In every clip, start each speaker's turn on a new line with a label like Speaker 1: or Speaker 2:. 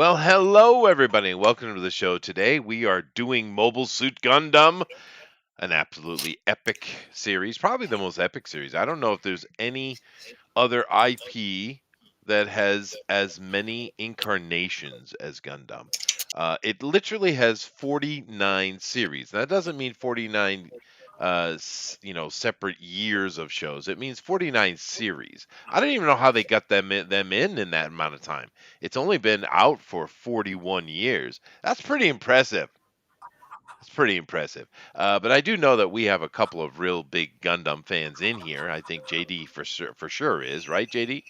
Speaker 1: Well, hello everybody, and welcome to the show. Today we are doing Mobile Suit Gundam, an absolutely epic series, probably the most epic series. I don't know if there's any other IP that has as many incarnations as Gundam. It literally has 49 series. That doesn't mean 49 separate years of shows. It means 49 series. I don't even know how they got them in that amount of time. It's only been out for 41 years. That's pretty impressive. It's pretty impressive. But I do know that we have a couple of real big Gundam fans in here. I think JD for sure is, right, JD?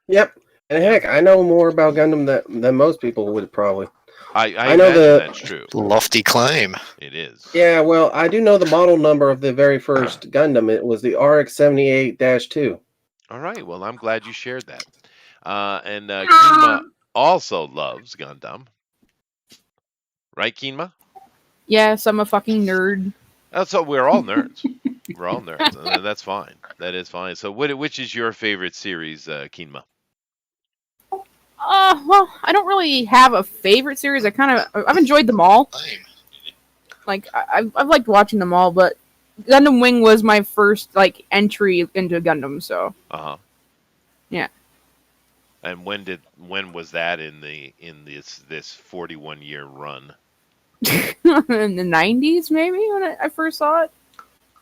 Speaker 2: Yep. And
Speaker 1: Yeah.
Speaker 2: heck, I know more about Gundam than most people would probably.
Speaker 1: I
Speaker 2: I know
Speaker 1: imagine
Speaker 2: the
Speaker 1: that's true.
Speaker 3: Lofty claim.
Speaker 1: It is.
Speaker 2: yeah, well, I do know the model number of the very first Gundam. It was the RX-78-2.
Speaker 1: All right. Well, I'm glad you shared that. And Kima also loves Gundam. Right, Kima?
Speaker 4: Yes, I'm a fucking nerd.
Speaker 1: So we're all nerds. We're all nerds. And that's fine. That is fine. So which is your favorite series, Kima?
Speaker 4: Well, I don't really have a favorite series. I've enjoyed them all. Like I've liked watching them all, but Gundam Wing was my first entry into Gundam. So.
Speaker 1: Uh-huh.
Speaker 4: Yeah.
Speaker 1: And when was that in this 41-year run?
Speaker 4: In the 90s, maybe when I first saw it.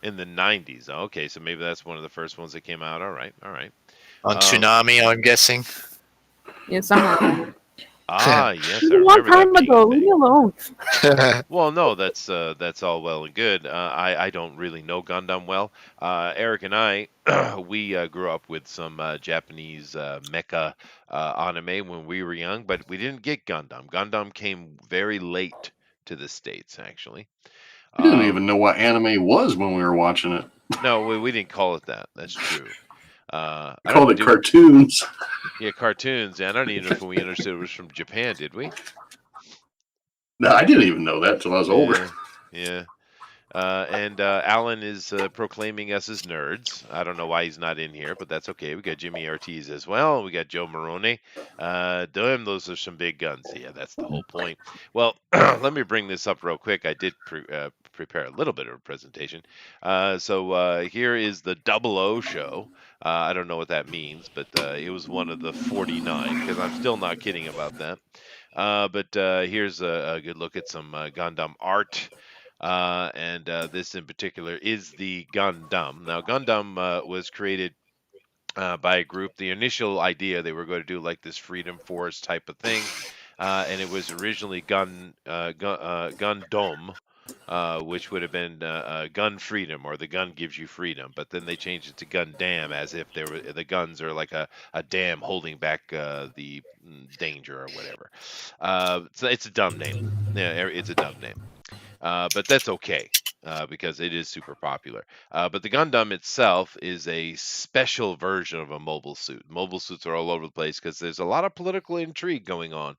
Speaker 1: In the 90s. Okay, so maybe that's one of the first ones that came out. All right.
Speaker 3: On Tsunami, I'm guessing.
Speaker 4: Yeah, somewhere.
Speaker 1: Yes, I
Speaker 4: A long
Speaker 1: remember
Speaker 4: time
Speaker 1: that being
Speaker 4: ago.
Speaker 1: a
Speaker 4: Leave
Speaker 1: thing.
Speaker 4: me alone.
Speaker 1: Well, no, that's all well and good. I don't really know Gundam well. Eric and I, we grew up with some Japanese mecha anime when we were young, but we didn't get Gundam. Gundam came very late to the States, actually.
Speaker 5: We didn't even know what anime was when we were watching it.
Speaker 1: No, we didn't call it that. That's true.
Speaker 5: I called it cartoons.
Speaker 1: Yeah, cartoons. And I don't even know if we understood it was from Japan, did we?
Speaker 5: No, I didn't even know that till I was older.
Speaker 1: Yeah. And Alan is proclaiming us as nerds. I don't know why he's not in here, but that's okay. We got Jimmy Ortiz as well. We got Joe Marone. Damn, those are some big guns. Yeah, that's the whole point. Well, let me bring this up real quick. I did prepare a little bit of a presentation. So here is the 00 show. I don't know what that means, but it was one of the 49, because I'm still not kidding about that. But here's a good look at some Gundam art. And this in particular is the Gundam. Now, Gundam was created by a group. The initial idea, they were going to do like this Freedom Force type of thing, and it was originally Gundam, which would have been gun freedom, or the gun gives you freedom. But then they changed it to Gundam, as if the guns are like a dam holding back the danger or whatever. So it's a dumb name. Yeah, it's a dumb name. But that's okay, because it is super popular. But the Gundam itself is a special version of a mobile suit. Mobile suits are all over the place because there's a lot of political intrigue going on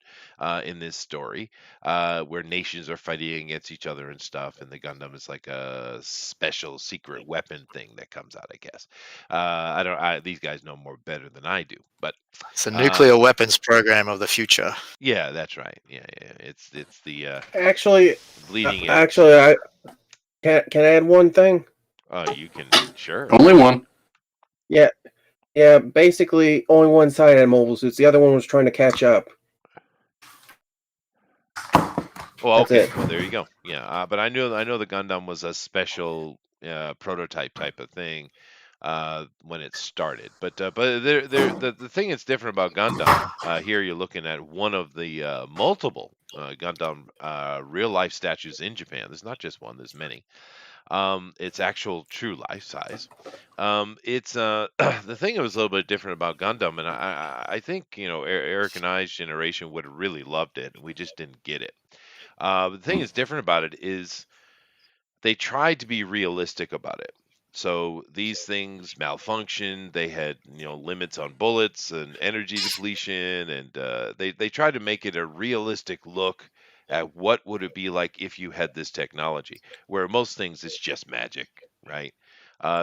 Speaker 1: in this story, where nations are fighting against each other and stuff. And the Gundam is like a special secret weapon thing that comes out, I guess. These guys know more better than I do, but
Speaker 3: It's a nuclear weapons program of the future.
Speaker 1: yeah, that's right. Yeah. It's the
Speaker 2: Actually,
Speaker 1: bleeding edge.
Speaker 2: I can I add one thing?
Speaker 1: You can, sure.
Speaker 5: Only one.
Speaker 2: Yeah. Basically, only one side had mobile suits. The other one was trying to catch up.
Speaker 1: Well,
Speaker 2: That's
Speaker 1: okay.
Speaker 2: it.
Speaker 1: Well, there you go. Yeah, but I know the Gundam was a special prototype type of thing when it started. But the thing that's different about Gundam, here you're looking at one of the multiple Gundam real life statues in Japan. There's not just one. There's many. It's actual true life size. It's the thing that was a little bit different about Gundam, and I think Eric and I's generation would have really loved it, and we just didn't get it. The thing that's different about it is they tried to be realistic about it. So these things malfunction. They had limits on bullets and energy depletion, and they tried to make it a realistic look at what would it be like if you had this technology, where most things it's just magic. right?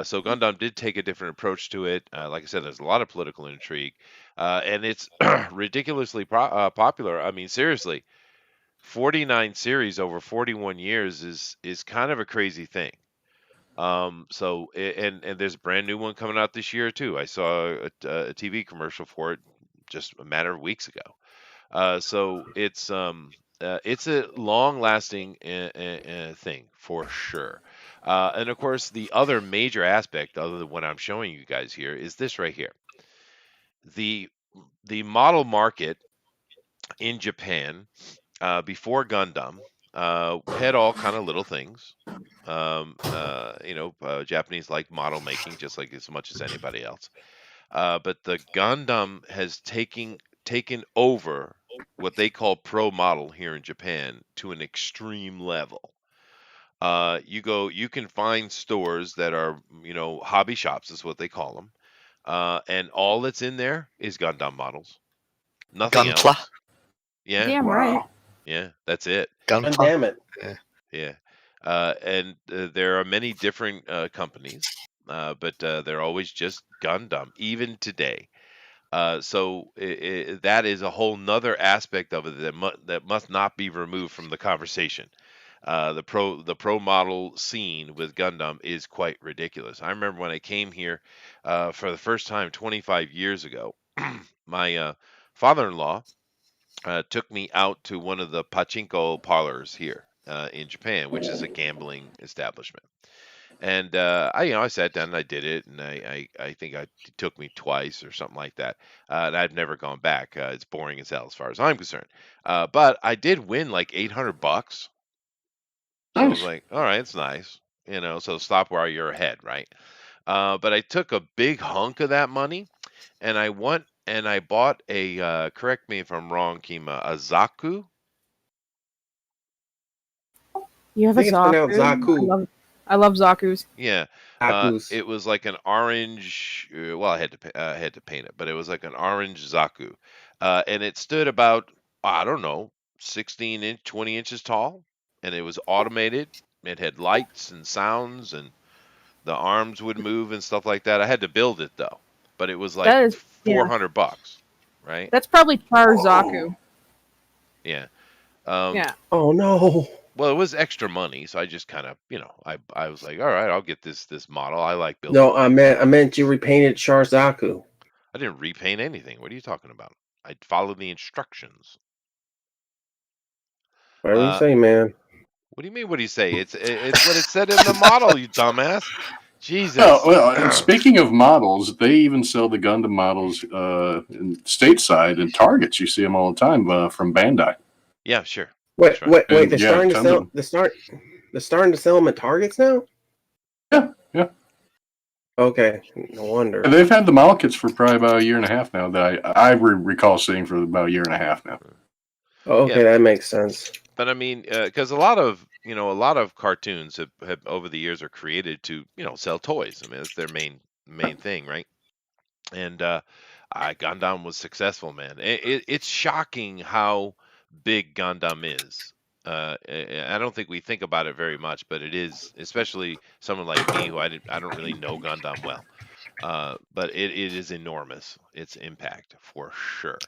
Speaker 1: So Gundam did take a different approach to it. Like I said, there's a lot of political intrigue, and it's ridiculously popular. I mean, seriously, 49 series over 41 years is kind of a crazy thing. And there's a brand new one coming out this year too. I saw a TV commercial for it just a matter of weeks ago. So it's a long-lasting thing for sure. And of course, the other major aspect, other than what I'm showing you guys here, is this right here. The the model market in Japan before Gundam had all kind of little things. Japanese like model making just like as much as anybody else. But the Gundam has taken over what they call pro model here in Japan to an extreme level. You can find stores that are, hobby shops is what they call them. And all that's in there is Gundam models. Nothing
Speaker 3: Gunpla.
Speaker 1: else. Yeah,
Speaker 4: Damn right.
Speaker 1: yeah, that's it.
Speaker 2: God
Speaker 3: Gunpla.
Speaker 2: damn it.
Speaker 1: Yeah. And there are many different companies, but they're always just Gundam, even today. So that is a whole nother aspect of it that must not be removed from the conversation. The pro model scene with Gundam is quite ridiculous. I remember when I came here for the first time 25 years ago. My father-in-law took me out to one of the pachinko parlors here in Japan, which is a gambling establishment. And I sat down and I did it, and I think it took me twice or something like that. And I've never gone back. It's boring as hell as far as I'm concerned. But I did win like $800. So I was
Speaker 5: Nice.
Speaker 1: like, all right, it's nice. So stop while you're ahead, right? But I took a big hunk of that money and I went and I bought correct me if I'm wrong, Kima, a Zaku.
Speaker 4: You have
Speaker 2: I
Speaker 4: a
Speaker 2: think it's pronounced
Speaker 4: Zaku.
Speaker 2: Zaku.
Speaker 4: I love Zaku's.
Speaker 1: Yeah,
Speaker 2: Zaku's.
Speaker 1: it was like an orange. Well, I had to paint it, but it was like an orange Zaku, and it stood about I don't know 20 inches tall, and it was automated. It had lights and sounds, and the arms would move and stuff like that. I had to build it though, but it was like
Speaker 4: That is, yeah.
Speaker 1: $400, right?
Speaker 4: That's probably Char
Speaker 5: Whoa.
Speaker 4: Zaku.
Speaker 1: Yeah.
Speaker 4: Yeah.
Speaker 2: Oh no.
Speaker 1: Well, it was extra money, so I just kind of, I was like, all right, I'll get this model. I like building.
Speaker 2: No, I meant you repainted Sharzaku.
Speaker 1: I didn't repaint anything. What are you talking about? I followed the instructions.
Speaker 2: Whatever you say, man.
Speaker 1: What do you mean? What do you say? It's what it said in the model, you dumbass. Jesus.
Speaker 5: Well, speaking of models, they even sell the Gundam models in stateside in Targets. You see them all the time from Bandai.
Speaker 1: Yeah, sure.
Speaker 2: Wait,
Speaker 1: That's right.
Speaker 2: wait!
Speaker 5: And,
Speaker 2: They're
Speaker 5: yeah,
Speaker 2: starting to
Speaker 5: tons
Speaker 2: sell.
Speaker 5: of them.
Speaker 2: They're starting to sell them at Targets now.
Speaker 5: Yeah.
Speaker 2: Okay, no wonder.
Speaker 5: And they've had the model kits for probably about a year and a half now. That I recall seeing for about a year and a half now.
Speaker 2: Oh, okay,
Speaker 1: Yeah.
Speaker 2: that makes sense.
Speaker 1: But I mean, because a lot of cartoons have over the years are created to sell toys. I mean, that's their main thing, right? And Gundam was successful, man. It's shocking how big Gundam is. I don't think we think about it very much, but it is, especially someone like me who I don't really know Gundam well. But it is enormous. Its impact for sure.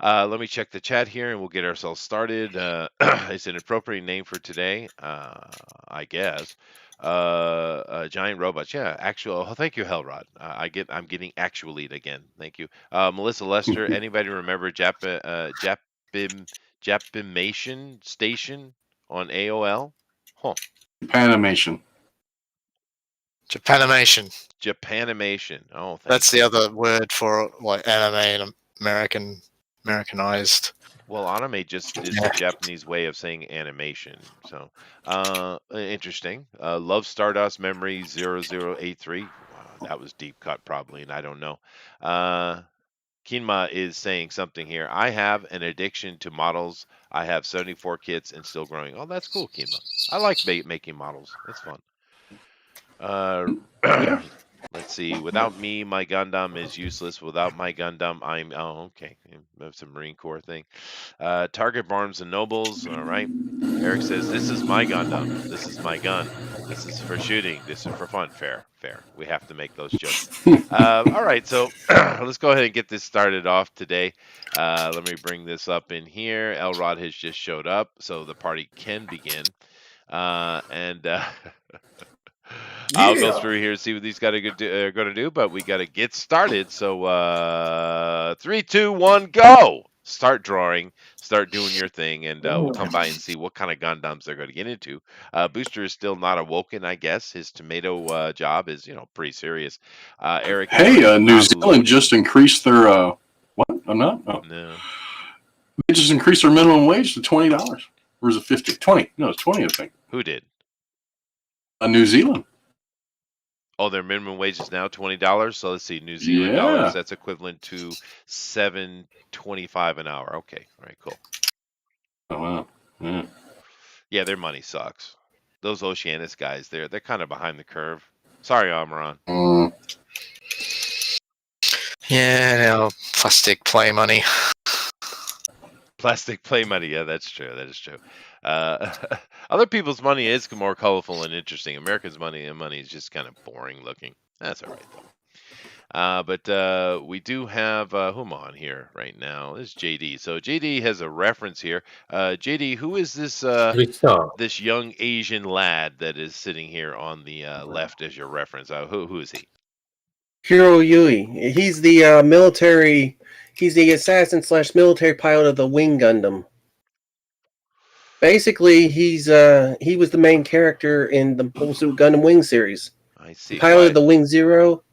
Speaker 1: Let me check the chat here and we'll get ourselves started. It's an appropriate name for today, I guess. Giant robots. Yeah, actual. Oh, thank you, Hellrod. I'm getting actually again. Thank you, Melissa Lester. Anybody remember Japimation Station on AOL? Huh.
Speaker 3: Japanimation.
Speaker 1: Japanimation. Oh,
Speaker 3: That's the other word for like anime and Americanized.
Speaker 1: Well, anime just is the Japanese way of saying animation. So, interesting. Love Stardust Memory 0083. Wow, that was deep cut probably, and I don't know. Kinma is saying something here. I have an addiction to models. I have 74 kits and still growing. Oh, that's cool, Kinma. I like making models. That's fun. Let's Let's see. Without me, my Gundam is useless. Without my Gundam, I'm. Oh, okay. That's a Marine Corps thing. Target Barnes and Nobles. All right. Eric says, "This is my Gundam. This is my gun. This is for shooting. This is for fun." Fair, fair. We have to make those jokes. All right. So let's go ahead and get this started off today. Let me bring this up in here. Elrod has just showed up, so the party can begin. And I'll go through here and see what these guys are going to do, but we got to get started. So 3, 2, 1, go! Start drawing, start doing your thing, and we'll come by and see what kind of Gundams they're going to get into. Booster is still not awoken, I guess. His tomato job is, pretty serious. Eric,
Speaker 5: Hey, New
Speaker 1: not
Speaker 5: Zealand
Speaker 1: loading.
Speaker 5: just increased their what? I'm not. Oh.
Speaker 1: No.
Speaker 5: They just increased their minimum wage to $20, or is it 50? 20? No, it's 20. I think.
Speaker 1: Who did?
Speaker 5: New Zealand.
Speaker 1: Oh, their minimum wage is now $20. So let's see, New Zealand dollars. That's equivalent to $7.25 an hour. Okay, all right, cool.
Speaker 5: Oh wow. Yeah.
Speaker 1: Yeah, their money sucks. Those Oceanus guys, they're kind of behind the curve. Sorry, Armaron.
Speaker 3: Yeah, plastic play money.
Speaker 1: Plastic play money. Yeah, that's true. That is true. Other people's money is more colorful and interesting. America's money is just kind of boring looking. That's all right though. But we do have whom on here right now. This is JD. So JD has a reference here. JD, who is this this young Asian lad that is sitting here on the left as your reference? Who is he?
Speaker 2: Hiro Yui. He's the military. He's the assassin/military pilot of the Wing Gundam. Basically, he was the main character in the Mobile Suit Gundam Wing series.
Speaker 1: I see.
Speaker 2: He piloted the Wing Zero.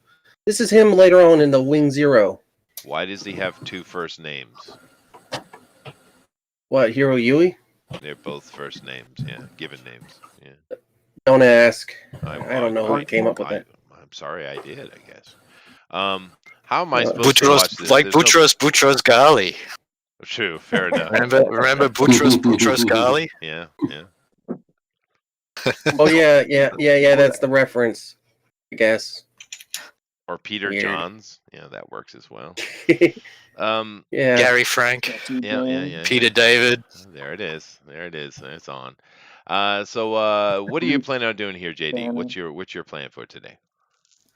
Speaker 2: This is him later on in the Wing Zero.
Speaker 1: Why does he have two first names?
Speaker 2: What, Hiro Yui?
Speaker 1: They're both first names, yeah, given names. Yeah.
Speaker 2: Don't ask.
Speaker 1: I
Speaker 2: don't know who came up with that.
Speaker 1: I'm sorry, I did. I guess. How am I supposed to
Speaker 3: Boutros,
Speaker 1: watch this?
Speaker 3: like Boutros Ghali.
Speaker 1: True, fair enough.
Speaker 3: Remember Boutros Ghali?
Speaker 1: Yeah, yeah.
Speaker 2: Oh yeah. That's the reference, I guess.
Speaker 1: Or Peter
Speaker 2: Weird.
Speaker 1: Johns. Yeah, that works as well.
Speaker 2: Yeah.
Speaker 3: Gary Frank.
Speaker 1: Yeah.
Speaker 3: Peter David.
Speaker 1: There it is. It's on. So what are you planning on doing here, JD? What's your plan for today?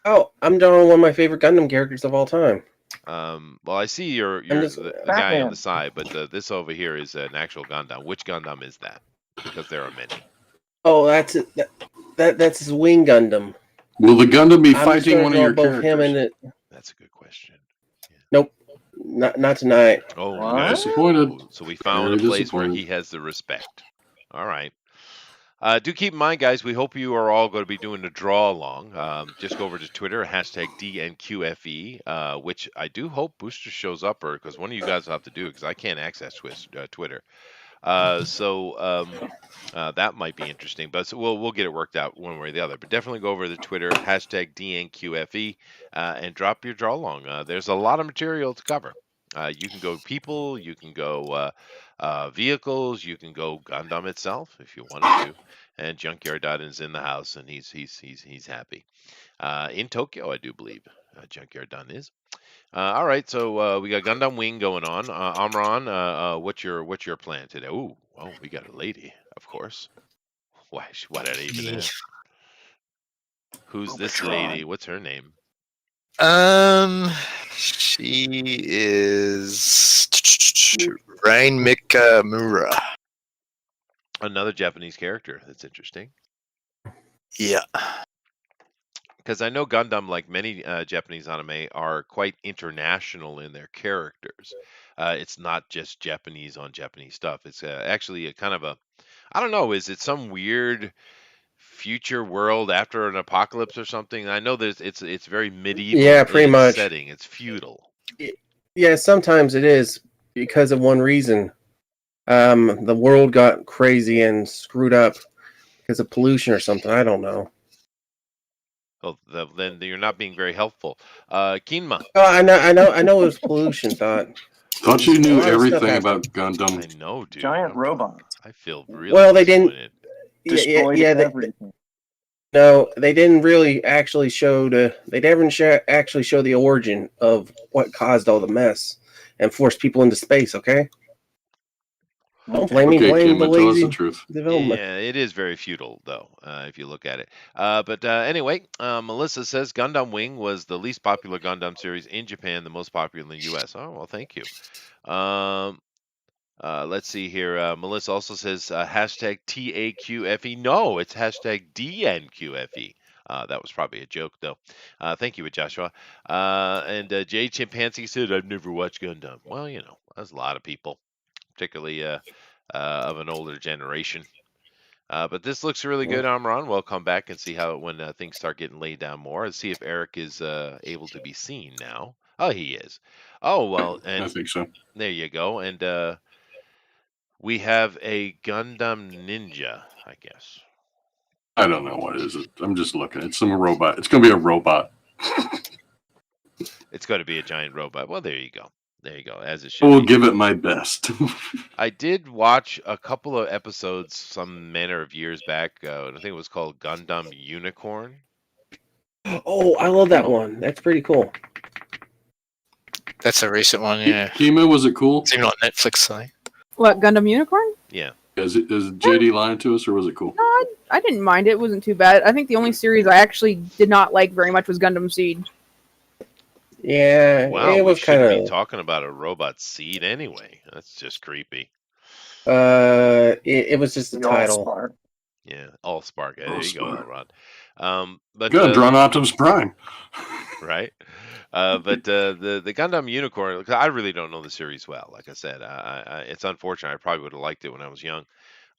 Speaker 2: Oh, I'm drawing one of my favorite Gundam characters of all time.
Speaker 1: Well, I see you're the guy on the side, but this over here is an actual Gundam. Which Gundam is that? Because there are many.
Speaker 2: Oh, that's it. That's his Wing Gundam.
Speaker 5: Will the Gundam be
Speaker 2: I'm
Speaker 5: fighting one of your
Speaker 2: both
Speaker 5: characters?
Speaker 2: him and it.
Speaker 1: That's a good question. Yeah.
Speaker 2: Nope, not tonight.
Speaker 1: Oh,
Speaker 3: What?
Speaker 1: okay.
Speaker 5: Disappointed.
Speaker 1: So we found
Speaker 5: Very
Speaker 1: a place where
Speaker 5: disappointed.
Speaker 1: he has the respect. All right. Do keep in mind, guys, we hope you are all going to be doing a draw along. Just go over to Twitter, #DNQFE, which I do hope Booster shows up, or because one of you guys will have to do it, because I can't access Twitter. So that might be interesting, but we'll get it worked out one way or the other. But definitely go over to Twitter, #DNQFE, and drop your draw along. There's a lot of material to cover. You can go people, you can go vehicles, you can go Gundam itself if you wanted to, and Junkyard Dutton is in the house and he's happy. In Tokyo, I do believe Junkyard Dutton is. All right, so we got Gundam Wing going on. Armaron, what's your plan today? Ooh, well, we got a lady, of course. Why did I even ask? Who's this lady? What's her name?
Speaker 3: She is Rain Mikamura.
Speaker 1: Another Japanese character. That's interesting.
Speaker 3: Yeah.
Speaker 1: Because I know Gundam, like many Japanese anime, are quite international in their characters. It's not just Japanese on Japanese stuff. It's actually a kind of a, I don't know, is it some weird future world after an apocalypse or something? I know it's very medieval.
Speaker 2: Yeah, pretty
Speaker 1: in
Speaker 2: much.
Speaker 1: setting. It's feudal.
Speaker 2: Yeah, sometimes it is because of one reason. The world got crazy and screwed up because of pollution or something. I don't know.
Speaker 1: Oh, then you're not being very helpful. Kinma.
Speaker 2: Oh, I know. It was pollution.
Speaker 5: Thought you
Speaker 2: A
Speaker 5: knew
Speaker 2: lot of stuff
Speaker 5: everything
Speaker 2: happened.
Speaker 5: about Gundam.
Speaker 1: I know, dude.
Speaker 6: Giant robots
Speaker 1: I feel really
Speaker 2: Well, they didn't-
Speaker 1: disappointed.
Speaker 6: destroyed
Speaker 2: yeah,
Speaker 6: everything.
Speaker 2: No, they didn't really actually show the. They didn't actually show the origin of what caused all the mess and forced people into space. Okay, don't blame me.
Speaker 5: Okay,
Speaker 2: Blame the
Speaker 5: Kim, tell us the
Speaker 2: lazy
Speaker 5: truth.
Speaker 2: development.
Speaker 1: Yeah, it is very feudal, though, if you look at it. But anyway, Melissa says Gundam Wing was the least popular Gundam series in Japan, the most popular in the U.S. Oh, well, thank you. Let's see here. Melissa also says hashtag TAQFE. No, it's hashtag DNQFE. That was probably a joke, though. Thank you, Joshua. And Jay Chimpanzee said, I've never watched Gundam. Well, there's a lot of people, particularly of an older generation. But this looks really good, Armaron. We'll come back and see how when things start getting laid down more and see if Eric is able to be seen now. Oh, he is. Oh, well,
Speaker 5: I
Speaker 1: and
Speaker 5: think so.
Speaker 1: there you go. And we have a Gundam Ninja, I guess.
Speaker 5: I don't know what is it. I'm just looking. It's some robot. It's going to be a robot.
Speaker 1: It's going to be a giant robot. Well, there you go. There you go. As it should
Speaker 5: I will
Speaker 1: be.
Speaker 5: give it my best.
Speaker 1: I did watch a couple of episodes some manner of years back. I think it was called Gundam Unicorn.
Speaker 2: Oh, I love that one. That's pretty cool.
Speaker 3: That's a recent one, yeah.
Speaker 5: Kima, was it cool?
Speaker 3: It's even on Netflix, so.
Speaker 4: What, Gundam Unicorn?
Speaker 1: Yeah.
Speaker 5: Is JD lying to us, or was it cool?
Speaker 4: No, I didn't mind it. It wasn't too bad. I think the only series I actually did not like very much was Gundam Seed.
Speaker 2: Yeah,
Speaker 1: Wow,
Speaker 2: it
Speaker 1: we
Speaker 2: was kind
Speaker 1: shouldn't be
Speaker 2: of.
Speaker 1: talking about a robot seed anyway. That's just creepy.
Speaker 2: It was just the title.
Speaker 6: Allspark.
Speaker 1: Yeah, all spark. Yeah, there you go,
Speaker 5: Allspark.
Speaker 1: Elrod. But
Speaker 5: Good, drawn Optimus Prime.
Speaker 1: right. But the Gundam Unicorn, 'cause I really don't know the series well. Like I said, it's unfortunate. I probably would have liked it when I was young.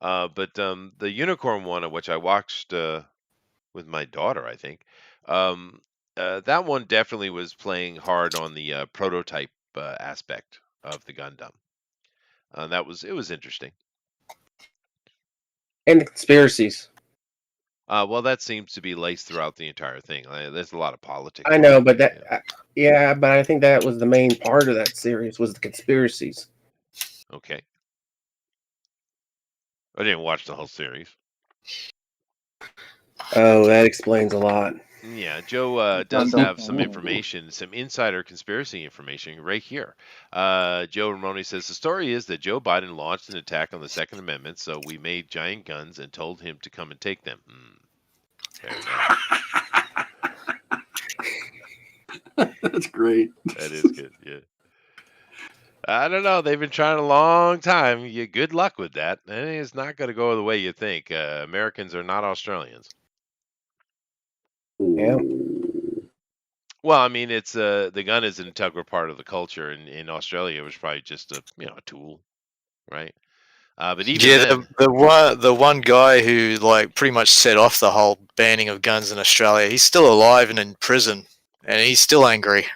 Speaker 1: But the Unicorn one, which I watched with my daughter, I think, that one definitely was playing hard on the prototype aspect of the Gundam. It was interesting.
Speaker 2: And the conspiracies.
Speaker 1: Well, that seems to be laced throughout the entire thing. There's a lot of politics.
Speaker 2: I know, but
Speaker 1: Yeah.
Speaker 2: that. Yeah, but I think that was the main part of that series was the conspiracies.
Speaker 1: Okay. I didn't watch the whole series.
Speaker 2: Oh, that explains a lot.
Speaker 1: Yeah, Joe does
Speaker 6: Gundam.
Speaker 1: have some information, some insider conspiracy information right here. Joe Ramone says the story is that Joe Biden launched an attack on the Second Amendment, so we made giant guns and told him to come and take them. Fair enough.
Speaker 5: That's great.
Speaker 1: That is good. Yeah. I don't know. They've been trying a long time. Good luck with that. And it's not going to go the way you think. Americans are not Australians.
Speaker 2: Yeah.
Speaker 1: Well, I mean, it's the gun is an integral part of the culture. In Australia, it was probably just a tool, right? But even
Speaker 3: Yeah,
Speaker 1: then,
Speaker 3: the one guy who like pretty much set off the whole banning of guns in Australia, he's still alive and in prison, and he's still angry.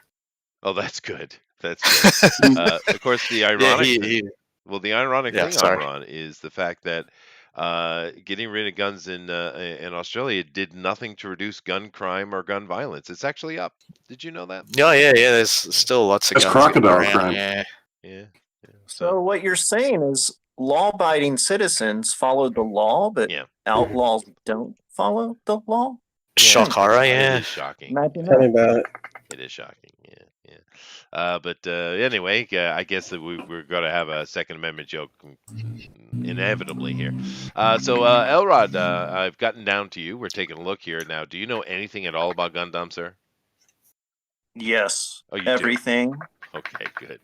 Speaker 1: oh, that's good. That's good. Of course, the ironic. The ironic
Speaker 3: Yeah,
Speaker 1: thing,
Speaker 3: sorry.
Speaker 1: Ron, is the fact that getting rid of guns in Australia did nothing to reduce gun crime or gun violence. It's actually up. Did you know that?
Speaker 3: Yeah. There's still lots of
Speaker 5: That's
Speaker 3: guns going
Speaker 5: crocodile
Speaker 3: around,
Speaker 5: crime.
Speaker 3: Yeah.
Speaker 1: Yeah.
Speaker 6: So what you're saying is law-abiding citizens follow the law, but
Speaker 1: Yeah.
Speaker 6: outlaws don't follow the law?
Speaker 3: Shock horror,
Speaker 1: It
Speaker 3: yeah.
Speaker 1: is shocking.
Speaker 6: Imagine
Speaker 2: Tell me
Speaker 6: that.
Speaker 2: about it.
Speaker 1: It is shocking. Yeah. But anyway, I guess that we're going to have a Second Amendment joke inevitably here. So Elrod, I've gotten down to you. We're taking a look here now. Do you know anything at all about Gundam, sir?
Speaker 6: Yes.
Speaker 1: Oh, you do?
Speaker 6: Everything.
Speaker 1: Okay, good.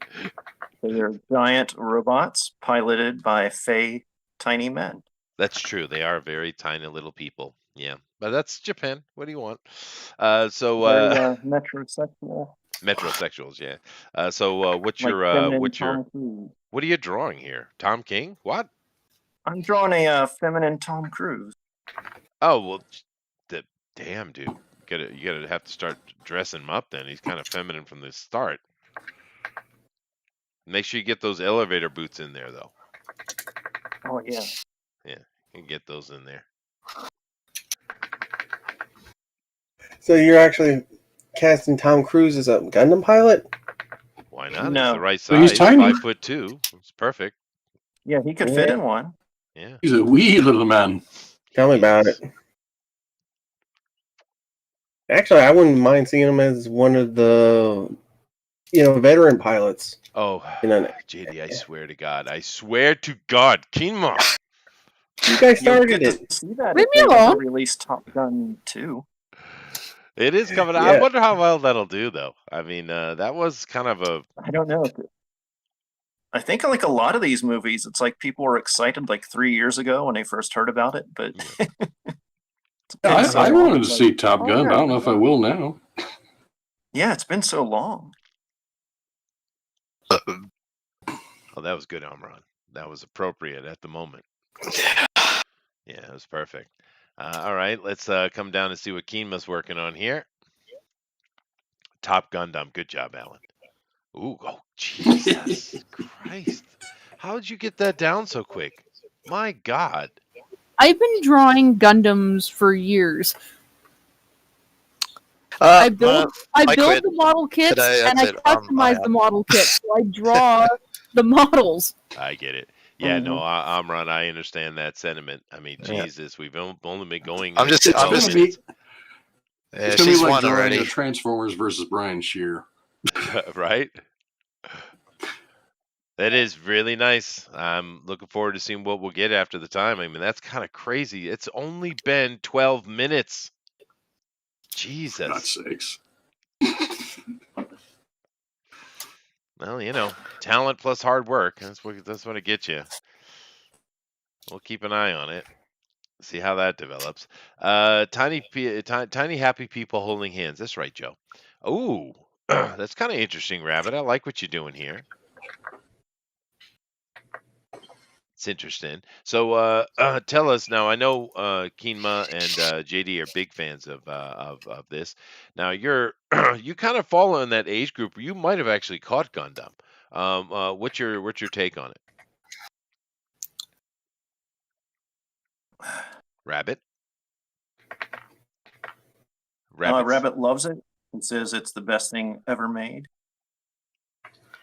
Speaker 6: They're giant robots piloted by fey tiny men.
Speaker 1: That's true. They are very tiny little people. Yeah, but that's Japan. What do you want? So
Speaker 6: Very metrosexual.
Speaker 1: metrosexuals, yeah. So what's
Speaker 6: Like
Speaker 1: your
Speaker 6: feminine
Speaker 1: what's your
Speaker 6: Tom Cruise.
Speaker 1: what are you drawing here? Tom King? What?
Speaker 6: I'm drawing a feminine Tom Cruise.
Speaker 1: Oh well, damn dude. You gotta have to start dressing him up. Then he's kind of feminine from the start. Make sure you get those elevator boots in there, though.
Speaker 6: Oh yeah.
Speaker 1: Yeah, you can get those in there.
Speaker 2: So you're actually casting Tom Cruise as a Gundam pilot?
Speaker 1: Why not? He's
Speaker 6: No.
Speaker 1: the right
Speaker 5: But he's
Speaker 1: size.
Speaker 5: tiny.
Speaker 1: 5'2". It's perfect.
Speaker 6: Yeah, he could fit in one.
Speaker 1: Yeah.
Speaker 5: He's a wee little man.
Speaker 2: Tell me about it. Actually, I wouldn't mind seeing him as one of the, veteran pilots.
Speaker 1: Oh,
Speaker 2: You know,
Speaker 1: JD, I swear to God. I swear to God. Kinma.
Speaker 2: you guys
Speaker 6: You'll
Speaker 2: started
Speaker 6: get
Speaker 2: it.
Speaker 6: to see that
Speaker 4: Leave
Speaker 6: if
Speaker 4: me
Speaker 6: they ever
Speaker 4: alone.
Speaker 6: release Top Gun 2.
Speaker 1: It is coming out. I
Speaker 2: Yeah.
Speaker 1: wonder how well that'll do, though. I mean, that was kind of a.
Speaker 6: I don't know. I think like a lot of these movies, it's like people were excited like 3 years ago when they first heard about it, but
Speaker 1: Yeah.
Speaker 6: it's been so
Speaker 5: I
Speaker 6: long,
Speaker 5: wanted to
Speaker 6: it's like,
Speaker 5: see Top
Speaker 6: oh,
Speaker 5: Gun.
Speaker 6: yeah.
Speaker 5: I don't know if I will now.
Speaker 6: Yeah, it's been so long.
Speaker 1: Oh, that was good, Armaron. That was appropriate at the moment. Yeah, it was perfect. All right, let's come down and see what Kinma's working on here. Top Gundam. Good job, Alan. Ooh, oh, Jesus Christ. How did you get that down so quick? My God.
Speaker 4: I've been drawing Gundams for years. I build
Speaker 3: I quit
Speaker 4: the model kits
Speaker 3: today,
Speaker 4: and I
Speaker 3: that's it. I'm
Speaker 4: customize
Speaker 3: out.
Speaker 4: the model kits. So I draw the models.
Speaker 1: I get it. Yeah, no,
Speaker 6: Mhm.
Speaker 1: Amran, I understand that sentiment. I mean,
Speaker 3: Yeah.
Speaker 1: Jesus, we've only been going.
Speaker 3: I'm just-
Speaker 5: It's
Speaker 3: I'm
Speaker 5: gonna
Speaker 3: just-
Speaker 5: be
Speaker 3: Yeah,
Speaker 5: it's gonna be
Speaker 3: she's
Speaker 5: like
Speaker 3: won
Speaker 5: drawing
Speaker 3: already.
Speaker 5: the Transformers versus Brian Shear.
Speaker 1: Right? That is really nice. I'm looking forward to seeing what we'll get after the time. I mean, that's kind of crazy. It's only been 12 minutes.
Speaker 5: For God's
Speaker 1: Jesus.
Speaker 5: sakes.
Speaker 1: Well, talent plus hard work. That's what it gets you. We'll keep an eye on it. See how that develops. Tiny happy people holding hands. That's right, Joe. Ooh, that's kind of interesting, Rabbit. I like what you're doing here. It's interesting. So, tell us now. I know Keenma and JD are big fans of this. Now, you kind of fall in that age group where you might have actually caught Gundam. What's your take on it, Rabbit?
Speaker 6: Rabbit loves it and says it's the best thing ever made.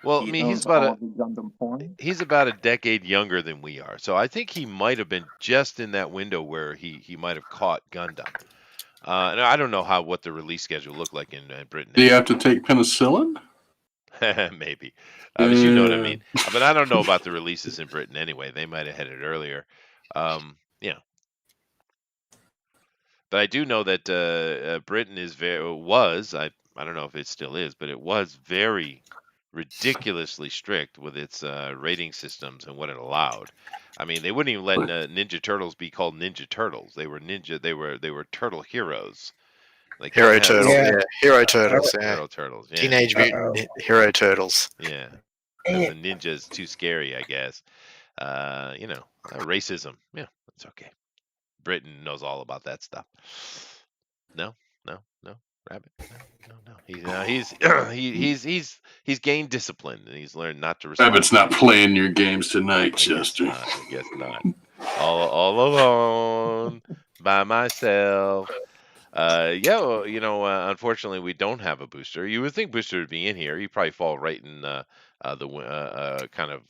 Speaker 1: Well, I
Speaker 6: He
Speaker 1: mean,
Speaker 6: owns all of the Gundam porn.
Speaker 1: he's about a decade younger than we are, so I think he might have been just in that window where he might have caught Gundam. And I don't know what the release schedule looked like in Britain.
Speaker 5: Do you have to take penicillin?
Speaker 1: Maybe, but you know what I mean.
Speaker 5: Uh,
Speaker 1: But I don't know about the releases in Britain anyway. They might have had it earlier. Yeah. But I do know that Britain I don't know if it still is, but it was very ridiculously strict with its rating systems and what it allowed. I mean, they wouldn't even let Ninja Turtles be called Ninja Turtles. They were They were turtle heroes. Like
Speaker 3: Hero Turtles.
Speaker 2: Yeah.
Speaker 3: Yeah. Hero Turtles. Yeah.
Speaker 1: Hero Turtles. Yeah.
Speaker 3: Teenage Mutant Hero Turtles.
Speaker 1: Yeah. Because the ninja is too scary, I guess. Racism. Yeah, it's okay. Britain knows all about that stuff. No, Rabbit. No. He's gained discipline and he's learned not to respond.
Speaker 5: Rabbit's not playing your games tonight,
Speaker 1: I
Speaker 5: Chester.
Speaker 1: guess not. All alone by myself. Unfortunately, we don't have a booster. You would think booster would be in here. You probably fall right in the kind of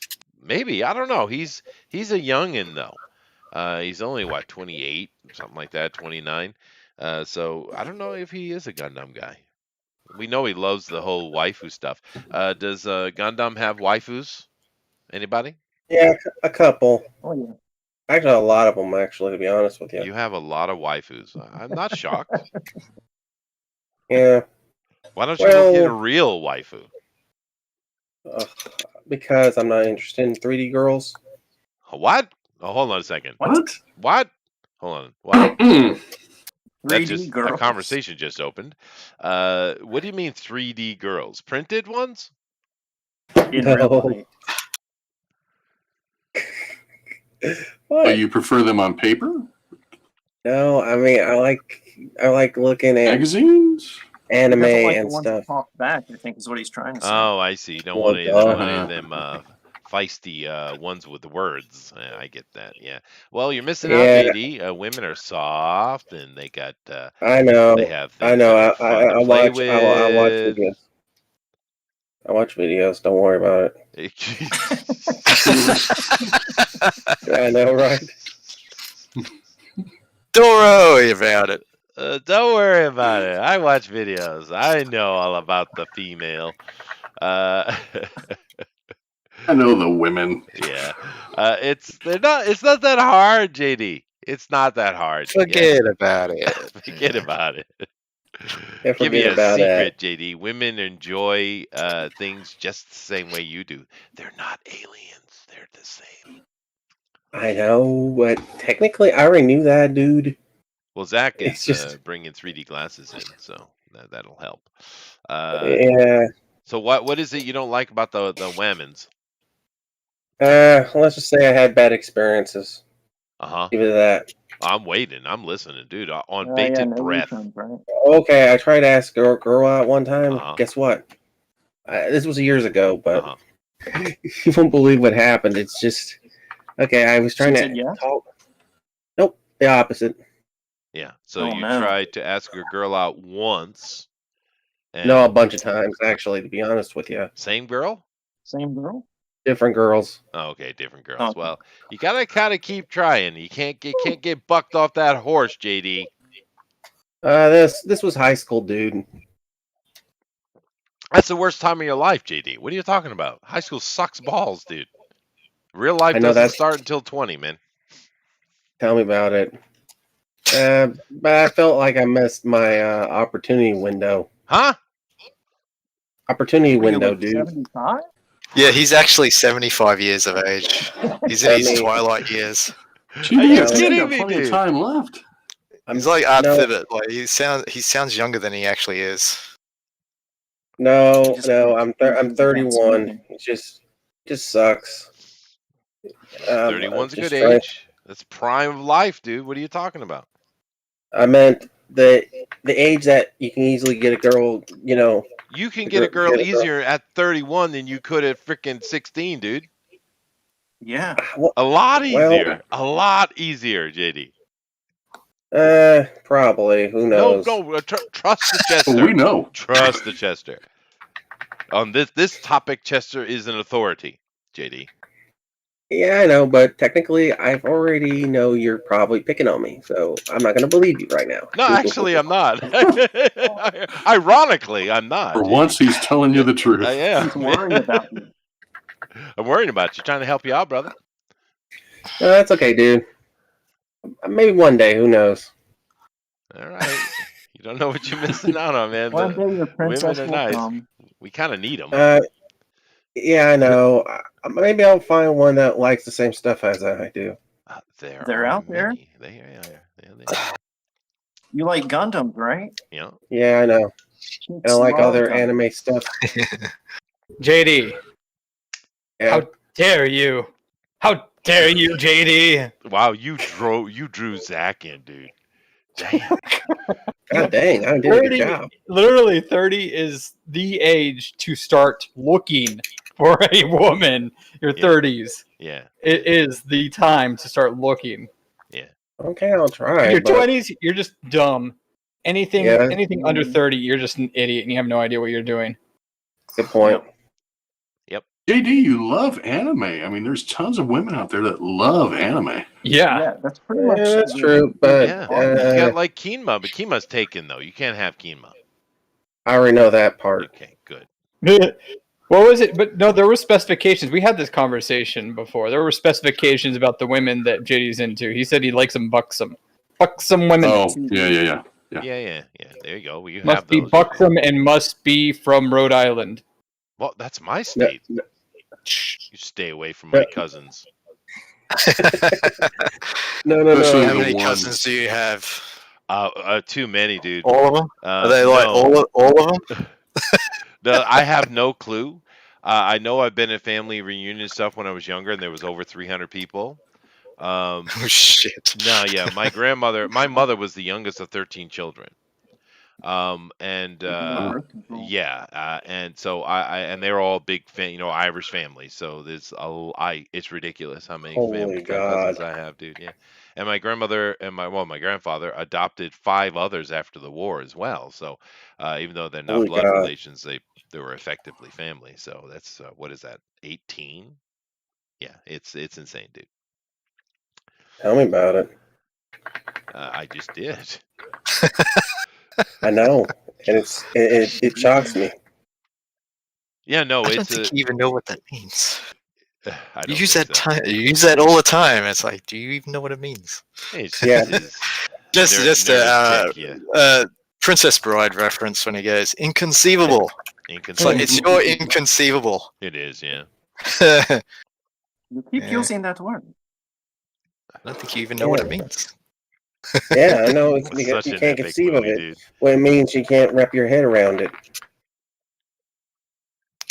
Speaker 1: maybe. I don't know. He's a youngin though. He's only 28, something like that, 29. So I don't know if he is a Gundam guy. We know he loves the whole waifu stuff. Does Gundam have waifus? Anybody?
Speaker 2: Yeah, a couple.
Speaker 6: Oh yeah.
Speaker 2: Actually, a lot of them. Actually, to be honest with you.
Speaker 1: You have a lot of waifus. I'm not shocked.
Speaker 2: Yeah.
Speaker 1: Why don't you go get a
Speaker 2: Well-
Speaker 1: real waifu?
Speaker 2: Because I'm not interested in 3D girls.
Speaker 1: What? Oh, hold on a second.
Speaker 5: What?
Speaker 1: What? Hold on. What?
Speaker 5: Mm-mm.
Speaker 1: That
Speaker 6: 3D
Speaker 1: just
Speaker 6: girls.
Speaker 1: a conversation just opened. What do you mean 3D girls? Printed ones?
Speaker 6: In
Speaker 2: No.
Speaker 6: real life.
Speaker 2: What?
Speaker 5: Oh, you prefer them on paper?
Speaker 2: No, I mean I like looking at
Speaker 5: Magazines?
Speaker 2: anime
Speaker 6: He doesn't like
Speaker 2: and
Speaker 6: the ones
Speaker 2: stuff.
Speaker 6: that talk back, I think is what he's trying to say.
Speaker 1: Oh, I see. You don't
Speaker 2: Well,
Speaker 1: want any of
Speaker 5: duh.
Speaker 1: them feisty ones with the words. I get that. Yeah. Well, you're missing
Speaker 2: Yeah.
Speaker 1: out, JD. Women are soft and they got.
Speaker 2: I know.
Speaker 1: They have.
Speaker 2: I
Speaker 1: things
Speaker 2: know.
Speaker 1: that are fun to play
Speaker 2: I watch
Speaker 1: with.
Speaker 2: videos. I watch videos. Don't worry about it. I know, right?
Speaker 3: Don't worry about it.
Speaker 1: Don't worry about it. I watch videos. I know all about the female. Uh,
Speaker 5: I know the women.
Speaker 1: yeah. It's not that hard, JD. It's not that hard.
Speaker 3: Forget about it.
Speaker 1: Forget about it.
Speaker 2: Yeah,
Speaker 1: Give me
Speaker 2: forget
Speaker 1: a
Speaker 2: about that.
Speaker 1: secret, JD. Women enjoy things just the same way you do. They're not aliens. They're the same.
Speaker 2: I know, but technically, I already knew that, dude.
Speaker 1: Well, Zach
Speaker 2: It's
Speaker 1: is
Speaker 2: just,
Speaker 1: bringing 3D glasses in, so that'll help.
Speaker 2: yeah.
Speaker 1: So what is it you don't like about the women's?
Speaker 2: Let's just say I had bad experiences.
Speaker 1: Uh-huh.
Speaker 2: Give it that.
Speaker 1: I'm waiting. I'm listening, dude. On
Speaker 6: Yeah,
Speaker 1: bated
Speaker 6: no
Speaker 1: breath.
Speaker 6: returns, right?
Speaker 2: Okay, I tried to ask a girl out one time.
Speaker 1: Uh-huh.
Speaker 2: Guess what? This was years ago, but
Speaker 1: Uh-huh.
Speaker 2: you won't believe what happened. It's just okay. I was trying
Speaker 6: She
Speaker 2: to
Speaker 6: said yes?
Speaker 2: talk. Nope, the opposite.
Speaker 1: Yeah. So
Speaker 6: Oh,
Speaker 1: you
Speaker 6: no.
Speaker 1: tried to ask a girl out once. And
Speaker 2: No, a bunch of times actually. To be honest with you,
Speaker 1: same girl?
Speaker 6: Same girl?
Speaker 2: different girls.
Speaker 1: Oh, okay, different girls.
Speaker 6: Okay.
Speaker 1: Well, you gotta kind of keep trying. You can't get bucked off that horse, JD.
Speaker 2: This was high school, dude.
Speaker 1: That's the worst time of your life, JD. What are you talking about? High school sucks balls, dude. Real life
Speaker 2: I know
Speaker 1: doesn't
Speaker 2: that's-
Speaker 1: start until 20, man.
Speaker 2: Tell me about it. But I felt like I missed my opportunity window.
Speaker 1: Huh?
Speaker 2: Opportunity
Speaker 6: What are you,
Speaker 2: window,
Speaker 6: like,
Speaker 2: dude.
Speaker 6: 75?
Speaker 3: Yeah, he's actually 75 years of age. He's in
Speaker 2: I
Speaker 3: his
Speaker 2: mean-
Speaker 3: twilight years.
Speaker 1: Are you
Speaker 5: He's
Speaker 1: kidding
Speaker 5: got
Speaker 1: me,
Speaker 5: plenty of
Speaker 1: dude?
Speaker 5: time left.
Speaker 3: He's like Art
Speaker 2: no,
Speaker 3: Thibbet. Like he sounds younger than he actually is.
Speaker 2: no,
Speaker 6: Just-
Speaker 2: no. I'm
Speaker 6: That's
Speaker 2: 31.
Speaker 6: smoking.
Speaker 2: It just sucks.
Speaker 1: 31's a
Speaker 2: just
Speaker 1: good
Speaker 2: trying-
Speaker 1: age. That's prime of life, dude. What are you talking about?
Speaker 2: I meant the age that you can easily get a girl. You know,
Speaker 1: You can
Speaker 2: The
Speaker 1: get a
Speaker 2: girl-
Speaker 1: girl
Speaker 2: get a girl.
Speaker 1: easier at 31 than you could at freaking 16, dude.
Speaker 6: Yeah.
Speaker 1: A lot
Speaker 2: Well-
Speaker 1: easier. A lot easier, JD.
Speaker 2: probably. Who knows?
Speaker 1: No, trust the Chester.
Speaker 5: Well, we know.
Speaker 1: Trust the Chester. On this topic, Chester is an authority, JD.
Speaker 2: Yeah, I know, but technically, I've already know you're probably picking on me, so I'm not gonna believe you right now.
Speaker 1: No, actually, I'm not. Ironically, I'm not.
Speaker 5: For
Speaker 1: JD.
Speaker 5: once, he's telling you the truth.
Speaker 1: I am.
Speaker 6: He's worried about you.
Speaker 1: I'm worried about you. Trying to help you out, brother.
Speaker 2: No, that's okay, dude. Maybe one day. Who knows?
Speaker 1: All right. You don't know what you're missing out on, man.
Speaker 6: One day your princess
Speaker 1: are
Speaker 6: will
Speaker 1: nice.
Speaker 6: come.
Speaker 1: We kind of need them.
Speaker 2: Yeah, I know. Maybe I'll find one that likes the same stuff as I do.
Speaker 6: They're
Speaker 1: are
Speaker 6: out there.
Speaker 1: many. They are.
Speaker 6: You like Gundam, right?
Speaker 1: Yeah.
Speaker 2: Yeah, I know. And I like
Speaker 6: Love
Speaker 2: other
Speaker 6: Gundam.
Speaker 2: anime stuff.
Speaker 7: JD,
Speaker 2: Yeah.
Speaker 7: how dare you? How dare you, JD?
Speaker 1: Wow, you drew Zach in, dude. Damn.
Speaker 2: God dang, I did a good
Speaker 7: 30
Speaker 2: job.
Speaker 7: Literally, 30 is the age to start looking for a woman. Your
Speaker 1: Yeah.
Speaker 7: 30s.
Speaker 1: Yeah.
Speaker 7: It is the time to start looking.
Speaker 2: Okay, I'll try.
Speaker 7: Your
Speaker 2: but
Speaker 7: 20s, you're just dumb. Anything
Speaker 2: Yeah.
Speaker 7: anything under 30, you're just an idiot and you have no idea what you're doing.
Speaker 2: good point.
Speaker 5: JD, you love anime. I mean, there's tons of women out there that love anime.
Speaker 7: Yeah.
Speaker 6: Yeah, that's pretty much.
Speaker 2: Yeah, that's true, but
Speaker 1: Yeah. You got like Keenma, but Keenma's taken though. You can't have Keenma.
Speaker 2: I already know that part.
Speaker 1: Okay, good.
Speaker 7: What was it? But no, there were specifications. We had this conversation before. There were specifications about the women that JD's into. He said he likes them buxom. Buxom women.
Speaker 5: Oh, yeah.
Speaker 1: Yeah. There you go. Well, you
Speaker 7: Must
Speaker 1: have
Speaker 7: be
Speaker 1: those.
Speaker 7: buxom and must be from Rhode Island.
Speaker 1: Well, that's my
Speaker 2: No,
Speaker 1: state.
Speaker 2: no,
Speaker 1: You stay away from my cousins.
Speaker 2: no.
Speaker 5: Especially
Speaker 3: How
Speaker 5: the
Speaker 3: many
Speaker 5: one-
Speaker 3: cousins do you have?
Speaker 1: Too many, dude.
Speaker 3: All of them? Are they like
Speaker 1: no.
Speaker 3: all of them?
Speaker 1: I have no clue. I know I've been at family reunion stuff when I was younger, and there was over 300 people.
Speaker 3: Oh shit!
Speaker 1: No, yeah, my mother was the youngest of 13 children. And
Speaker 6: Birth control.
Speaker 1: yeah, and so and they're all big Irish families. So it's ridiculous how many
Speaker 2: Holy
Speaker 1: cousins
Speaker 2: God.
Speaker 1: I have, dude. Yeah, and my grandmother and my grandfather adopted 5 others after the war as well. So even though they're not
Speaker 2: Holy
Speaker 1: blood
Speaker 2: God.
Speaker 1: relations, they were effectively family. So that's what is that? 18? Yeah, it's insane, dude.
Speaker 2: Tell me about it.
Speaker 1: I just did.
Speaker 2: I know, and it shocks me.
Speaker 1: Yeah, no,
Speaker 3: I don't
Speaker 1: it's
Speaker 3: think you even know what that means.
Speaker 1: I
Speaker 3: You
Speaker 1: don't
Speaker 3: use
Speaker 1: think
Speaker 3: that
Speaker 1: so.
Speaker 3: time. You use that all the time. It's like, do you even know what it means?
Speaker 1: It's
Speaker 2: Yeah.
Speaker 1: just his
Speaker 3: Just
Speaker 1: nerd tick, yeah.
Speaker 3: Princess Bride reference when he goes inconceivable. It's like it's your inconceivable.
Speaker 1: It is, yeah.
Speaker 3: I
Speaker 6: You keep
Speaker 3: Yeah.
Speaker 6: using that word.
Speaker 3: don't think you even know what it
Speaker 2: Yeah.
Speaker 3: means.
Speaker 2: Yeah, I know. It's,
Speaker 1: Such
Speaker 2: you
Speaker 1: an
Speaker 2: can't
Speaker 1: epic
Speaker 2: conceive
Speaker 1: movie,
Speaker 2: of it.
Speaker 1: dude.
Speaker 2: Well, it means you can't wrap your head around it.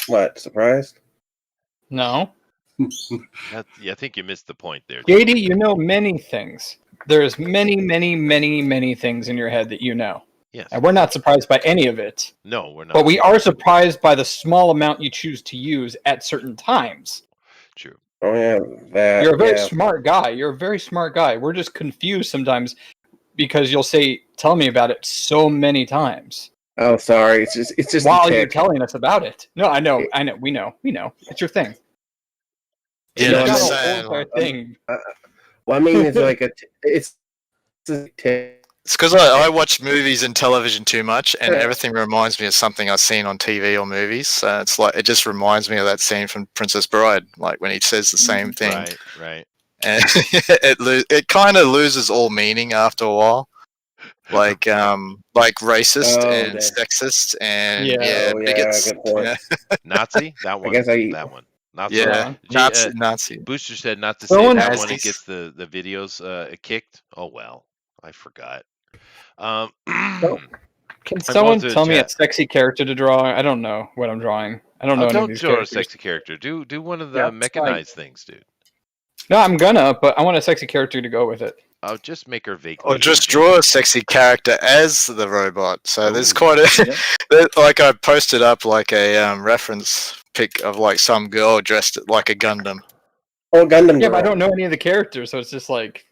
Speaker 2: What? Surprised?
Speaker 7: No.
Speaker 1: I think you missed the point there.
Speaker 7: JD, you know many things. There's many, many, many, many things in your head that you know.
Speaker 1: Yes.
Speaker 7: And we're not surprised by any of it.
Speaker 1: No, we're not.
Speaker 7: But we are surprised by the small amount you choose to use at certain times.
Speaker 1: True.
Speaker 2: Oh yeah, that.
Speaker 7: You're a very
Speaker 2: yeah.
Speaker 7: smart guy. You're a very smart guy. We're just confused sometimes because you'll say, "Tell me about it," so many times
Speaker 2: Oh, sorry. It's just
Speaker 7: while
Speaker 2: a
Speaker 7: you're
Speaker 2: tick.
Speaker 7: telling us about it. No, I know. We know. It's your thing.
Speaker 3: Yeah,
Speaker 7: It's
Speaker 2: no,
Speaker 3: I'm
Speaker 7: not
Speaker 3: just
Speaker 7: a
Speaker 2: no.
Speaker 3: saying.
Speaker 7: whole entire thing.
Speaker 2: Well, I mean, it's like it's a tick.
Speaker 3: It's because I watch movies and television too much, and everything reminds me of something I've seen on TV or movies. So it's like it just reminds me of that scene from Princess Bride, like when he says the same thing,
Speaker 1: Right.
Speaker 3: and it kind of loses all meaning after a while, like racist
Speaker 2: Oh,
Speaker 3: and
Speaker 2: damn.
Speaker 3: sexist and
Speaker 7: Yeah.
Speaker 2: Oh, yeah,
Speaker 3: bigots.
Speaker 2: good point.
Speaker 3: Yeah,
Speaker 1: Nazi? That one.
Speaker 2: guess I-
Speaker 1: That one. Not
Speaker 3: yeah,
Speaker 1: so,
Speaker 3: Nazi.
Speaker 1: Booster said not to
Speaker 7: No
Speaker 1: say
Speaker 7: one-
Speaker 1: that when it
Speaker 3: Nazis.
Speaker 1: gets the videos kicked. Oh well, I forgot.
Speaker 7: Can
Speaker 1: going
Speaker 7: someone
Speaker 1: through the
Speaker 7: tell me a
Speaker 1: chat.
Speaker 7: sexy character to draw? I don't know what I'm drawing. I don't know any of
Speaker 1: Don't
Speaker 7: these
Speaker 1: draw a
Speaker 7: characters.
Speaker 1: sexy character. Do one of the
Speaker 6: Yeah,
Speaker 1: mechanized things, dude.
Speaker 7: No, I'm gonna, but I want a sexy character to go with it.
Speaker 1: I'll just make her vaguely.
Speaker 3: Or just
Speaker 1: Asian.
Speaker 3: draw a sexy character as the robot. So there's
Speaker 1: Ooh.
Speaker 3: quite a
Speaker 6: Yep.
Speaker 3: like I posted up like a reference pic of like some girl dressed like a Gundam.
Speaker 2: Oh, Gundam
Speaker 7: Yeah, but I
Speaker 2: Girl.
Speaker 7: don't know any of the characters, so it's just like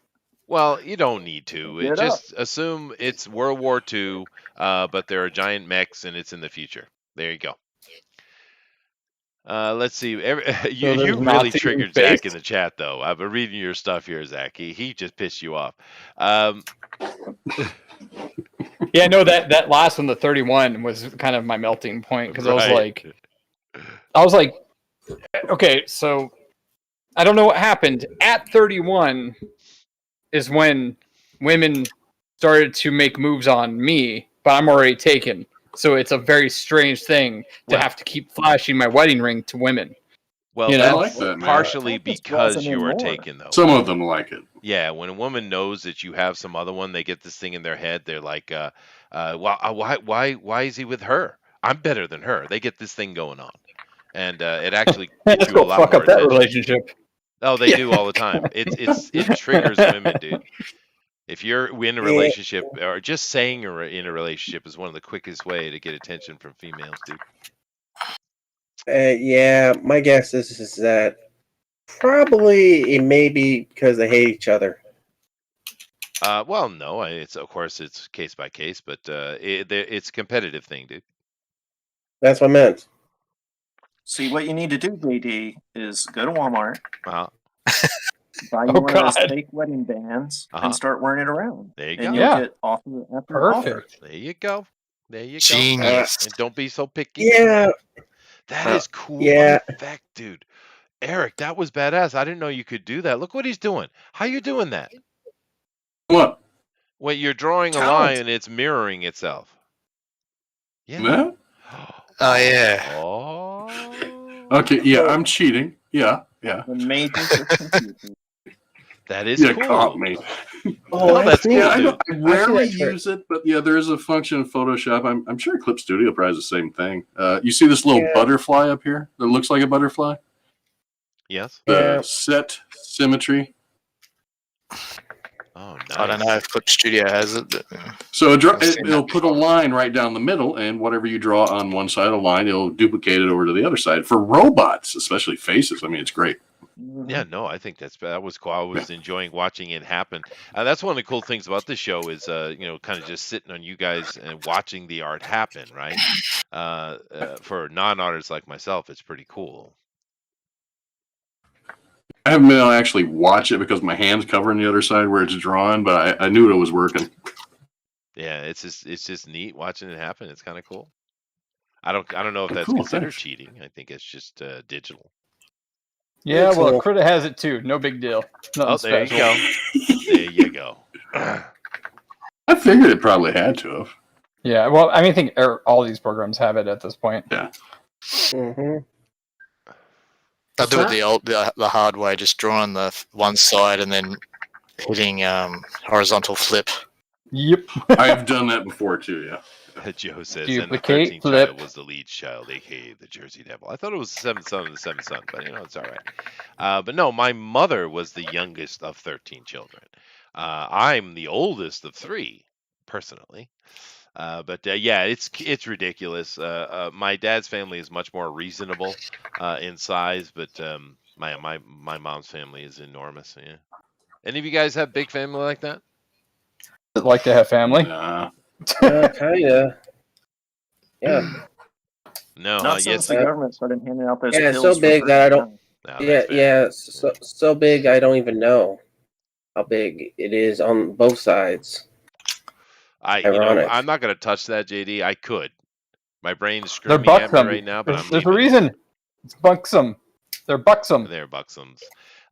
Speaker 1: Well, you don't need to.
Speaker 6: Get
Speaker 1: Just assume it's World War II, but there are giant mechs and it's in the future. There you go. Let's see. You
Speaker 7: there's
Speaker 1: really
Speaker 7: Nazis in
Speaker 1: triggered
Speaker 7: space?
Speaker 1: Zach in the chat, though. I've been reading your stuff here, Zach. He just pissed you off.
Speaker 7: yeah, no, that last one, the 31, was kind of my melting point because
Speaker 1: Right.
Speaker 7: I was like, okay, so I don't know what happened. At 31 is when women started to make moves on me, but I'm already taken. So it's a very strange thing to
Speaker 1: Well-
Speaker 7: have to keep flashing my wedding ring to women.
Speaker 1: Well,
Speaker 7: You know?
Speaker 5: I
Speaker 1: that's
Speaker 5: like that, man.
Speaker 1: partially
Speaker 6: That just
Speaker 1: because
Speaker 6: wasn't
Speaker 1: you are
Speaker 6: anymore.
Speaker 1: taken, though.
Speaker 5: Some of them like it.
Speaker 1: Yeah, when a woman knows that you have some other one, they get this thing in their head. They're like, why is he with her? I'm better than her. They get this thing going on, and it actually gets
Speaker 7: Let's
Speaker 1: you a
Speaker 7: go
Speaker 1: lot
Speaker 7: fuck
Speaker 1: more
Speaker 7: up that
Speaker 1: attention.
Speaker 7: relationship.
Speaker 1: Oh, they do all the time. It triggers women, dude. If you're in a
Speaker 2: Yeah.
Speaker 1: relationship, or just saying you're in a relationship is one of the quickest way to get attention from females, dude.
Speaker 2: Yeah, my guess is that probably it may be because they hate each other.
Speaker 1: Well, no, it's of course it's case by case, but it's a competitive thing, dude.
Speaker 2: That's what I meant.
Speaker 6: See, what you need to do, JD, is go to Walmart,
Speaker 1: Uh-huh.
Speaker 6: buy you
Speaker 7: Oh,
Speaker 6: one of those
Speaker 7: God.
Speaker 6: fake wedding bands,
Speaker 1: Uh-huh.
Speaker 6: and start wearing it around.
Speaker 1: There you
Speaker 6: And
Speaker 1: go.
Speaker 6: you'll
Speaker 7: Yeah.
Speaker 6: get offer after offer.
Speaker 7: Perfect.
Speaker 1: There you go. There you go.
Speaker 3: Genius.
Speaker 1: And don't be so picky.
Speaker 2: Yeah,
Speaker 1: That is cool
Speaker 2: yeah.
Speaker 1: effect, dude. Eric, that was badass. I didn't know you could do that. Look what he's doing. How you doing that?
Speaker 5: What?
Speaker 1: When you're drawing a
Speaker 6: Talent.
Speaker 1: line and it's mirroring itself. Yeah.
Speaker 5: Yeah?
Speaker 3: Oh yeah.
Speaker 1: Oh.
Speaker 5: Okay, yeah, I'm cheating. Yeah.
Speaker 6: The majors of computing.
Speaker 1: That is
Speaker 5: You
Speaker 1: cool.
Speaker 5: caught me.
Speaker 2: Oh,
Speaker 1: No, that's
Speaker 2: neat.
Speaker 1: cool,
Speaker 5: Yeah, I,
Speaker 1: dude.
Speaker 5: don't, I rarely
Speaker 2: that trick.
Speaker 5: use it, but yeah, there is a function in Photoshop. I'm sure Clip Studio probably has the same thing. You see this little
Speaker 2: Yeah.
Speaker 5: butterfly up here that looks like a butterfly?
Speaker 1: Yes.
Speaker 2: Yeah.
Speaker 5: Set symmetry.
Speaker 1: Oh, nice.
Speaker 3: I don't know if Clip Studio has it. But,
Speaker 5: So
Speaker 3: I've seen
Speaker 5: it'll
Speaker 3: that
Speaker 5: put a
Speaker 3: before.
Speaker 5: line right down the middle, and whatever you draw on one side of the line, it'll duplicate it over to the other side. For robots, especially faces, I mean, it's great.
Speaker 1: Yeah, no, I think that was cool. I was enjoying watching it happen. That's one of the cool things about this show is, kind of just sitting on you guys and watching the art happen, right? For non-artists like myself, it's pretty cool.
Speaker 5: I haven't been able to actually watch it because my hand's covering the other side where it's drawn, but I knew it was working.
Speaker 1: Yeah, it's just neat watching it happen. It's kind of cool. I don't know if that's
Speaker 5: Cool,
Speaker 1: considered
Speaker 5: thanks.
Speaker 1: cheating. I think it's just digital.
Speaker 7: Yeah, well,
Speaker 2: Cool.
Speaker 7: Critta has it too. No big deal. Nothing
Speaker 1: Oh, there
Speaker 7: special.
Speaker 1: you go. There you go.
Speaker 5: I figured it probably had to have.
Speaker 7: Yeah, well, I mean, I think all these programs have it at this point.
Speaker 2: Mm-hmm.
Speaker 3: I do it the hard way, just drawing the one side and then hitting horizontal flip.
Speaker 7: Yep.
Speaker 5: I've done that before too, yeah.
Speaker 1: Joe says, and the
Speaker 7: Duplicate,
Speaker 1: 13th
Speaker 7: flip.
Speaker 1: child was the lead child, aka the Jersey Devil. I thought it was the seventh son of the seventh son, but it's all right. But no, my mother was the youngest of 13 children. I'm the oldest of 3, personally. But yeah, it's ridiculous. My dad's family is much more reasonable in size, but my mom's family is enormous. Yeah. Any of you guys have big family like that?
Speaker 7: Like to have family.
Speaker 5: Nah.
Speaker 2: Kinda. Yeah.
Speaker 1: No,
Speaker 6: Not since the government started handing out those
Speaker 2: Yeah, it's
Speaker 6: pills
Speaker 2: so big
Speaker 6: for
Speaker 2: that I
Speaker 6: free.
Speaker 2: don't-
Speaker 1: no,
Speaker 2: Yeah,
Speaker 1: that's fair.
Speaker 2: yeah. So big I don't even know how big it is on both sides. Ironic.
Speaker 1: I'm not gonna touch that, JD. I could. My brain's
Speaker 7: They're
Speaker 1: screaming at me
Speaker 7: buxom.
Speaker 1: right now, but I'm
Speaker 7: There's a
Speaker 1: leaving it.
Speaker 7: reason. It's buxom. They're buxom.
Speaker 1: They're buxoms.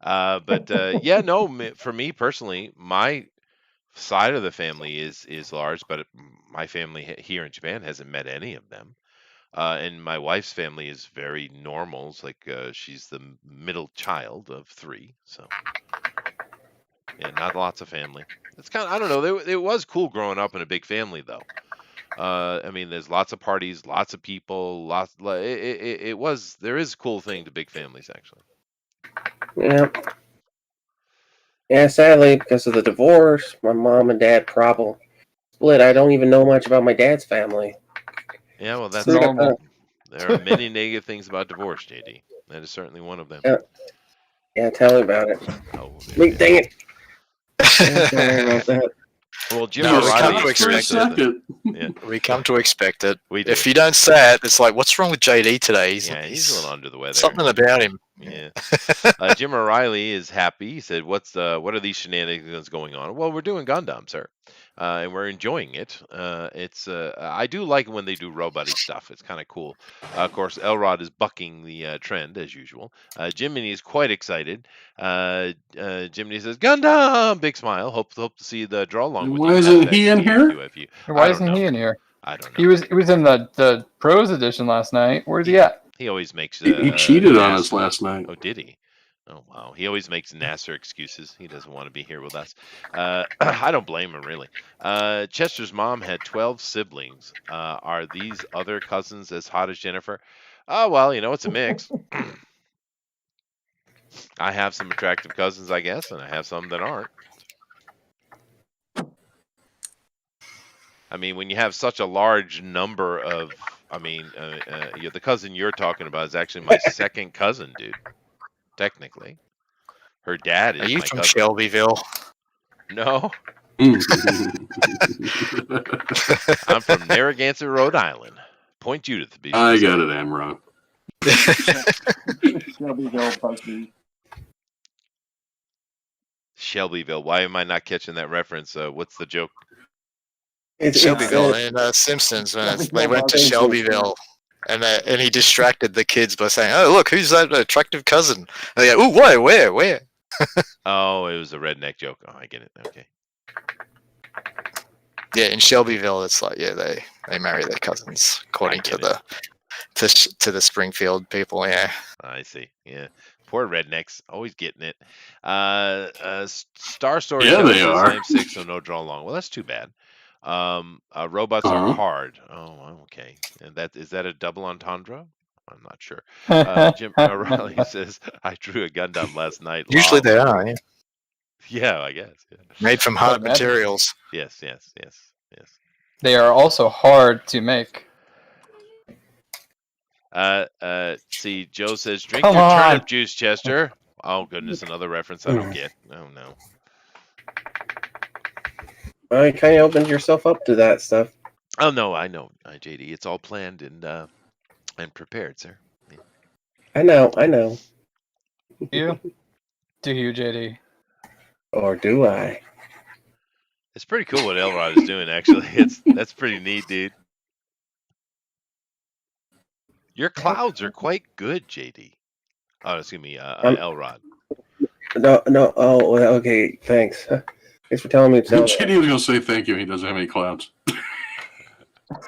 Speaker 1: But yeah, no. For me personally, my side of the family is large, but my family here in Japan hasn't met any of them. And my wife's family is very normal. It's like she's the middle child of 3, so yeah, not lots of family. It's kind of, I don't know. It was cool growing up in a big family, though. I mean, there's lots of parties, lots of people, it was. There is a cool thing to big families, actually.
Speaker 2: Yeah. Yeah, sadly, because of the divorce, my mom and dad probably split. I don't even know much about my dad's family.
Speaker 1: Yeah, well, that's
Speaker 7: normal.
Speaker 1: There are many negative things about divorce, JD. That is certainly one of them.
Speaker 2: Yeah, tell me about it.
Speaker 1: Oh,
Speaker 2: Dang it. Yeah, sorry about that.
Speaker 1: Well, Jim
Speaker 3: No, we
Speaker 1: O'Reilly
Speaker 3: come to expect
Speaker 1: it.
Speaker 3: We come to expect it.
Speaker 1: We do.
Speaker 3: If you don't say it, it's like, what's wrong with JD today?
Speaker 1: He's a little under the weather.
Speaker 3: Something about him.
Speaker 1: Yeah. Jim O'Reilly is happy. He said, what are these shenanigans going on? Well, we're doing Gundam, sir. And we're enjoying it. I do like when they do robot-y stuff. It's kind of cool. Of course, Elrod is bucking the trend as usual. Jiminy is quite excited. Jiminy says, "Gundam!" Big smile. Hope to see the draw along with you.
Speaker 5: Why isn't he in here?
Speaker 1: UFU.
Speaker 7: Why isn't he in here?
Speaker 1: I don't know.
Speaker 7: He was in the pros edition last night. Where's he at?
Speaker 1: He always makes.
Speaker 5: He cheated on
Speaker 1: Nasser.
Speaker 5: us last night.
Speaker 1: Oh, did he? Oh, wow. He always makes Nasser excuses. He doesn't want to be here with us. I don't blame him, really. Chester's mom had 12 siblings. Are these other cousins as hot as Jennifer? Oh, well, it's a mix. I have some attractive cousins, I guess, and I have some that aren't. I mean, when you have such a large number of, the cousin you're talking about is actually my second cousin, dude. Technically, her dad is.
Speaker 3: Are you
Speaker 1: my
Speaker 3: from
Speaker 1: cousin.
Speaker 3: Shelbyville?
Speaker 1: No, I'm from Narragansett, Rhode Island. Point Judith to be.
Speaker 5: I got it, Armaron.
Speaker 6: Shelbyville, Busby.
Speaker 1: Shelbyville. Why am I not catching that reference? What's the joke?
Speaker 3: Shelbyville in Simpsons when they went to Shelbyville. And he distracted the kids by saying, "Oh, look, who's that attractive cousin?" And they go, "Ooh, why? Where?"
Speaker 1: Oh, it was a redneck joke. Oh, I get it. Okay.
Speaker 3: Yeah, in Shelbyville, it's like, yeah, they marry their cousins according to the Springfield people. Yeah,
Speaker 1: I see. Yeah, poor rednecks, always getting it. Star Story.
Speaker 5: Yeah, they
Speaker 1: says,
Speaker 5: are.
Speaker 1: I'm 6, so no draw long. Well, that's too bad. Robots are hard. Oh, okay. And is that a double entendre? I'm not sure. Jim O'Reilly says, I drew a Gundam last night.
Speaker 3: usually they are. Yeah,
Speaker 1: Yeah, I guess. Yeah.
Speaker 3: made from hard materials.
Speaker 1: Yes.
Speaker 7: They are also hard to make.
Speaker 1: See, Joe says, drink
Speaker 7: Come
Speaker 1: your
Speaker 7: on.
Speaker 1: turnip juice, Chester. Oh, goodness, another reference I don't get. Oh, no.
Speaker 2: Well, you kind of opened yourself up to that stuff.
Speaker 1: Oh, no, I know, JD. It's all planned and prepared, sir.
Speaker 2: I know.
Speaker 7: You? Do you, JD?
Speaker 2: Or do I?
Speaker 1: It's pretty cool what Elrod is doing. Actually, that's pretty neat, dude. Your clouds are quite good, JD. Oh, excuse me, Elrod.
Speaker 2: No. Oh, well, okay. Thanks. Thanks for telling me to tell
Speaker 5: JD was going to say thank you. He doesn't have any clouds.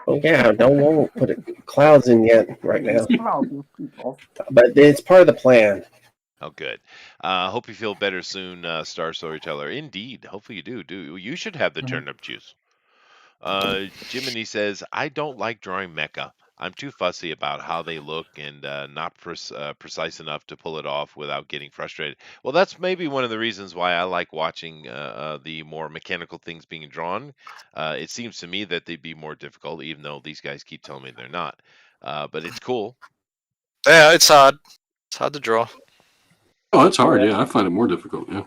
Speaker 2: Oh yeah, won't put clouds in yet right now.
Speaker 6: People.
Speaker 2: But it's part of the plan.
Speaker 1: Oh, good. Hope you feel better soon, Star Storyteller. Indeed. Hopefully you do. You should have the turnip juice. Jiminy says, I don't like drawing mecha. I'm too fussy about how they look and not precise enough to pull it off without getting frustrated. Well, that's maybe one of the reasons why I like watching the more mechanical things being drawn. It seems to me that they'd be more difficult, even though these guys keep telling me they're not. But it's cool.
Speaker 3: Yeah, it's hard. It's hard to draw.
Speaker 5: Oh, it's hard. Yeah, I find it more difficult. Yeah,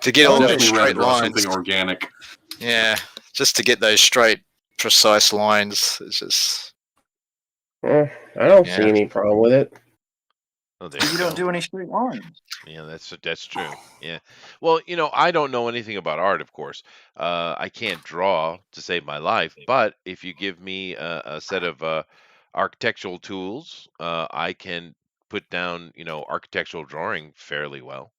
Speaker 3: To get all those
Speaker 5: definitely rather
Speaker 3: straight
Speaker 5: draw
Speaker 3: lines.
Speaker 5: something organic.
Speaker 3: Yeah, just to get those straight, precise lines. It's just.
Speaker 2: I don't
Speaker 3: Yeah.
Speaker 2: see any problem with it.
Speaker 1: Oh, there
Speaker 6: You
Speaker 1: go.
Speaker 6: don't do any straight lines.
Speaker 1: Yeah, that's true. Yeah. Well, I don't know anything about art, of course. I can't draw to save my life, but if you give me a set of architectural tools, I can put down, architectural drawing fairly well.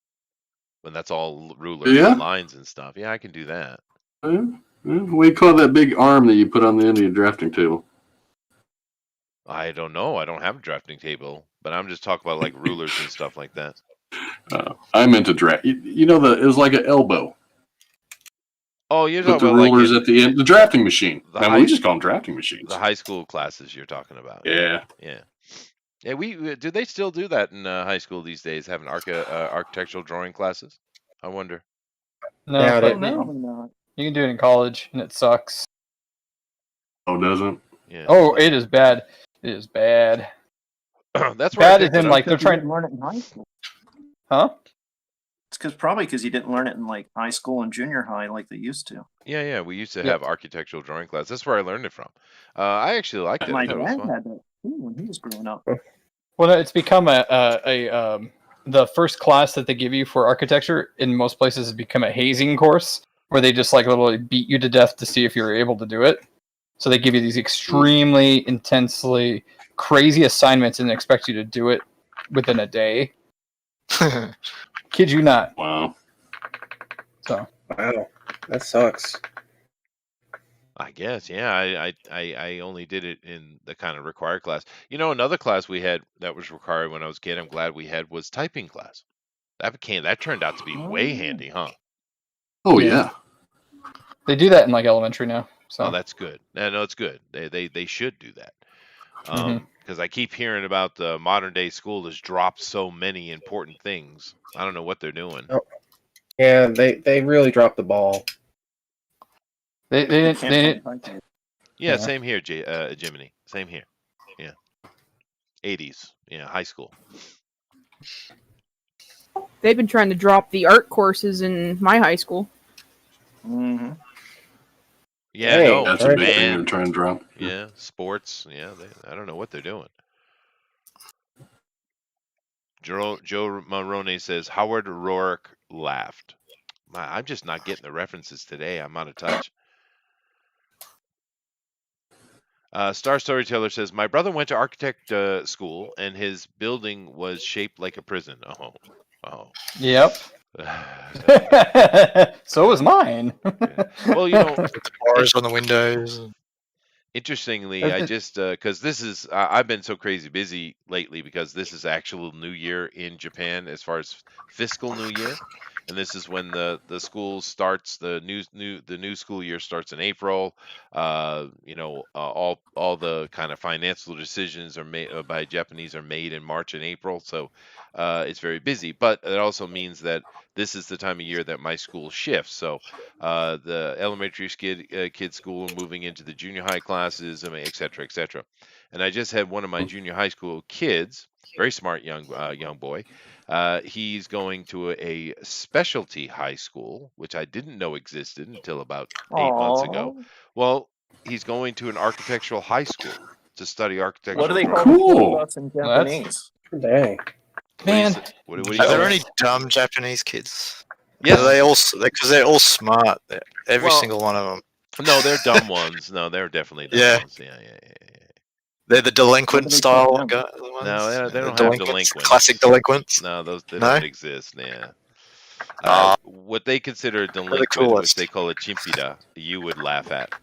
Speaker 1: When that's all rulers
Speaker 5: Yeah?
Speaker 1: and lines and stuff. Yeah, I can do that.
Speaker 5: What do you call that big arm that you put on the end of your drafting table?
Speaker 1: I don't know. I don't have a drafting table, but I'm just talking about like rulers and stuff like that.
Speaker 5: I meant to draft. It was like an elbow.
Speaker 1: Oh, you're
Speaker 5: Put
Speaker 1: talking
Speaker 5: the
Speaker 1: about like
Speaker 5: rulers at the end. The drafting machine.
Speaker 1: the
Speaker 5: I mean,
Speaker 1: high-
Speaker 5: we just call them drafting machines.
Speaker 1: the high school classes you're talking about.
Speaker 5: Yeah.
Speaker 1: Yeah. Yeah, do they still do that in high school these days? Having architectural drawing classes? I wonder.
Speaker 7: No,
Speaker 2: Doubt
Speaker 7: but
Speaker 2: it.
Speaker 6: Probably not.
Speaker 7: you can do it in college, and it sucks.
Speaker 5: Oh, doesn't?
Speaker 1: Yeah.
Speaker 7: Oh, it is bad. It is bad.
Speaker 1: That's where I
Speaker 7: Bad
Speaker 1: picked
Speaker 7: is in
Speaker 1: it up.
Speaker 7: like they're
Speaker 6: Because you
Speaker 7: trying.
Speaker 6: didn't learn it in high school.
Speaker 7: Huh?
Speaker 6: It's probably because you didn't learn it in like high school and junior high like they used to.
Speaker 1: Yeah. We used to
Speaker 7: Yeah.
Speaker 1: have architectural drawing class. That's where I learned it from. I actually liked it. I
Speaker 6: My
Speaker 1: thought it
Speaker 6: dad
Speaker 1: was fun.
Speaker 6: had that too when he was growing up.
Speaker 7: Well, it's become the first class that they give you for architecture in most places has become a hazing course where they just like literally beat you to death to see if you're able to do it. So they give you these extremely intensely crazy assignments and expect you to do it within a day. Kid you not.
Speaker 5: Wow.
Speaker 7: So
Speaker 2: Wow, that sucks.
Speaker 1: I guess, yeah. I only did it in the kind of required class. Another class we had that was required when I was a kid, I'm glad we had, was typing class. That turned out to be way handy, huh?
Speaker 5: Oh, yeah.
Speaker 7: they do that in like elementary now. So
Speaker 1: Oh, that's good. No, it's good. They should do that.
Speaker 7: Mhm.
Speaker 1: Because I keep hearing about the modern day school has dropped so many important things. I don't know what they're doing.
Speaker 2: Oh. Yeah, they really dropped the ball.
Speaker 7: they
Speaker 6: You
Speaker 7: didn't.
Speaker 6: can't
Speaker 7: They didn't
Speaker 6: find typing.
Speaker 1: Yeah,
Speaker 7: Yeah.
Speaker 1: same here, Jiminy. Same here. Yeah. 80s. Yeah, high school.
Speaker 4: They've been trying to drop the art courses in my high school.
Speaker 6: Mm-hmm.
Speaker 1: Yeah,
Speaker 2: Hey,
Speaker 1: no,
Speaker 5: That's a
Speaker 2: Right.
Speaker 5: big thing they're
Speaker 1: band.
Speaker 5: trying to drop.
Speaker 1: Yeah, sports. Yeah, I don't know what they're doing. Joe Marone says Howard Rourke laughed. I'm just not getting the references today. I'm out of touch. Star Storyteller says my brother went to architect school and his building was shaped like a prison. Oh.
Speaker 7: Yep. So is mine.
Speaker 1: Well,
Speaker 3: Bars on the windows.
Speaker 1: interestingly,
Speaker 7: That's
Speaker 1: I
Speaker 7: it.
Speaker 1: just because this is I've been so crazy busy lately because this is actual New Year in Japan as far as fiscal New Year, and this is when the school starts the new school year starts in April. All the kind of financial decisions are made by Japanese are made in March and April, so it's very busy. But it also means that this is the time of year that my school shifts. So the elementary kid school moving into the junior high classes, et cetera, et cetera. And I just had one of my junior high school kids, very smart young boy. He's going to a specialty high school, which I didn't know existed until about 8 months ago. Well, he's going to an architectural high school to study architectural
Speaker 6: What do they call
Speaker 1: drawing.
Speaker 5: Cool.
Speaker 6: the school bus in
Speaker 7: Well, that's-
Speaker 6: Japanese?
Speaker 2: Dang.
Speaker 7: Man,
Speaker 1: What do you
Speaker 3: Are there
Speaker 1: say?
Speaker 3: any dumb Japanese kids?
Speaker 1: Yes.
Speaker 3: Are they all because they're all smart. Every
Speaker 1: Well,
Speaker 3: single one of them.
Speaker 1: No, they're dumb ones. No, they're definitely dumb
Speaker 3: Yeah.
Speaker 1: ones. Yeah.
Speaker 3: They're the delinquent
Speaker 6: What do they
Speaker 3: style
Speaker 6: call them?
Speaker 3: ones.
Speaker 1: No, they
Speaker 3: The
Speaker 1: don't have
Speaker 3: delinquents,
Speaker 1: delinquents.
Speaker 3: classic delinquents.
Speaker 1: No, they
Speaker 3: No?
Speaker 1: don't exist. Yeah.
Speaker 3: Ah,
Speaker 1: What they consider a
Speaker 3: they're the
Speaker 1: delinquent, which
Speaker 3: coolest.
Speaker 1: they call a chimpida, you would laugh at.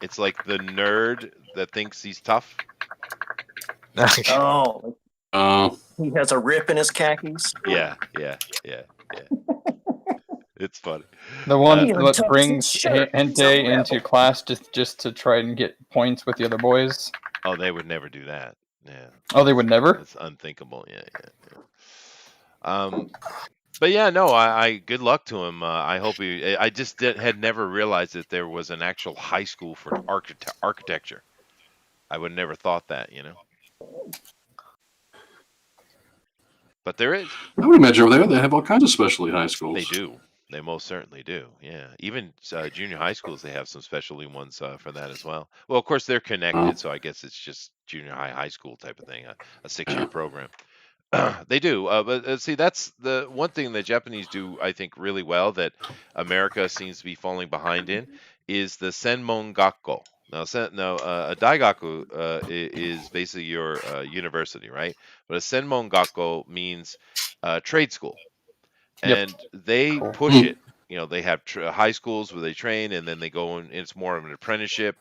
Speaker 1: It's like the nerd that thinks he's tough.
Speaker 6: Oh,
Speaker 5: Uh,
Speaker 6: he has a rip in his khakis.
Speaker 1: Yeah. It's funny.
Speaker 7: the one
Speaker 6: Even
Speaker 7: that
Speaker 6: tucks
Speaker 7: brings
Speaker 6: his shirt. He's a
Speaker 7: Hente into
Speaker 6: rebel.
Speaker 7: class just to try and get points with the other boys.
Speaker 1: Oh, they would never do that. Yeah.
Speaker 7: Oh, they would never?
Speaker 1: It's unthinkable. Yeah. But yeah, no, I good luck to him. I hope he. I just had never realized that there was an actual high school for architecture. I would have never thought that, But there is.
Speaker 5: I would imagine over there they have all kinds of specialty high schools.
Speaker 1: They do. They most certainly do. Yeah. Even junior high schools, they have some specialty ones for that as well. Well, of course, they're connected, so I guess it's just junior high school type of thing, a 6-year program. They do, but see, that's the one thing the Japanese do, I think, really well that America seems to be falling behind in is the Senmon Gakko. Now, a Daigaku is basically your university, right? But a Senmon Gakko means trade school,
Speaker 7: Yep.
Speaker 1: and they
Speaker 7: Cool.
Speaker 1: push it. They have high schools where they train, and then they go and it's more of an apprenticeship.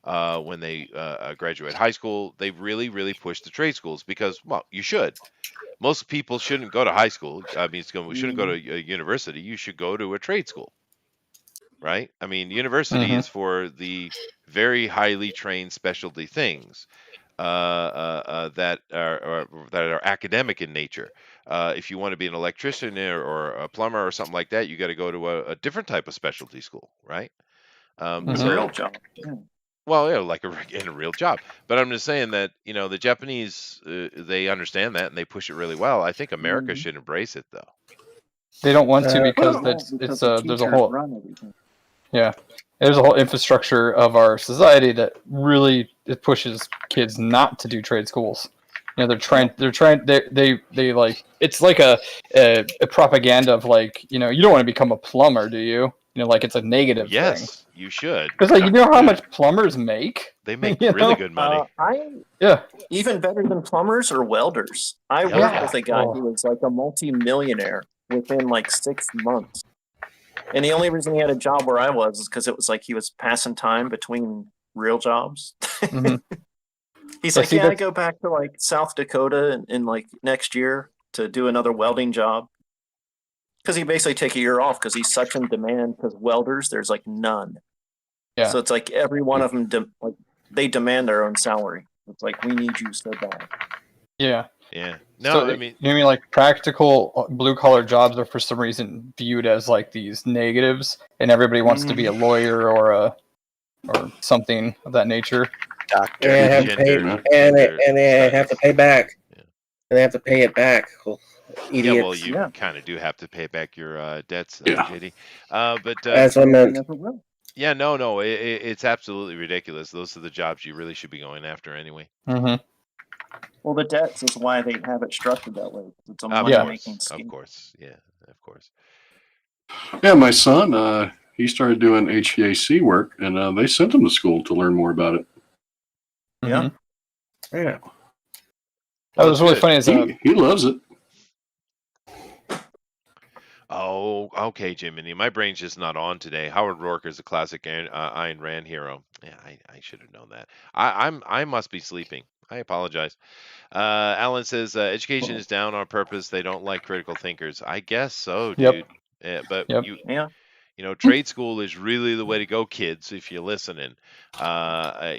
Speaker 1: When they graduate high school, they really, really push the trade schools because, well, you should. Most people shouldn't go to high school. I mean, we shouldn't go to a university. You should go to a trade school, right? I mean, university is for the very highly trained specialty things that are academic in nature. If you want to be an electrician or a plumber or something like that, you got to go to a different type of specialty school, right?
Speaker 6: With
Speaker 1: So
Speaker 6: a real job. Yeah.
Speaker 1: well, yeah, like in a real job. But I'm just saying that the Japanese they understand that and they push it really well. I think America should embrace it though.
Speaker 7: They don't want to because
Speaker 6: Well,
Speaker 7: that's
Speaker 6: because
Speaker 7: it's
Speaker 6: the
Speaker 7: there's a
Speaker 6: teachers
Speaker 7: whole
Speaker 6: run everything.
Speaker 7: there's a whole infrastructure of our society that really it pushes kids not to do trade schools. They're trying they like it's like a propaganda of like you don't want to become a plumber, do you? Like it's a negative thing.
Speaker 1: Yes, you should.
Speaker 7: Because like you know how much plumbers make?
Speaker 1: They make
Speaker 7: You
Speaker 1: really
Speaker 7: know?
Speaker 1: good money.
Speaker 7: Yeah.
Speaker 6: Even better than plumbers or welders. I
Speaker 1: Yeah.
Speaker 6: worked with a guy
Speaker 7: Oh.
Speaker 6: who was like a multi-millionaire within like 6 months. And the only reason he had a job where I was is because it was like he was passing time between real jobs.
Speaker 7: Mhm.
Speaker 6: He's
Speaker 7: Yeah,
Speaker 6: like,
Speaker 7: see,
Speaker 6: I
Speaker 7: that's-
Speaker 6: go back to like South Dakota in like next year to do another welding job. Because he basically take a year off because he's such in demand because welders, there's like none.
Speaker 7: Yeah.
Speaker 6: So it's like every one of them, they demand their own salary. It's like, we need you so bad.
Speaker 7: Yeah.
Speaker 1: Yeah. No,
Speaker 7: So,
Speaker 1: I mean,
Speaker 7: you know what I mean? Like practical blue collar jobs are for some reason viewed as like these negatives, and everybody wants to be a lawyer or something of that nature.
Speaker 3: Doctor.
Speaker 2: And they have to pay,
Speaker 1: Gender-
Speaker 2: and
Speaker 1: gender
Speaker 2: they have to
Speaker 1: studies.
Speaker 2: pay back.
Speaker 1: Yeah.
Speaker 2: And they have to pay it back. Well,
Speaker 1: Yeah,
Speaker 2: idiots.
Speaker 1: well, you
Speaker 6: Yeah.
Speaker 1: kind of do have to pay back your debts,
Speaker 5: Yeah.
Speaker 1: JD. But
Speaker 2: That's what I
Speaker 6: They
Speaker 2: meant.
Speaker 6: never will.
Speaker 1: yeah, no, it's absolutely ridiculous. Those are the jobs you really should be going after anyway.
Speaker 7: Mm-hmm.
Speaker 6: Well, the debts is why they have it structured that way. It's a
Speaker 1: Of
Speaker 6: money-making
Speaker 1: course,
Speaker 6: scheme.
Speaker 1: of course, yeah, of course.
Speaker 5: Yeah, my son, he started doing HVAC work, and they sent him to school to learn more about it.
Speaker 6: Yeah.
Speaker 2: Yeah.
Speaker 7: That was really
Speaker 1: good.
Speaker 7: funny. Is
Speaker 5: He loves it.
Speaker 1: Oh, okay, Jiminy. My brain's just not on today. Howard Rourke is a classic Ayn Rand hero. Yeah, I should have known that. I must be sleeping. I apologize. Alan says education is down on purpose. They don't like critical thinkers. I guess so, dude.
Speaker 7: Yep.
Speaker 1: But
Speaker 7: Yep.
Speaker 6: Yeah.
Speaker 1: trade school is really the way to go, kids. If you're listening,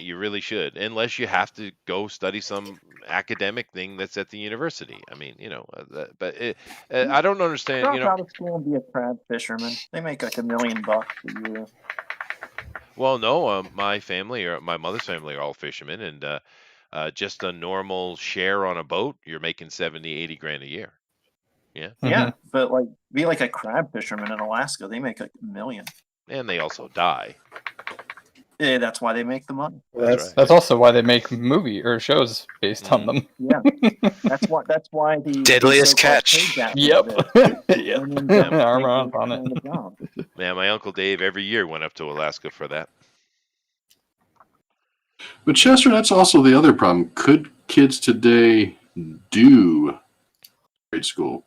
Speaker 1: you really should. Unless you have to go study some academic thing that's at the university. I mean, I don't understand.
Speaker 6: Drop out of school and be a crab fisherman. They make like $1 million a year.
Speaker 1: Well, no, my family or my mother's family are all fishermen, and just a normal share on a boat, you're making 70, 80 grand a year. Yeah.
Speaker 6: Yeah, but like be like a crab fisherman in Alaska. They make like $1 million.
Speaker 1: And they also die.
Speaker 6: That's why they make the money.
Speaker 1: That's right.
Speaker 7: That's also why they make movie or shows based on them.
Speaker 6: Yeah, that's why the
Speaker 3: Deadliest
Speaker 6: so-called
Speaker 3: catch.
Speaker 6: pay gap
Speaker 7: Yep.
Speaker 6: exists.
Speaker 7: Yep.
Speaker 6: Women don't take
Speaker 7: Armaron
Speaker 6: those
Speaker 7: on
Speaker 6: kind
Speaker 7: it.
Speaker 6: of jobs.
Speaker 1: Yeah, my uncle Dave every year went up to Alaska for that.
Speaker 5: But Chester, that's also the other problem. Could kids today do grade school?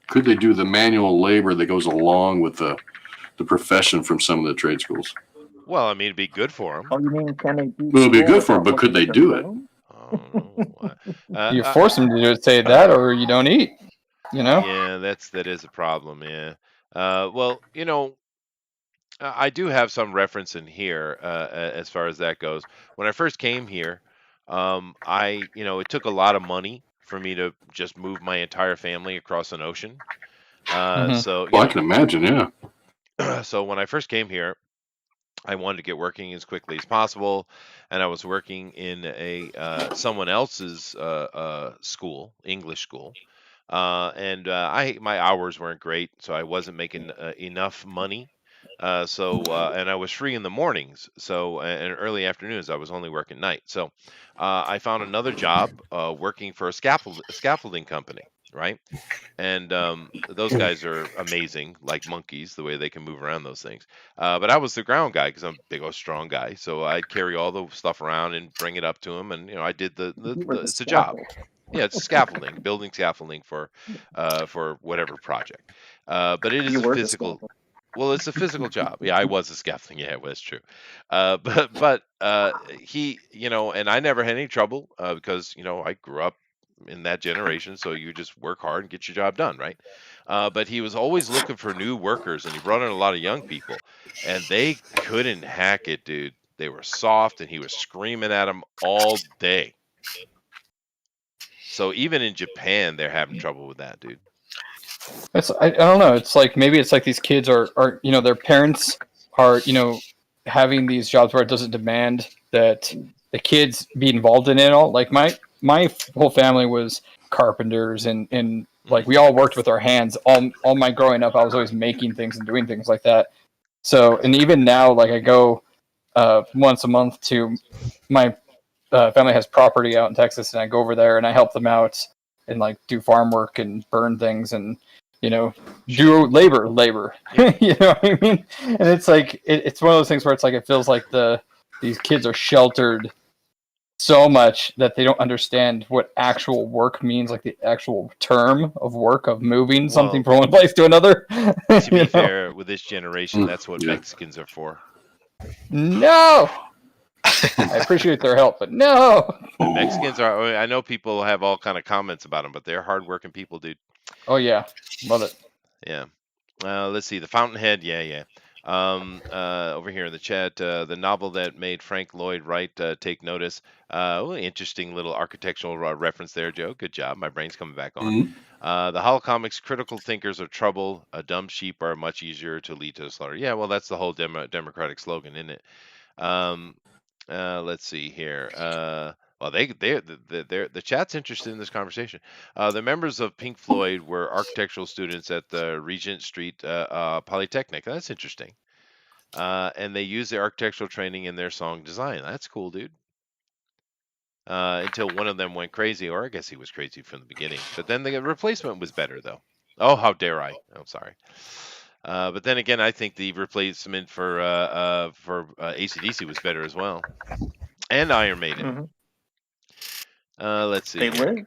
Speaker 5: Could they do the manual labor that goes along with the profession from some of the trade schools?
Speaker 1: Well, I mean, it'd be good for them.
Speaker 6: Oh, you mean can they do?
Speaker 5: Well, it'd be
Speaker 6: school
Speaker 5: good for 'em,
Speaker 6: without
Speaker 5: but could
Speaker 6: looking
Speaker 5: they
Speaker 6: at their
Speaker 5: do it?
Speaker 6: phone?
Speaker 1: I don't know.
Speaker 7: You force them to do it, say that, or you don't eat. You know.
Speaker 1: Yeah, that is a problem. Yeah. Well, I do have some reference in here as far as that goes. When I first came here, it took a lot of money for me to just move my entire family across an ocean.
Speaker 7: Mhm.
Speaker 1: So,
Speaker 5: Well, I can imagine, yeah.
Speaker 1: so when I first came here, I wanted to get working as quickly as possible, and I was working in a someone else's school, English school, and my hours weren't great, so I wasn't making enough money. And I was free in the mornings, and early afternoons I was only working night. So I found another job working for a scaffolding company, right? And those guys are amazing, like monkeys, the way they can move around those things. But I was the ground guy because I'm a big old strong guy, so I'd carry all the stuff around and bring it up to him, and I did
Speaker 6: You were the
Speaker 1: it's a job.
Speaker 6: scaffold.
Speaker 1: Yeah, it's scaffolding, building scaffolding for whatever project. But it is
Speaker 6: You
Speaker 1: a
Speaker 6: were the
Speaker 1: physical.
Speaker 6: scaffold.
Speaker 1: Well, it's a physical job. Yeah, I was a scaffolding. Yeah, it was true. But he, and I never had any trouble because I grew up in that generation, so you just work hard and get your job done, right? But he was always looking for new workers, and he brought in a lot of young people, and they couldn't hack it, dude. They were soft, and he was screaming at them all day. So even in Japan, they're having trouble with that, dude.
Speaker 7: I don't know. It's like maybe it's like these kids are their parents are having these jobs where it doesn't demand that the kids be involved in it all. Like my whole family was carpenters and like we all worked with our hands. All my growing up, I was always making things and doing things like that. So and even now, like I go once a month to my family has property out in Texas, and I go over there and I help them out and like do farm work and burn things and do labor. You know what I mean? And it's like it's one of those things where it's like it feels like these kids are sheltered so much that they don't understand what actual work means, like the actual term of work of moving something from one place to another.
Speaker 1: To be fair, with this generation, that's what
Speaker 5: Yeah.
Speaker 1: Mexicans are for.
Speaker 7: No. I appreciate their help, but no.
Speaker 1: Mexicans are. I know people have all kind of comments about them, but they're hardworking people, dude.
Speaker 7: Oh yeah, love it.
Speaker 1: Yeah. Let's see. The Fountainhead. Yeah. Over here in the chat, the novel that made Frank Lloyd Wright take notice. Interesting little architectural reference there, Joe. Good job. My brain's coming back on.
Speaker 5: Mhm.
Speaker 1: The holocomics critical thinkers are trouble. Dumb sheep are much easier to lead to the slaughter. Yeah, well, that's the whole Democratic slogan, isn't it? Let's see here. Well, the chat's interested in this conversation. The members of Pink Floyd were architectural students at the Regent Street Polytechnic. That's interesting. And they use their architectural training in their song design. That's cool, dude. Until one of them went crazy, or I guess he was crazy from the beginning. But then the replacement was better, though. Oh, how dare I? I'm sorry. But then again, I think the replacement for AC/DC was better as well, and Iron Maiden. Let's see.
Speaker 6: They
Speaker 1: here.
Speaker 6: live.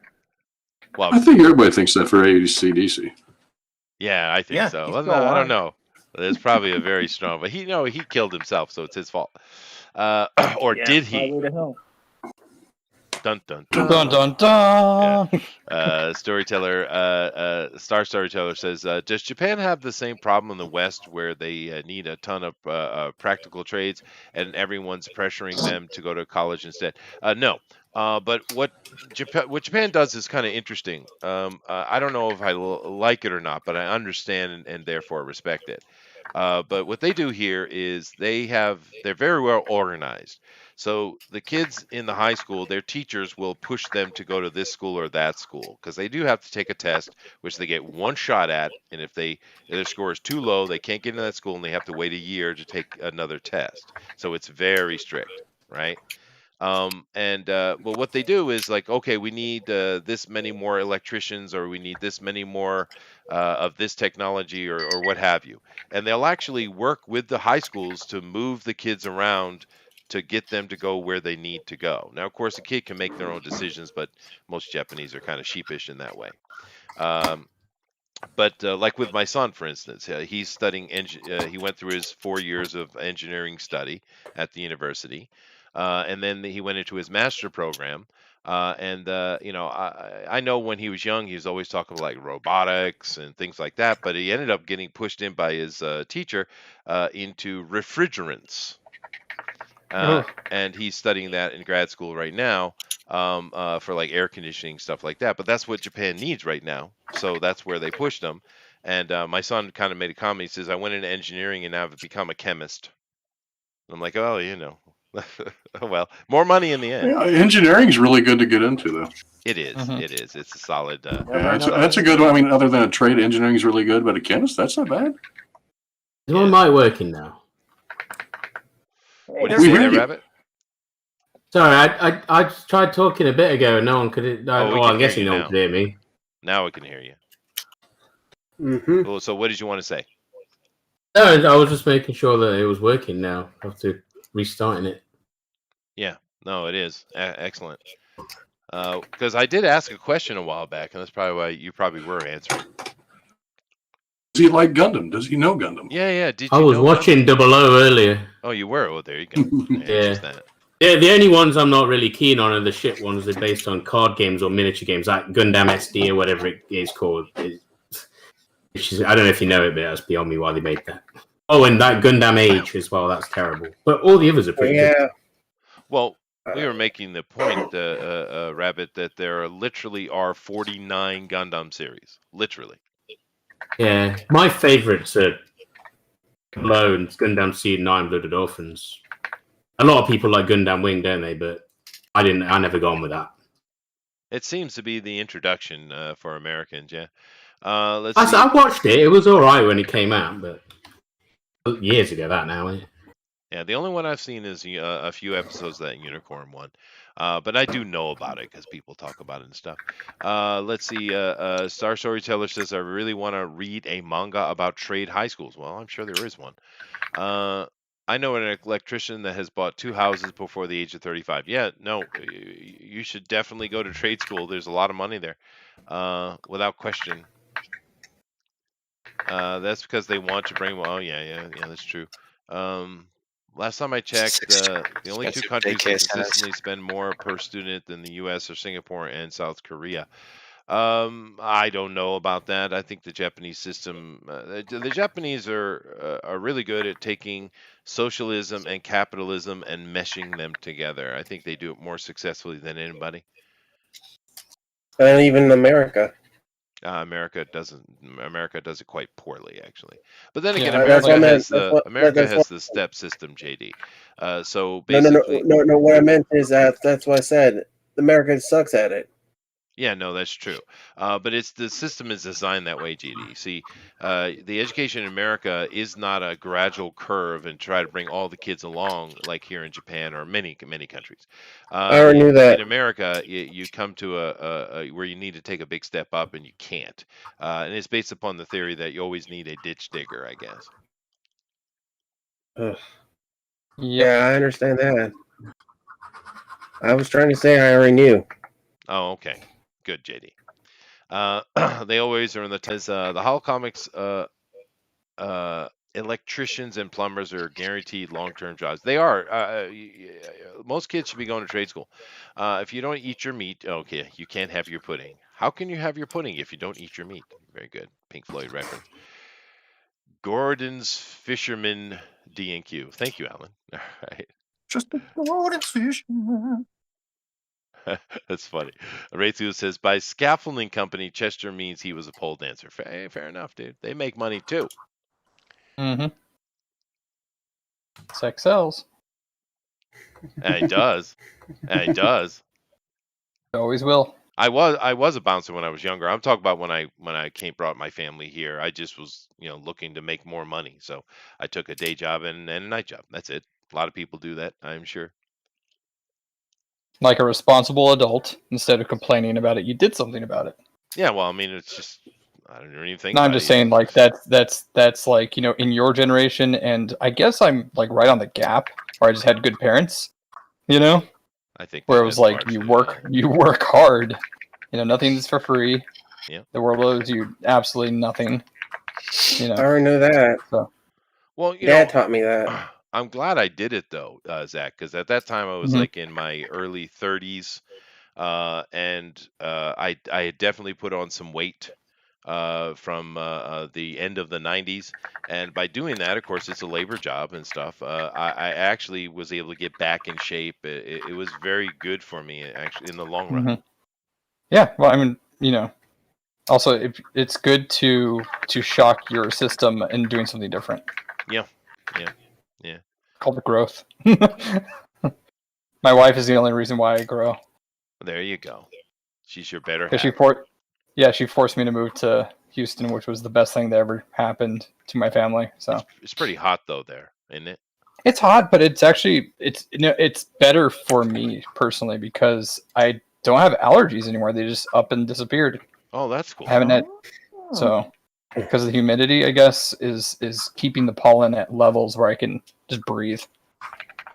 Speaker 1: Well,
Speaker 5: I think everybody thinks that for AC/DC.
Speaker 1: yeah, I think
Speaker 6: Yeah,
Speaker 1: so.
Speaker 6: he's
Speaker 1: Well,
Speaker 6: still
Speaker 1: no, I
Speaker 6: alive.
Speaker 1: don't know. There's probably a very strong, but he killed himself, so it's his fault. Or
Speaker 6: Yeah,
Speaker 1: did he?
Speaker 6: highway to hell.
Speaker 1: Dun dun
Speaker 7: Dun
Speaker 1: dun.
Speaker 7: dun dun.
Speaker 1: Star Storyteller says, does Japan have the same problem in the West where they need a ton of practical trades and everyone's pressuring them to go to college instead? No. But what Japan does is kind of interesting. I don't know if I like it or not, but I understand and therefore respect it. But what they do here is they're very well organized. So the kids in the high school, their teachers will push them to go to this school or that school because they do have to take a test, which they get one shot at. And if their score is too low, they can't get into that school and they have to wait a year to take another test. So it's very strict, right? Well, what they do is like, okay, we need this many more electricians, or we need this many more of this technology, or what have you. And they'll actually work with the high schools to move the kids around to get them to go where they need to go. Now, of course, a kid can make their own decisions, but most Japanese are kind of sheepish in that way. But like with my son, for instance, he's studying. He went through his 4 years of engineering study at the university, and then he went into his master program. I know when he was young, he was always talking about like robotics and things like that. But he ended up getting pushed in by his teacher into refrigerants. And he's studying that in grad school right now for like air conditioning stuff like that. But that's what Japan needs right now, so that's where they pushed him. And my son kind of made a comment. He says, "I went into engineering and now I've become a chemist." I'm like, "Oh, well, more money in the end."
Speaker 5: Yeah, engineering's really good to get into, though.
Speaker 1: It is.
Speaker 7: Mhm.
Speaker 1: It is. It's a solid.
Speaker 5: Yeah, that's a good one. I mean, other than a trade, engineering's really good, but a chemist, that's not bad.
Speaker 8: Is my mic working now?
Speaker 1: What do you
Speaker 5: We
Speaker 1: say there,
Speaker 5: heard you.
Speaker 1: Rabbit?
Speaker 8: Sorry, I just tried talking a bit ago and no one could.
Speaker 1: We
Speaker 8: I'm
Speaker 1: can hear
Speaker 8: guessing
Speaker 1: you
Speaker 8: no
Speaker 1: now.
Speaker 8: one could hear me.
Speaker 1: Now I can hear you.
Speaker 2: Mm-hmm.
Speaker 1: Well, so what did you want to say?
Speaker 8: No, I was just making sure that it was working now after restarting it.
Speaker 1: Yeah. No, it is excellent. Because I did ask a question a while back, and that's probably why you probably were answering.
Speaker 5: Does he like Gundam? Does he know Gundam?
Speaker 1: Yeah. Did
Speaker 8: I
Speaker 1: you
Speaker 8: was
Speaker 1: know
Speaker 8: watching
Speaker 1: Gundam?
Speaker 8: Double O earlier.
Speaker 1: Oh, you were. Oh, there you go. Answers
Speaker 8: Yeah.
Speaker 1: that.
Speaker 8: Yeah, the only ones I'm not really keen on are the shit ones. They're based on card games or miniature games, like Gundam SD or whatever it is called. Which is, I don't know if you know it, but that's beyond me why they made that. Oh, and that Gundam Age as well. That's terrible. But all the others are pretty good.
Speaker 2: Yeah.
Speaker 1: Well, we were making the point, Rabbit, that there literally are 49 Gundam series. Literally.
Speaker 8: Yeah, my favourites are Lone, Gundam Seed, 9 Blooded Orphans. A lot of people like Gundam Wing, don't they? But I didn't. I never got on with that.
Speaker 1: It seems to be the introduction for Americans, yeah. Let's see.
Speaker 8: I watched it. It was all right when it came out, but years ago that now. Isn't it?
Speaker 1: Yeah, the only one I've seen is a few episodes of that Unicorn one. But I do know about it because people talk about it and stuff. Let's see. Star Storyteller says, I really want to read a manga about trade high schools. Well, I'm sure there is one. I know an electrician that has bought 2 houses before the age of 35. Yeah, no, you should definitely go to trade school. There's a lot of money there, without question. That's because they want to bring. Oh, yeah, that's true. Last time I checked, the only 2
Speaker 3: Expensive
Speaker 1: countries
Speaker 3: daycare
Speaker 1: that
Speaker 3: centers.
Speaker 1: consistently spend more per student than the U.S. are Singapore and South Korea. I don't know about that. I think the Japanese system, the Japanese are really good at taking socialism and capitalism and meshing them together. I think they do it more successfully than anybody.
Speaker 2: And even America.
Speaker 1: America does it quite poorly, actually. But then again,
Speaker 7: Yeah,
Speaker 2: that's what I meant.
Speaker 1: America
Speaker 2: That's
Speaker 1: has
Speaker 2: what-
Speaker 1: the step system, JD. So
Speaker 2: No.
Speaker 1: basically,
Speaker 2: What I meant is that's what I said. America sucks at it.
Speaker 1: yeah, no, that's true. But the system is designed that way, GD. See, the education in America is not a gradual curve and try to bring all the kids along like here in Japan or many countries.
Speaker 2: I already knew that.
Speaker 1: In America, you come to a where you need to take a big step up and you can't. And it's based upon the theory that you always need a ditch digger, I guess.
Speaker 2: Ugh.
Speaker 7: Yep.
Speaker 2: Yeah, I understand that. I was trying to say I already knew.
Speaker 1: Oh, okay. Good, JD. They always are in the Hall Comics. Electricians and plumbers are guaranteed long-term jobs. They are. Most kids should be going to trade school. If you don't eat your meat, okay, you can't have your pudding. How can you have your pudding if you don't eat your meat? Very good. Pink Floyd reference. Gordon's Fisherman D&Q. Thank you, Alan. All right.
Speaker 6: Just a golden fisherman.
Speaker 1: That's funny. Raythu says, by scaffolding company, Chester means he was a pole dancer. Fair enough, dude. They make money too.
Speaker 7: Mm-hmm. Sex sells.
Speaker 1: And it does. And it does.
Speaker 7: It always will.
Speaker 1: I was a bouncer when I was younger. I'm talking about when I brought my family here. I just was looking to make more money, so I took a day job and a night job. That's it. A lot of people do that, I'm sure.
Speaker 7: Like a responsible adult, instead of complaining about it, you did something about it.
Speaker 1: Yeah, well, I mean, it's just I don't even think.
Speaker 7: No, I'm
Speaker 1: about
Speaker 7: just
Speaker 1: it,
Speaker 7: saying, like that's like in your generation, and I guess I'm like right on the gap where I just had good parents,
Speaker 1: I think
Speaker 7: where
Speaker 1: that
Speaker 7: it was
Speaker 1: is
Speaker 7: like you work hard, nothing's for free.
Speaker 1: Yeah.
Speaker 7: The world owes you absolutely nothing.
Speaker 2: I already know that.
Speaker 7: So
Speaker 1: Well,
Speaker 2: Dad taught me that.
Speaker 1: I'm glad I did it though, Zach, because at that time I was
Speaker 7: Mhm.
Speaker 1: like in my early 30s, and I had definitely put on some weight from the end of the 90s, and by doing that, of course, it's a labor job and stuff. I actually was able to get back in shape. It was very good for me, actually, in the long run.
Speaker 7: Mhm. Yeah, well, I mean, also it's good to shock your system in doing something different.
Speaker 1: Yeah.
Speaker 7: Called it growth. My wife is the only reason why I grow.
Speaker 1: There you go. She's your better
Speaker 7: Because
Speaker 1: half.
Speaker 7: she forced me to move to Houston, which was the best thing that ever happened to my family. So
Speaker 1: It's pretty hot though there, isn't it?
Speaker 7: it's hot, but it's actually it's better for me personally because I don't have allergies anymore. They just up and disappeared.
Speaker 1: Oh, that's cool.
Speaker 7: I haven't had so because the humidity, I guess, is keeping the pollen at levels where I can just breathe.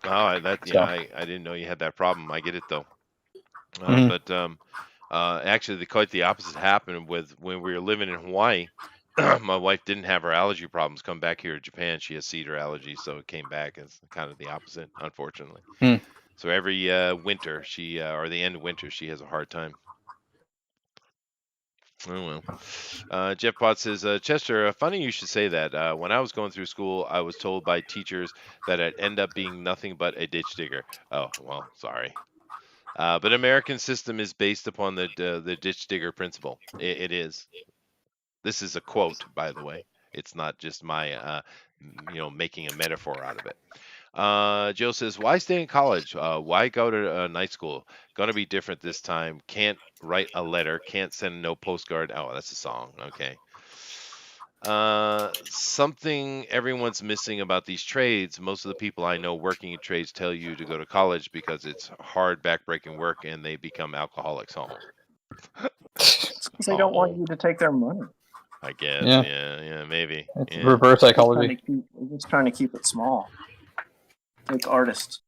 Speaker 1: Oh,
Speaker 7: So.
Speaker 1: I didn't know you had that problem. I get it though.
Speaker 7: Mhm.
Speaker 1: But actually, quite the opposite happened with when we were living in Hawaii. My wife didn't have her allergy problems come back here to Japan. She has cedar allergy, so it came back as kind of the opposite, unfortunately.
Speaker 7: Hmm.
Speaker 1: So every winter, or the end of winter, she has a hard time. Oh well. Jeff Potts says, Chester, funny you should say that. When I was going through school, I was told by teachers that I'd end up being nothing but a ditch digger. Oh, well, sorry. But American system is based upon the ditch digger principle. It is. This is a quote, by the way. It's not just my, making a metaphor out of it. Joe says, "Why stay in college? Why go to night school? Gonna be different this time. Can't write a letter. Can't send no postcard. Oh, that's a song. Okay. Something everyone's missing about these trades. Most of the people I know working in trades tell you to go to college because it's hard, backbreaking work, and they become alcoholics home.
Speaker 6: It's because they don't want you to take their money.
Speaker 1: I guess.
Speaker 7: Yeah.
Speaker 1: Yeah, maybe.
Speaker 7: It's
Speaker 1: Yeah.
Speaker 7: reverse psychology.
Speaker 6: They're just trying to keep it small. Like artists.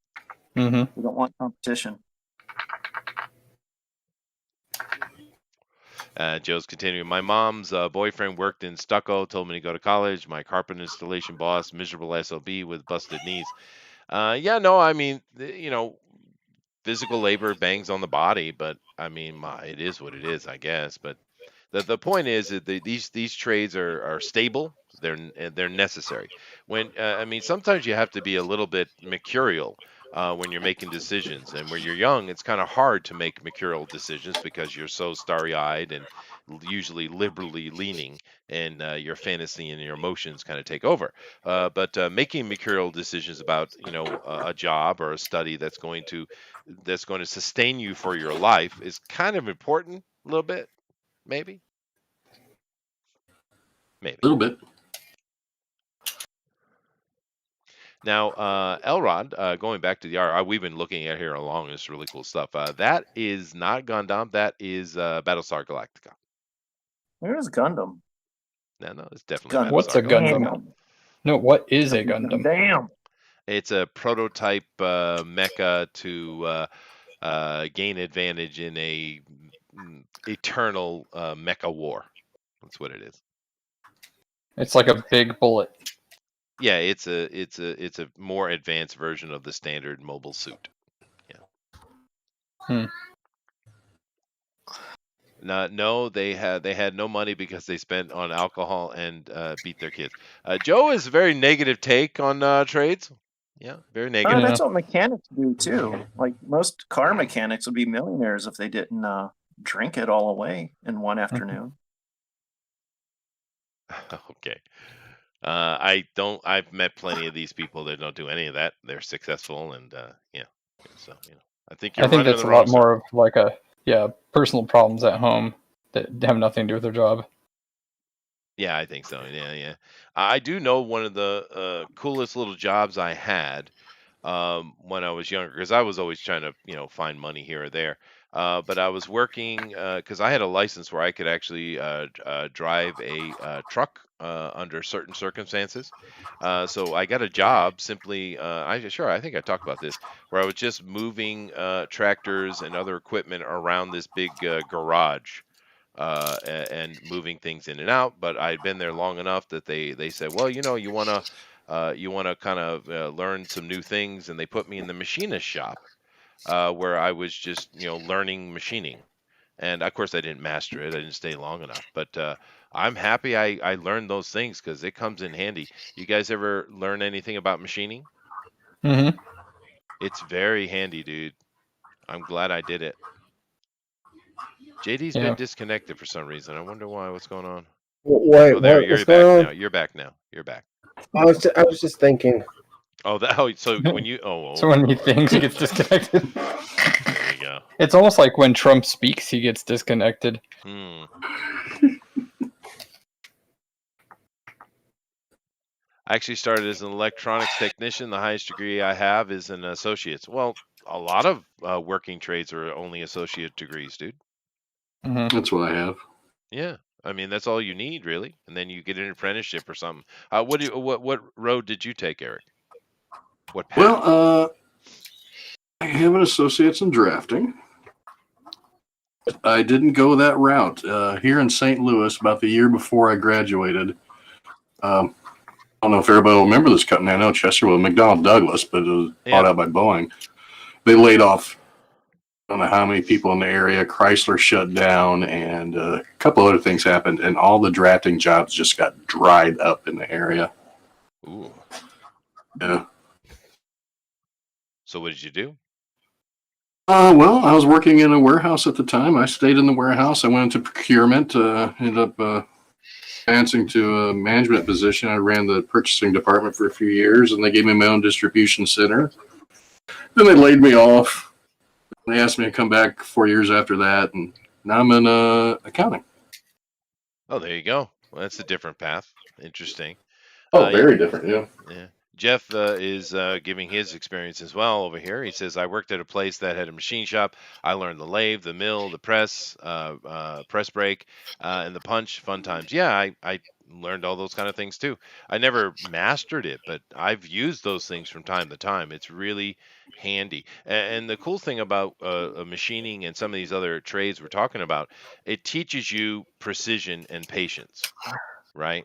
Speaker 7: Mm-hmm.
Speaker 6: We don't want competition.
Speaker 1: Joe's continuing. My mom's boyfriend worked in stucco, told me to go to college. My carpet installation boss, miserable SOB with busted knees. I mean, physical labor bangs on the body, but I mean, it is what it is, I guess. But the point is that these trades are stable. They're necessary. I mean, sometimes you have to be a little bit mercurial when you're making decisions, and when you're young, it's kind of hard to make mercurial decisions because you're so starry-eyed and usually liberally leaning, and your fantasy and your emotions kind of take over. But making mercurial decisions about a job or a study that's going to sustain you for your life is kind of important, a little bit. Maybe.
Speaker 5: A little bit.
Speaker 1: Now, Elrod, going back to the art, we've been looking at here along. This really cool stuff. That is not Gundam. That is Battlestar Galactica.
Speaker 6: Where's Gundam?
Speaker 1: No, it's definitely
Speaker 6: Gundam.
Speaker 7: What's a
Speaker 1: Battlestar
Speaker 7: Gundam?
Speaker 6: Damn.
Speaker 7: No, what is a Gundam?
Speaker 6: Damn.
Speaker 1: It's a prototype mecha to gain advantage in a eternal mecha war. That's what it is.
Speaker 7: It's like a big bullet.
Speaker 1: Yeah, it's a more advanced version of the standard mobile suit. Yeah. No, they had no money because they spent on alcohol and beat their kids. Joe is a very negative take on trades. Yeah, very negative.
Speaker 6: That's what mechanics do too. Like most car mechanics would be millionaires if they didn't drink it all away in one afternoon.
Speaker 1: Okay. I've met plenty of these people that don't do any of that. They're successful and yeah. So I think you're
Speaker 7: I think
Speaker 1: running
Speaker 7: that's
Speaker 1: the
Speaker 7: a
Speaker 1: wrong
Speaker 7: lot more
Speaker 1: circle.
Speaker 7: of like personal problems at home that have nothing to do with their job.
Speaker 1: Yeah, I think so. Yeah. I do know one of the coolest little jobs I had when I was younger, because I was always trying to, find money here or there. But I was working because I had a license where I could actually drive a truck under certain circumstances. So I got a job simply. I think I talked about this, where I was just moving tractors and other equipment around this big garage. And moving things in and out, but I'd been there long enough that they said, well, you want to kind of learn some new things, and they put me in the machinist shop where I was just learning machining, and of course I didn't master it. I didn't stay long enough, but I'm happy I learned those things because it comes in handy. You guys ever learn anything about machining?
Speaker 7: Hmm.
Speaker 1: It's very handy, dude. I'm glad I did it. JD's been
Speaker 7: Yeah.
Speaker 1: disconnected for some reason. I wonder why. What's going on?
Speaker 2: Wait,
Speaker 1: Oh, there,
Speaker 2: what's
Speaker 1: you're back
Speaker 2: going
Speaker 1: now.
Speaker 2: on?
Speaker 1: You're back now. You're back.
Speaker 2: I was just thinking.
Speaker 1: Oh, so when you
Speaker 7: So when he thinks he gets disconnected,
Speaker 1: there you go.
Speaker 7: it's almost like when Trump speaks, he gets disconnected.
Speaker 1: Hmm. I actually started as an electronics technician. The highest degree I have is an associate's. Well, a lot of working trades are only associate degrees, dude.
Speaker 7: Hmm.
Speaker 5: That's what I have.
Speaker 1: Yeah, I mean that's all you need, really, and then you get an apprenticeship or something. What road did you take, Eric? What path?
Speaker 5: Well, I have an associate's in drafting. I didn't go that route. Here in St. Louis, about the year before I graduated, I don't know if everybody will remember this company. I know Chester will, McDonnell Douglas, but it was bought out by Boeing. They laid off, I don't know how many people in the area. Chrysler shut down, and a couple other things happened, and all the drafting jobs just got dried up in the area.
Speaker 1: Ooh.
Speaker 5: Yeah.
Speaker 1: So what did you do?
Speaker 5: Well, I was working in a warehouse at the time. I stayed in the warehouse. I went into procurement, ended up advancing to a management position. I ran the purchasing department for a few years, and they gave me my own distribution center. Then they laid me off. They asked me to come back 4 years after that, and now I'm in accounting.
Speaker 1: Oh, there you go. Well, that's a different path. Interesting.
Speaker 5: Oh, very different, yeah.
Speaker 1: Yeah. Jeff is giving his experience as well over here. He says, I worked at a place that had a machine shop. I learned the lathe, the mill, the press brake, and the punch. Fun times. Yeah, I learned all those kind of things too. I never mastered it, but I've used those things from time to time. It's really handy. And the cool thing about machining and some of these other trades we're talking about, it teaches you precision and patience, right?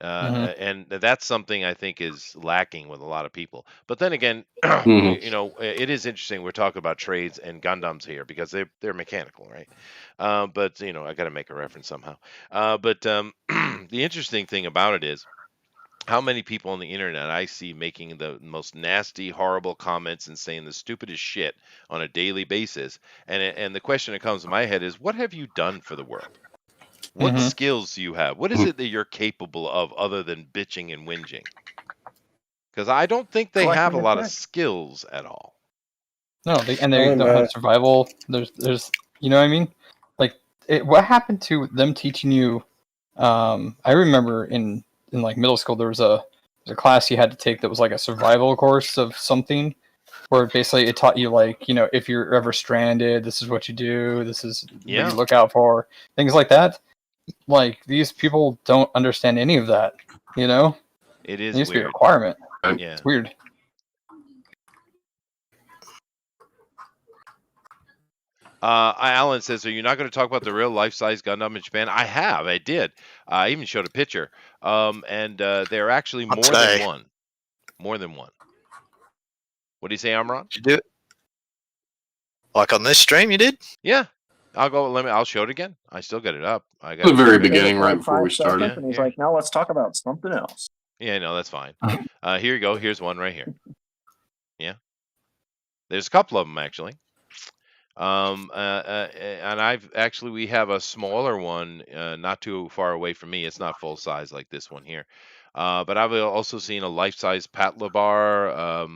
Speaker 1: And that's something I think is lacking with a lot of people. But then again, it is interesting. We're talking about trades and Gundams here because they're mechanical, right? But I got to make a reference somehow. But the interesting thing about it is how many people on the internet I see making the most nasty, horrible comments and saying the stupidest shit on a daily basis. And the question that comes to my head is, what have you done for the world? What skills do you have? What is it that you're capable of other than bitching and whinging? Because I don't think they have a lot of skills at all.
Speaker 7: No, they don't have survival. There's, you know what I mean? Like, what happened to them teaching you? I remember in like middle school there was a class you had to take that was like a survival course of something, where basically it taught you like, if you're ever stranded, this is what you do. This is what you look out for, things like that. Like, these people don't understand any of that,
Speaker 1: It is
Speaker 7: it needs to be a
Speaker 1: weird.
Speaker 7: requirement.
Speaker 1: Yeah.
Speaker 7: It's weird.
Speaker 1: Alan says, are you not going to talk about the real life-size Gundam in Japan? I did. I even showed a picture. And they're actually more than one. More than one. What do you say, Armaron?
Speaker 3: Did you do it? Like on this stream, you did?
Speaker 1: Yeah. I'll show it again. I still got it up. I got
Speaker 5: the very beginning, right before we started.
Speaker 6: And he's like, now let's talk about something else.
Speaker 1: Yeah, no, that's fine. Here you go. Here's one right here. Yeah. There's a couple of them, actually. And we have a smaller one, not too far away from me. It's not full size like this one here. But I've also seen a life-size Patla bar.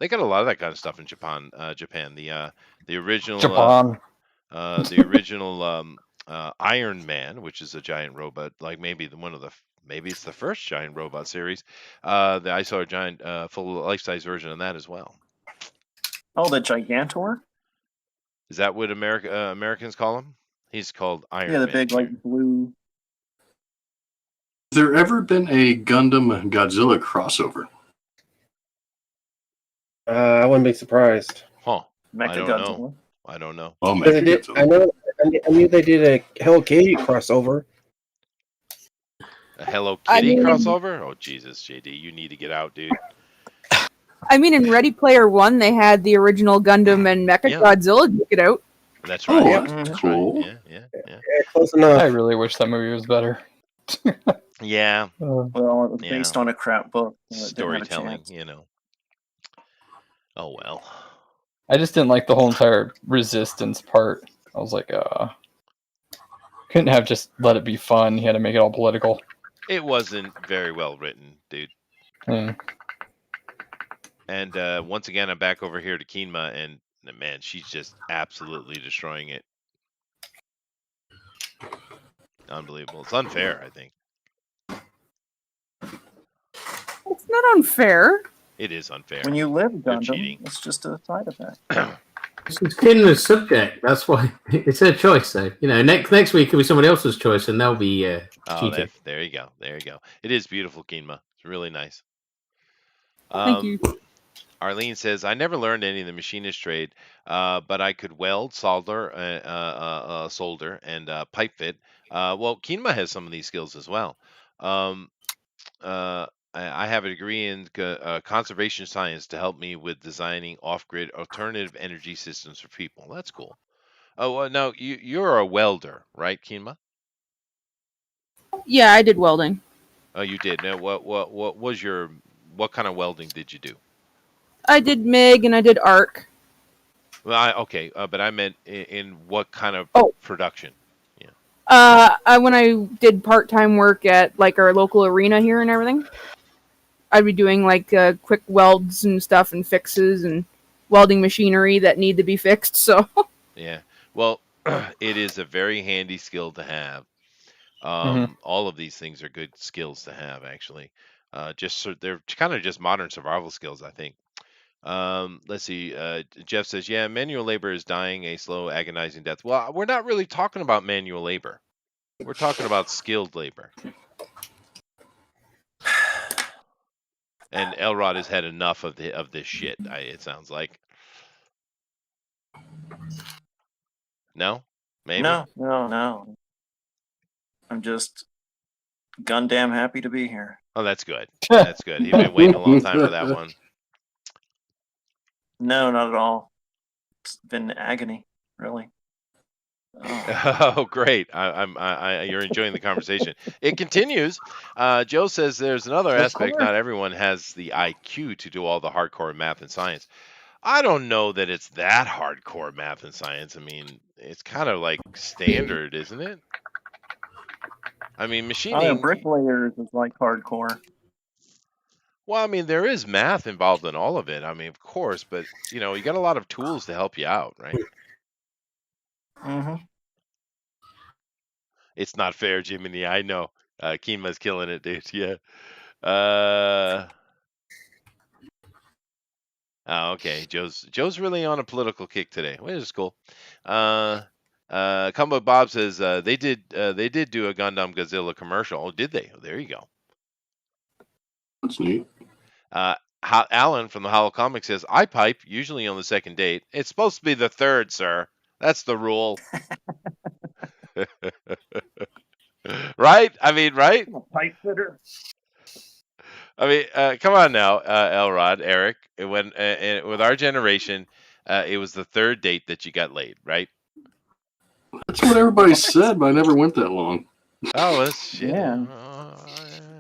Speaker 1: They got a lot of that kind of stuff in Japan. Japan. The original
Speaker 7: Japan.
Speaker 1: the original Iron Man, which is a giant robot, like maybe maybe it's the first giant robot series. I saw a giant full life-size version of that as well.
Speaker 6: Oh, the Gigantor?
Speaker 1: Is that what Americans call him? He's called Iron
Speaker 6: Yeah, the
Speaker 1: Man.
Speaker 6: big like blue.
Speaker 5: Has there ever been a Gundam Godzilla crossover?
Speaker 2: I wouldn't be surprised.
Speaker 1: Huh.
Speaker 6: Mecha
Speaker 1: don't
Speaker 6: Godzilla.
Speaker 1: know. I don't know.
Speaker 5: Oh,
Speaker 2: Because
Speaker 5: man.
Speaker 2: they did, I knew they did a Hello Kitty crossover.
Speaker 1: A Hello
Speaker 4: I
Speaker 1: Kitty
Speaker 4: mean-
Speaker 1: crossover? Oh Jesus, JD, you need to get out, dude.
Speaker 4: I mean, in Ready Player One, they had the original Gundam and Mecha
Speaker 1: Yeah.
Speaker 4: Godzilla. Check it out.
Speaker 1: That's
Speaker 5: Oh,
Speaker 1: right.
Speaker 5: that's
Speaker 1: That's
Speaker 5: cool.
Speaker 1: right. Yeah.
Speaker 2: Yeah, close enough.
Speaker 7: I really wish that movie was better.
Speaker 1: Yeah.
Speaker 6: Well, it was
Speaker 1: Yeah.
Speaker 6: based on a crap book. So it didn't have a
Speaker 1: Storytelling,
Speaker 6: chance.
Speaker 1: you know. Oh well.
Speaker 7: I just didn't like the whole entire resistance part. I was like, couldn't have just let it be fun. He had to make it all political.
Speaker 1: It wasn't very well written, dude.
Speaker 7: Mm.
Speaker 1: And once again, I'm back over here to Keenma, and man, she's just absolutely destroying it. Unbelievable. It's unfair, I think.
Speaker 4: It's not unfair.
Speaker 1: It is unfair.
Speaker 6: When you live
Speaker 1: They're
Speaker 6: Gundam,
Speaker 1: cheating.
Speaker 6: it's just a side effect.
Speaker 8: It's Kinla's subject. That's why it's her choice. So next week it'll be someone else's choice, and they'll be cheating.
Speaker 1: There you go. There you go. It is beautiful, Keenma. It's really nice.
Speaker 4: Thank you.
Speaker 1: Arlene says, I never learned any of the machinist trade, but I could weld, solder, and pipe fit. Well, Keenma has some of these skills as well. I have a degree in conservation science to help me with designing off-grid alternative energy systems for people. That's cool. Oh, now you're a welder, right, Keenma?
Speaker 4: Yeah, I did welding.
Speaker 1: Oh, you did. Now, what kind of welding did you do?
Speaker 4: I did MIG and I did ARC.
Speaker 1: Well, but I meant in what kind of production?
Speaker 4: When I did part-time work at like our local arena here and everything, I'd be doing like quick welds and stuff and fixes and welding machinery that need to be fixed. So
Speaker 1: Yeah. Well, it is a very handy skill to have. All of these things are good skills to have, actually. They're kind of just modern survival skills, I think. Let's see. Jeff says, yeah, manual labor is dying a slow, agonizing death. Well, we're not really talking about manual labor. We're talking about skilled labor. And Elrod has had enough of this shit. It sounds like. No, maybe.
Speaker 6: No. I'm just Gundam happy to be here.
Speaker 1: Oh, that's good. That's good. He's been waiting a long time for that one.
Speaker 6: No, not at all. It's been agony, really. Oh.
Speaker 1: Oh, great! You're enjoying the conversation. It continues. Joe says there's another aspect. Not everyone has the IQ to do all the hardcore math and science. I don't know that it's that hardcore math and science. I mean, it's kind of like standard, isn't it? I mean, machining.
Speaker 6: Bricklayers is like hardcore.
Speaker 1: Well, I mean, there is math involved in all of it. I mean, of course, but you got a lot of tools to help you out, right?
Speaker 6: Mm-hmm.
Speaker 1: It's not fair, Jiminy. I know. Keenma's killing it, dude. Yeah. Okay. Joe's really on a political kick today, which is cool. Combo Bob says they did do a Gundam Godzilla commercial. Oh, did they? Oh, there you go.
Speaker 5: That's neat.
Speaker 1: Alan from the Hollow Comic says, I pipe usually on the second date. It's supposed to be the third, sir. That's the rule. Right? I mean, right?
Speaker 6: Pipe fitter.
Speaker 1: I mean, come on now, Elrod, Eric. With our generation, it was the third date that you got laid, right?
Speaker 5: That's what everybody said, but I never went that long.
Speaker 1: Oh, that's shit.
Speaker 6: Yeah.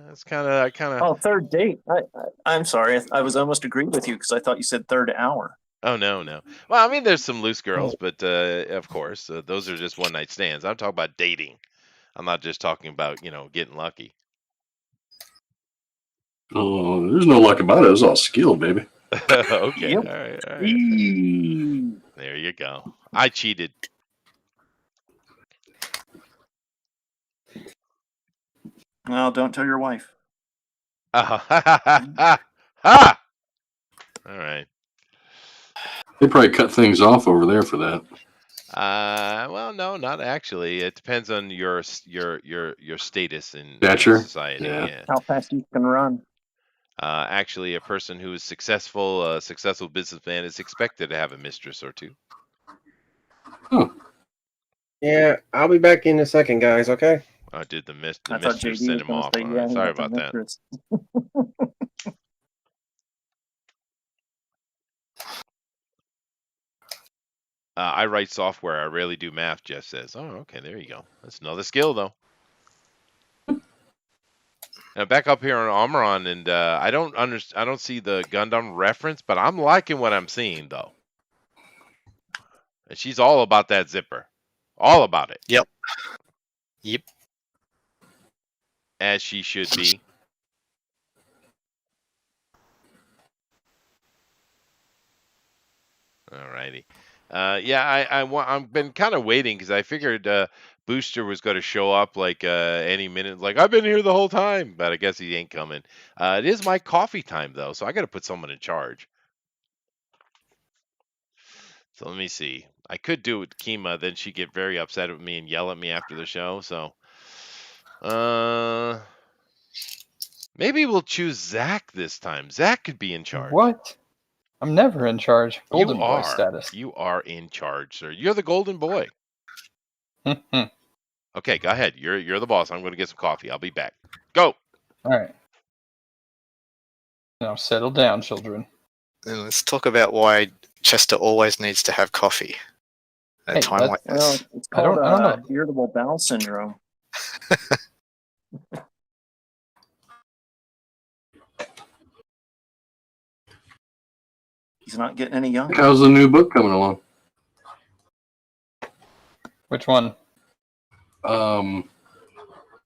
Speaker 1: It's kind of.
Speaker 6: Oh, third date. I'm sorry. I was almost agreeing with you because I thought you said third hour.
Speaker 1: Oh no. Well, I mean, there's some loose girls, but of course, those are just one night stands. I'm talking about dating. I'm not just talking about getting lucky.
Speaker 5: Oh, there's no luck about it. It was all skill, baby.
Speaker 1: Okay,
Speaker 6: Yep.
Speaker 1: all right.
Speaker 6: Eee.
Speaker 1: There you go. I cheated.
Speaker 6: Well, don't tell your wife.
Speaker 1: Ha ha! All right.
Speaker 5: They probably cut things off over there for that.
Speaker 1: Well, no, not actually. It depends on your status in
Speaker 5: Stature?
Speaker 1: society.
Speaker 5: Yeah.
Speaker 1: Yeah.
Speaker 6: How fast you can run.
Speaker 1: Actually, a person who is successful, a successful businessman, is expected to have a mistress or two.
Speaker 2: Yeah, I'll be back in a second, guys. Okay.
Speaker 1: Oh, dude, the
Speaker 6: I thought
Speaker 1: mistress
Speaker 6: JD
Speaker 1: sent
Speaker 6: was
Speaker 1: him
Speaker 6: going to
Speaker 1: off.
Speaker 6: say,
Speaker 1: All
Speaker 6: yeah,
Speaker 1: right,
Speaker 6: he
Speaker 1: sorry
Speaker 6: got the
Speaker 1: about that.
Speaker 6: mistress.
Speaker 1: I write software. I rarely do math. Jeff says. Oh, okay, there you go. That's another skill, though. Now back up here on Armaron, and I don't see the Gundam reference, but I'm liking what I'm seeing though. And she's all about that zipper, all about it.
Speaker 3: Yep.
Speaker 1: As she should be. Alrighty. Yeah, I've been kind of waiting because I figured Booster was going to show up like any minute. Like I've been here the whole time, but I guess he ain't coming. It is my coffee time though, so I got to put someone in charge. So let me see. I could do it with Kima, then she'd get very upset with me and yell at me after the show. So, maybe we'll choose Zach this time. Zach could be in charge.
Speaker 7: What? I'm never in charge. Golden
Speaker 1: You
Speaker 7: boy
Speaker 1: are.
Speaker 7: status.
Speaker 1: You are in charge, sir. You're the golden boy.
Speaker 7: All
Speaker 1: Okay, go ahead. You're the boss. I'm going to get some coffee. I'll be back. Go.
Speaker 7: right. Now settle down, children.
Speaker 3: And let's talk about why Chester always needs to have coffee at a
Speaker 7: Hey,
Speaker 3: time
Speaker 7: that's-
Speaker 3: like
Speaker 6: Well,
Speaker 3: this.
Speaker 6: it's
Speaker 7: I don't-
Speaker 6: called
Speaker 7: I don't know.
Speaker 6: irritable bowel syndrome. He's not getting any younger.
Speaker 5: How's the new book coming along?
Speaker 7: Which one?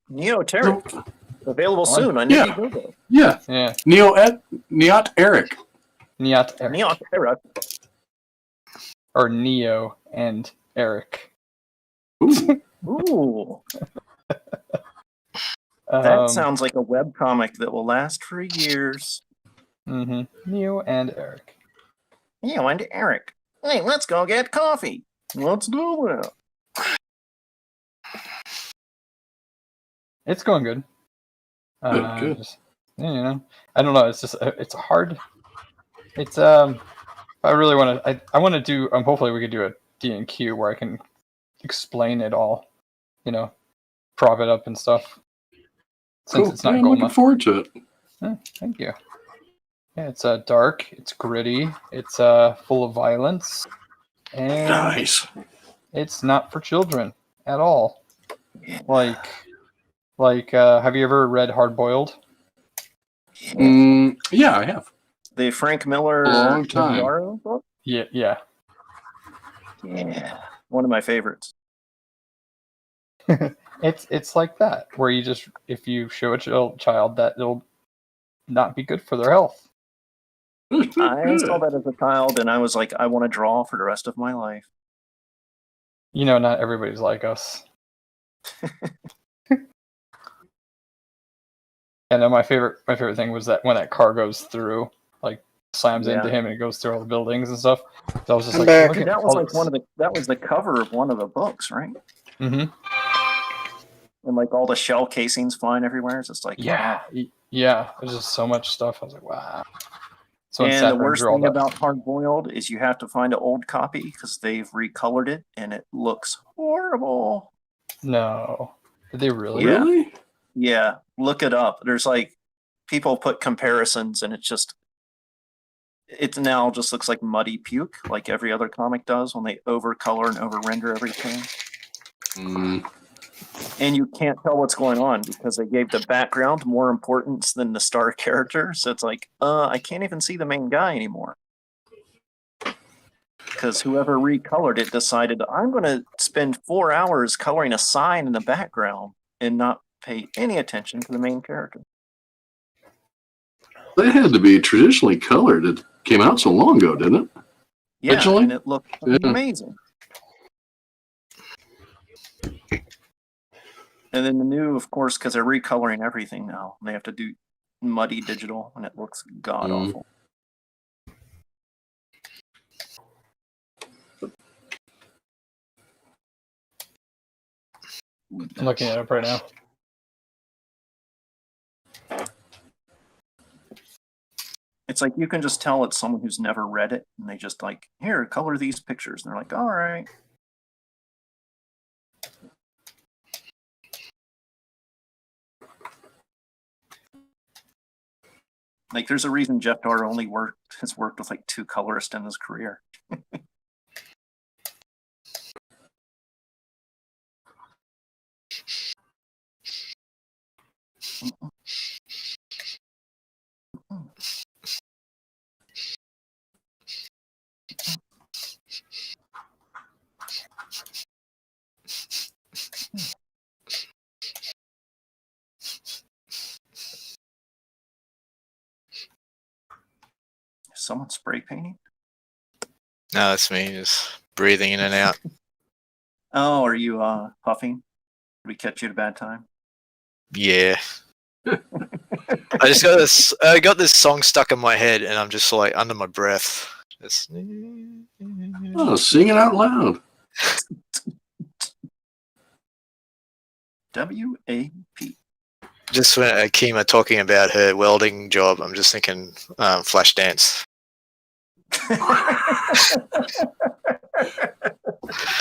Speaker 6: Neo Terry. Available
Speaker 7: What?
Speaker 6: soon on
Speaker 5: Yeah.
Speaker 6: Indiegogo.
Speaker 5: Yeah,
Speaker 7: Yeah,
Speaker 5: Neot Eric.
Speaker 7: Niat Eric.
Speaker 6: Neo Terry.
Speaker 7: Or Neo and Eric.
Speaker 5: Ooh,
Speaker 6: Ooh, that
Speaker 7: Um,
Speaker 6: sounds like a webcomic that will last for years.
Speaker 7: Neo and Eric.
Speaker 6: Neo and Eric. Hey, let's go get coffee. Let's do it.
Speaker 7: It's going good.
Speaker 5: Good.
Speaker 7: Just, I don't know. It's just it's hard. It's I really want to. I want to do. Hopefully, we could do a D&Q where I can explain it all. Prop it up and stuff. Since
Speaker 5: cool.
Speaker 7: it's not
Speaker 5: Yeah, I'm looking
Speaker 7: gold.
Speaker 5: forward to it.
Speaker 7: Thank you. Yeah, it's dark. It's gritty. It's full of violence, and
Speaker 5: Nice.
Speaker 7: it's not for children at all. Like, have you ever read Hard Boiled?
Speaker 5: Yeah, I have.
Speaker 6: The Frank Miller
Speaker 5: Long time.
Speaker 6: Yarrow book?
Speaker 7: Yeah.
Speaker 6: Yeah. One of my favorites.
Speaker 7: It's like that where you just if you show a child that it'll not be good for their health.
Speaker 6: I saw that as a child and I was like, I want to draw for the rest of my life.
Speaker 7: Not everybody's like us. And then my favorite thing was that when that car goes through, like slams into him and it goes through all the buildings and stuff. So I was just
Speaker 2: I'm
Speaker 7: like,
Speaker 2: back.
Speaker 7: look at
Speaker 6: That was
Speaker 7: all
Speaker 6: like
Speaker 7: this.
Speaker 6: that was the cover of one of the books, right?
Speaker 7: Mhm.
Speaker 6: And like all the shell casings flying everywhere. It's just like,
Speaker 7: Yeah,
Speaker 6: wow.
Speaker 7: yeah. There's just so much stuff. I was like, wow. So when
Speaker 6: And the
Speaker 7: Saffron
Speaker 6: worst
Speaker 7: drew all
Speaker 6: thing
Speaker 7: that-
Speaker 6: about Hard Boiled is you have to find an old copy because they've recolored it and it looks horrible.
Speaker 7: No, did they really?
Speaker 6: Yeah.
Speaker 5: Really?
Speaker 6: Yeah, look it up. There's like people put comparisons and it now just looks like muddy puke, like every other comic does when they overcolor and over render everything. And you can't tell what's going on because they gave the background more importance than the star character. So it's like, I can't even see the main guy anymore. Because whoever recolored it decided, I'm going to spend 4 hours coloring a sign in the background and not pay any attention to the main character.
Speaker 5: They had to be traditionally colored to came out so long ago, didn't it?
Speaker 6: Yeah,
Speaker 5: Originally?
Speaker 6: and it looked
Speaker 5: Yeah.
Speaker 6: amazing. And then the new, of course, because they're recoloring everything now. They have to do muddy digital, and it looks god awful.
Speaker 7: I'm looking it up right now.
Speaker 6: It's like you can just tell it's someone who's never read it, and they just like, here, color these pictures. And they're like, all right. Like, there's a reason Jeff Dar only has worked with like 2 colorists in his career. Someone spray painting?
Speaker 3: No, that's me, just breathing in and out.
Speaker 6: Oh, are you puffing? Did we catch you at a bad time?
Speaker 3: Yeah. I just got this. I got this song stuck in my head, and I'm just like under my breath. Just...
Speaker 5: Oh, sing it out loud.
Speaker 6: WAP.
Speaker 3: Just when Akima talking about her welding job, I'm just thinking Flashdance.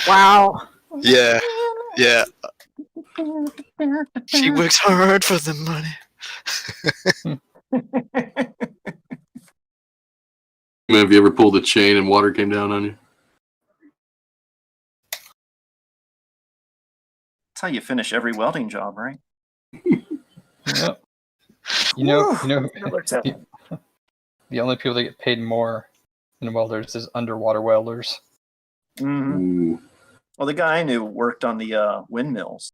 Speaker 4: Wow.
Speaker 3: Yeah, yeah. She works hard for the money.
Speaker 5: Have you ever pulled a chain and water came down on you?
Speaker 6: That's how you finish every welding job, right?
Speaker 7: Yep. You know,
Speaker 6: Woo!
Speaker 7: the only people that get paid more than welders is underwater welders.
Speaker 6: Mm-hmm.
Speaker 5: Ooh.
Speaker 6: Well, the guy I knew worked on the windmills,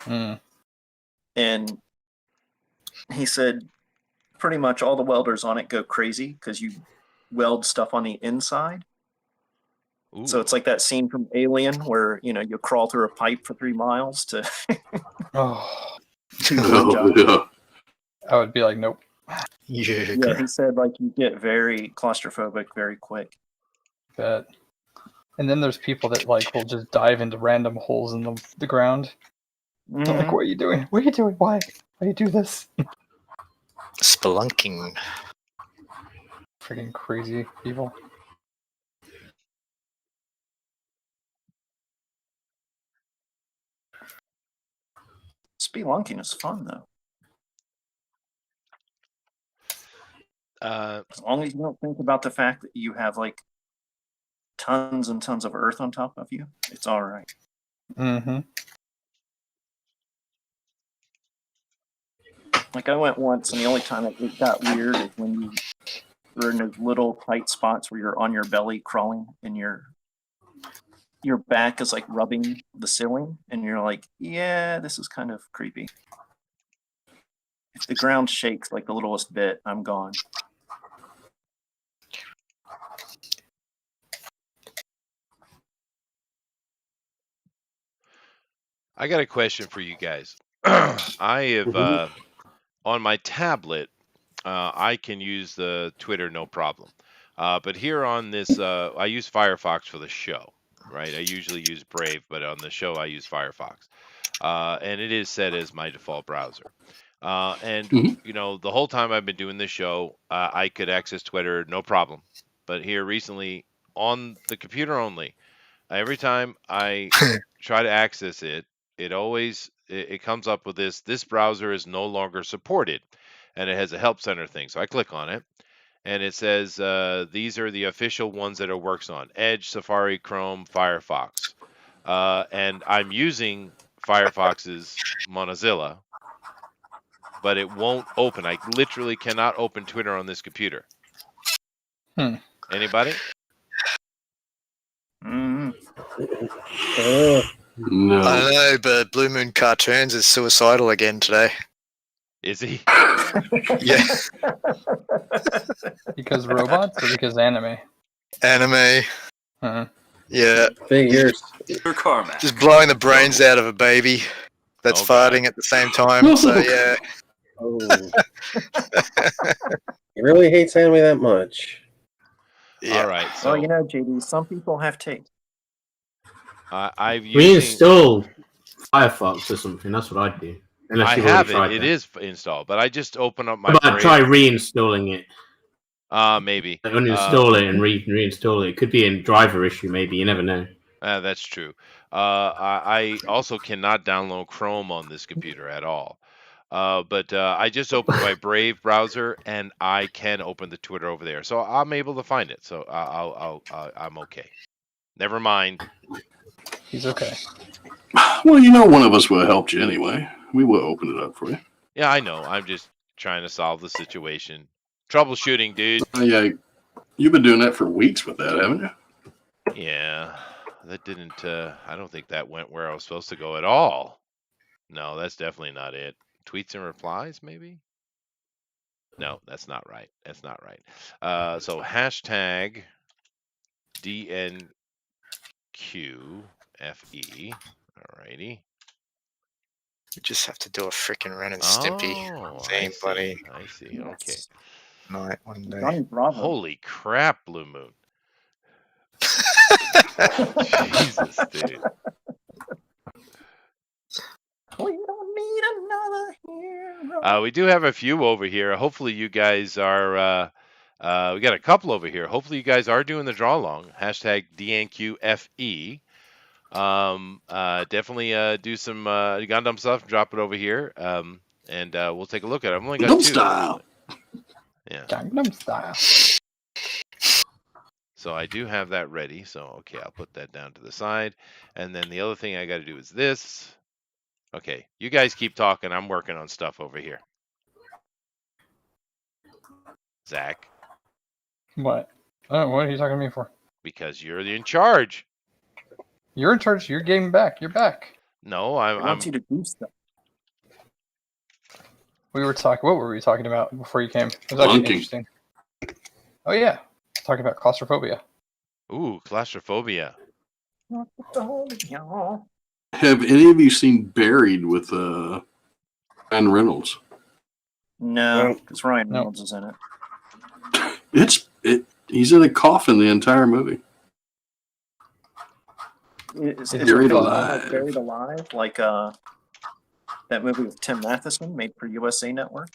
Speaker 7: Mm.
Speaker 6: and he said pretty much all the welders on it go crazy because you weld stuff on the inside.
Speaker 1: Ooh.
Speaker 6: So it's like that scene from Alien where, you know, you crawl through a pipe for 3 miles to
Speaker 7: Oh,
Speaker 6: do one job.
Speaker 5: Yeah.
Speaker 7: I would be like, nope.
Speaker 3: Yeah,
Speaker 6: Yeah, he said like you get very claustrophobic very quick.
Speaker 7: Bet. And then there's people that like will just dive into random holes in the ground. I'm like,
Speaker 6: Mhm.
Speaker 7: what are you doing? What are you doing? Why do you do this?
Speaker 3: spelunking.
Speaker 7: Freaking crazy people.
Speaker 6: Spelunking is fun though. As long as you don't think about the fact that you have like tons and tons of earth on top of you, it's all right.
Speaker 7: Mm-hmm.
Speaker 6: Like I went once, and the only time it got weird is when you were in those little tight spots where you're on your belly crawling, and your back is like rubbing the ceiling, and you're like, yeah, this is kind of creepy. If the ground shakes like the littlest bit, I'm gone.
Speaker 1: I got a question for you guys. I have on my tablet, I can use the Twitter no problem. But here on this, I use Firefox for the show, right? I usually use Brave, but on the show I use Firefox, and it is set as my default browser. And
Speaker 5: Mhm.
Speaker 1: you know, the whole time I've been doing this show, I could access Twitter no problem. But here recently, on the computer only, every time I try to access it, it comes up with this browser is no longer supported, and it has a help center thing. So I click on it, and it says these are the official ones that it works on: Edge, Safari, Chrome, Firefox, and I'm using Firefox's Mozilla, but it won't open. I literally cannot open Twitter on this computer. Anybody?
Speaker 6: Mhm.
Speaker 5: No.
Speaker 3: I don't know, but Blue Moon Cartoons is suicidal again today.
Speaker 1: Is he?
Speaker 3: Yeah.
Speaker 7: Because robots or because anime?
Speaker 3: Anime.
Speaker 7: Uh,
Speaker 3: Yeah.
Speaker 2: Figures.
Speaker 9: Your Carmack.
Speaker 3: Just blowing the brains out of a baby that's
Speaker 1: Oh, God.
Speaker 3: farting at the same time. So yeah.
Speaker 2: Oh. He really hates anime that much.
Speaker 3: Yeah.
Speaker 1: All right. So
Speaker 6: Well, you know, JD, some people have taste.
Speaker 1: I've using.
Speaker 8: Reinstall Firefox or something. That's what I'd do. Unless
Speaker 1: I
Speaker 8: you've
Speaker 1: have
Speaker 8: already tried
Speaker 1: it. It
Speaker 8: that.
Speaker 1: is installed, but I just open up my.
Speaker 8: How about
Speaker 1: Brave.
Speaker 8: try reinstalling it?
Speaker 1: Maybe.
Speaker 8: Like uninstall it and reinstall it. It could be a driver issue. Maybe you never know.
Speaker 1: That's true. I also cannot download Chrome on this computer at all. But I just opened my Brave browser and I can open the Twitter over there, so I'm able to find it. So I'm okay. Never mind.
Speaker 7: he's okay.
Speaker 5: Well, you know, one of us would have helped you anyway. We would open it up for you.
Speaker 1: Yeah, I know. I'm just trying to solve the situation. Troubleshooting, dude.
Speaker 5: Yeah, you've been doing that for weeks with that, haven't you?
Speaker 1: Yeah, that didn't. I don't think that went where I was supposed to go at all. No, that's definitely not it. Tweets and replies, maybe? No, that's not right. That's not right. So hashtag DNQFE. Alrighty.
Speaker 3: You just have to do a freaking Ren and Stimpy
Speaker 1: Oh,
Speaker 3: thing, buddy.
Speaker 1: I see. Okay.
Speaker 3: Night one day.
Speaker 6: Johnny Bravo.
Speaker 1: Holy crap, Blue Moon. Jesus, dude.
Speaker 6: We don't need another hero.
Speaker 1: We do have a few over here. Hopefully you guys are we got a couple over here. Hopefully you guys are doing the draw along. Hashtag DNQFE. Definitely do some Gundam stuff, drop it over here. And we'll take a look at it. I've only got
Speaker 5: Gundam
Speaker 1: two.
Speaker 5: style.
Speaker 1: Yeah.
Speaker 7: Gangnam Style.
Speaker 1: So I do have that ready. So okay, I'll put that down to the side. And then the other thing I got to do is this. Okay, you guys keep talking. I'm working on stuff over here. Zach,
Speaker 7: What? Oh, what are you talking to me for?
Speaker 1: because you're in charge.
Speaker 7: You're in charge. You're getting back. You're back.
Speaker 1: No,
Speaker 6: I
Speaker 1: I'm
Speaker 6: want you to do stuff.
Speaker 7: We were talking. What were we talking about before you came? It was actually
Speaker 5: Lunking.
Speaker 7: interesting. Oh yeah, talking about claustrophobia.
Speaker 1: ooh, claustrophobia.
Speaker 5: Have any of you seen Buried with Ryan Reynolds?
Speaker 6: No, because Ryan
Speaker 7: No.
Speaker 6: Reynolds is in it.
Speaker 5: He's in a coffin the entire movie.
Speaker 6: Is
Speaker 5: Buried
Speaker 6: it
Speaker 5: Alive.
Speaker 6: Buried Alive, like that movie with Tim Matheson made for USA Network?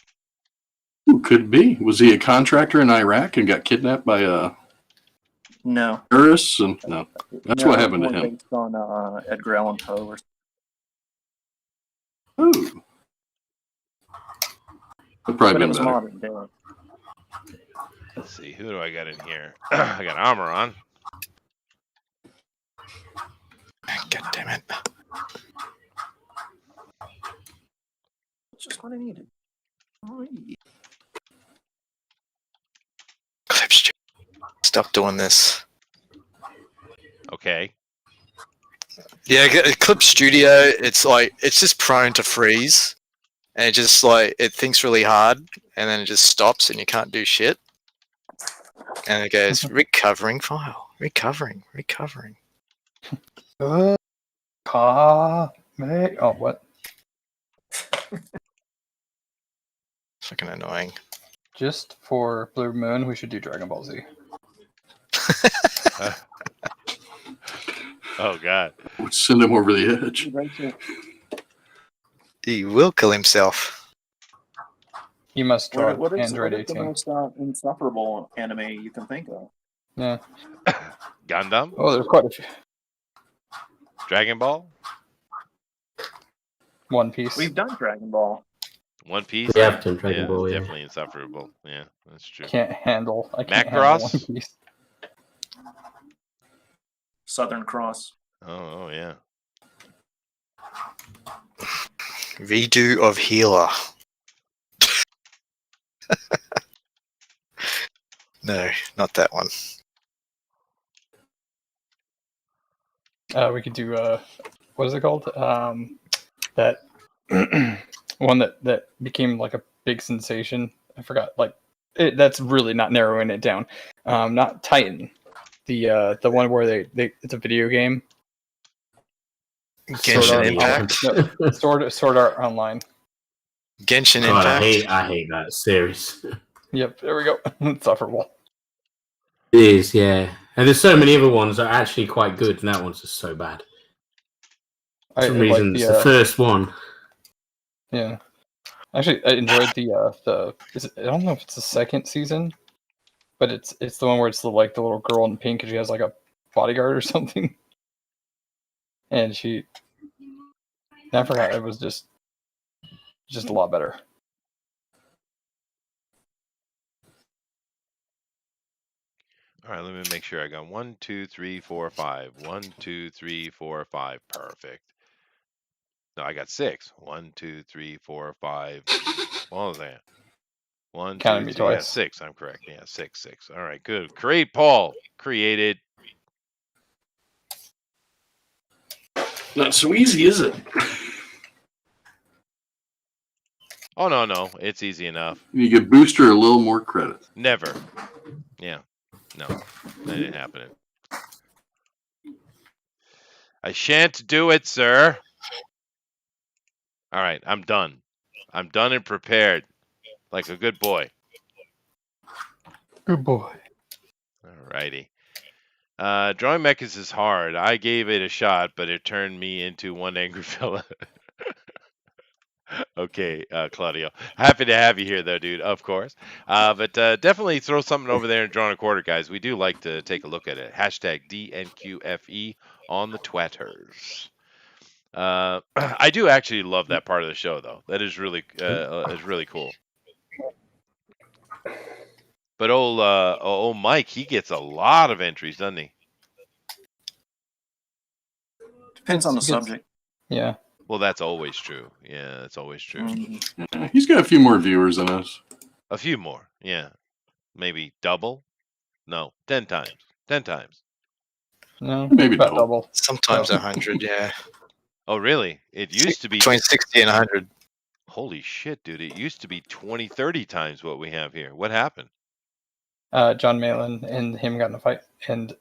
Speaker 5: Who could be? Was he a contractor in Iraq and got kidnapped by
Speaker 6: No.
Speaker 5: terrorists? And no, that's
Speaker 6: No,
Speaker 5: what happened to
Speaker 6: more
Speaker 5: him.
Speaker 6: Based on Edgar Allan Poe. Or...
Speaker 5: Oh, that probably
Speaker 6: But it
Speaker 5: been
Speaker 6: was
Speaker 5: better.
Speaker 6: modern day.
Speaker 1: Let's see, who do I got in here? I got Armaron.
Speaker 3: God damn it.
Speaker 6: It's just what I needed.
Speaker 3: Clips. Stop doing this.
Speaker 1: Okay.
Speaker 3: Yeah, Clip Studio, it's like, it's just prone to freeze. And it just like, it thinks really hard, and then it just stops and you can't do shit. And it goes, recovering file, recovering.
Speaker 7: Oh, what?
Speaker 3: Fucking annoying.
Speaker 7: Just for Blue Moon, we should do Dragon Ball Z.
Speaker 1: Oh God.
Speaker 5: Would send him over the edge.
Speaker 3: He will kill himself.
Speaker 7: He must draw
Speaker 6: What is
Speaker 7: Android
Speaker 6: the
Speaker 7: 18.
Speaker 6: most insufferable anime you can think of?
Speaker 7: Yeah.
Speaker 1: Gundam?
Speaker 7: Oh, there's quite a few.
Speaker 1: Dragon Ball?
Speaker 7: One Piece.
Speaker 6: We've done Dragon Ball.
Speaker 1: One Piece?
Speaker 8: We have done Dragon Ball,
Speaker 1: it's
Speaker 8: yeah.
Speaker 1: definitely insufferable. Yeah, that's true.
Speaker 7: Can't handle. I can't
Speaker 1: Macross?
Speaker 7: handle One Piece.
Speaker 6: Southern Cross.
Speaker 1: Oh yeah.
Speaker 3: Redo of Healer. No, not that one.
Speaker 7: We could do what is it called? That one that became like a big sensation. I forgot. Like that's really not narrowing it down. Not Titan, the one where they it's a video game.
Speaker 3: Genshin Impact.
Speaker 7: Sword Art Online.
Speaker 3: Genshin
Speaker 8: God,
Speaker 3: Impact.
Speaker 8: I hate that series.
Speaker 7: Yep, there we go. Insufferable.
Speaker 8: It is, yeah. And there's so many other ones that are actually quite good, and that one's just so bad. For some reason, it's the first one.
Speaker 7: Yeah. Actually, I enjoyed the. I don't know if it's the second season, but it's the one where it's the little girl in pink and she has like a bodyguard or something, and I forgot. It was just a lot better.
Speaker 1: All right, let me make sure I got 1, 2, 3, 4, 5. 1, 2, 3, 4, 5. Perfect. No, I got 6. 1, 2, 3, 4, 5. What was that? 1, 2, 3. Yeah, 6. I'm correct. Yeah, 6, 6. All right, good. Create, Paul. Created.
Speaker 5: Not so easy, is it?
Speaker 1: Oh, no. It's easy enough.
Speaker 5: You give Booster a little more credit.
Speaker 1: Never. Yeah. No, that ain't happening. I shan't do it, sir. All right, I'm done. I'm done and prepared. Like a good boy.
Speaker 7: Good boy.
Speaker 1: All righty. Drawing mechas is hard. I gave it a shot, but it turned me into one angry fella. Okay, Claudio. Happy to have you here, though, dude. Of course. But definitely throw something over there and draw a quarter, guys. We do like to take a look at it. Hashtag DNQFE on the Twitters. I do actually love that part of the show, though. That is really cool. But old Mike, he gets a lot of entries, doesn't he?
Speaker 6: Depends on the subject.
Speaker 7: Yeah.
Speaker 1: Well, that's always true. Yeah, that's always true.
Speaker 5: Yeah, he's got a few more viewers than us.
Speaker 1: A few more. Yeah. Maybe double? No, 10 times. 10 times.
Speaker 7: No,
Speaker 5: Maybe
Speaker 7: about
Speaker 5: double.
Speaker 7: double.
Speaker 3: Sometimes 100, yeah.
Speaker 1: Oh, really? It used to be
Speaker 3: Between 60 and 100.
Speaker 1: Holy shit, dude. It used to be 20, 30 times what we have here. What happened?
Speaker 7: John Malin and him got in a fight, and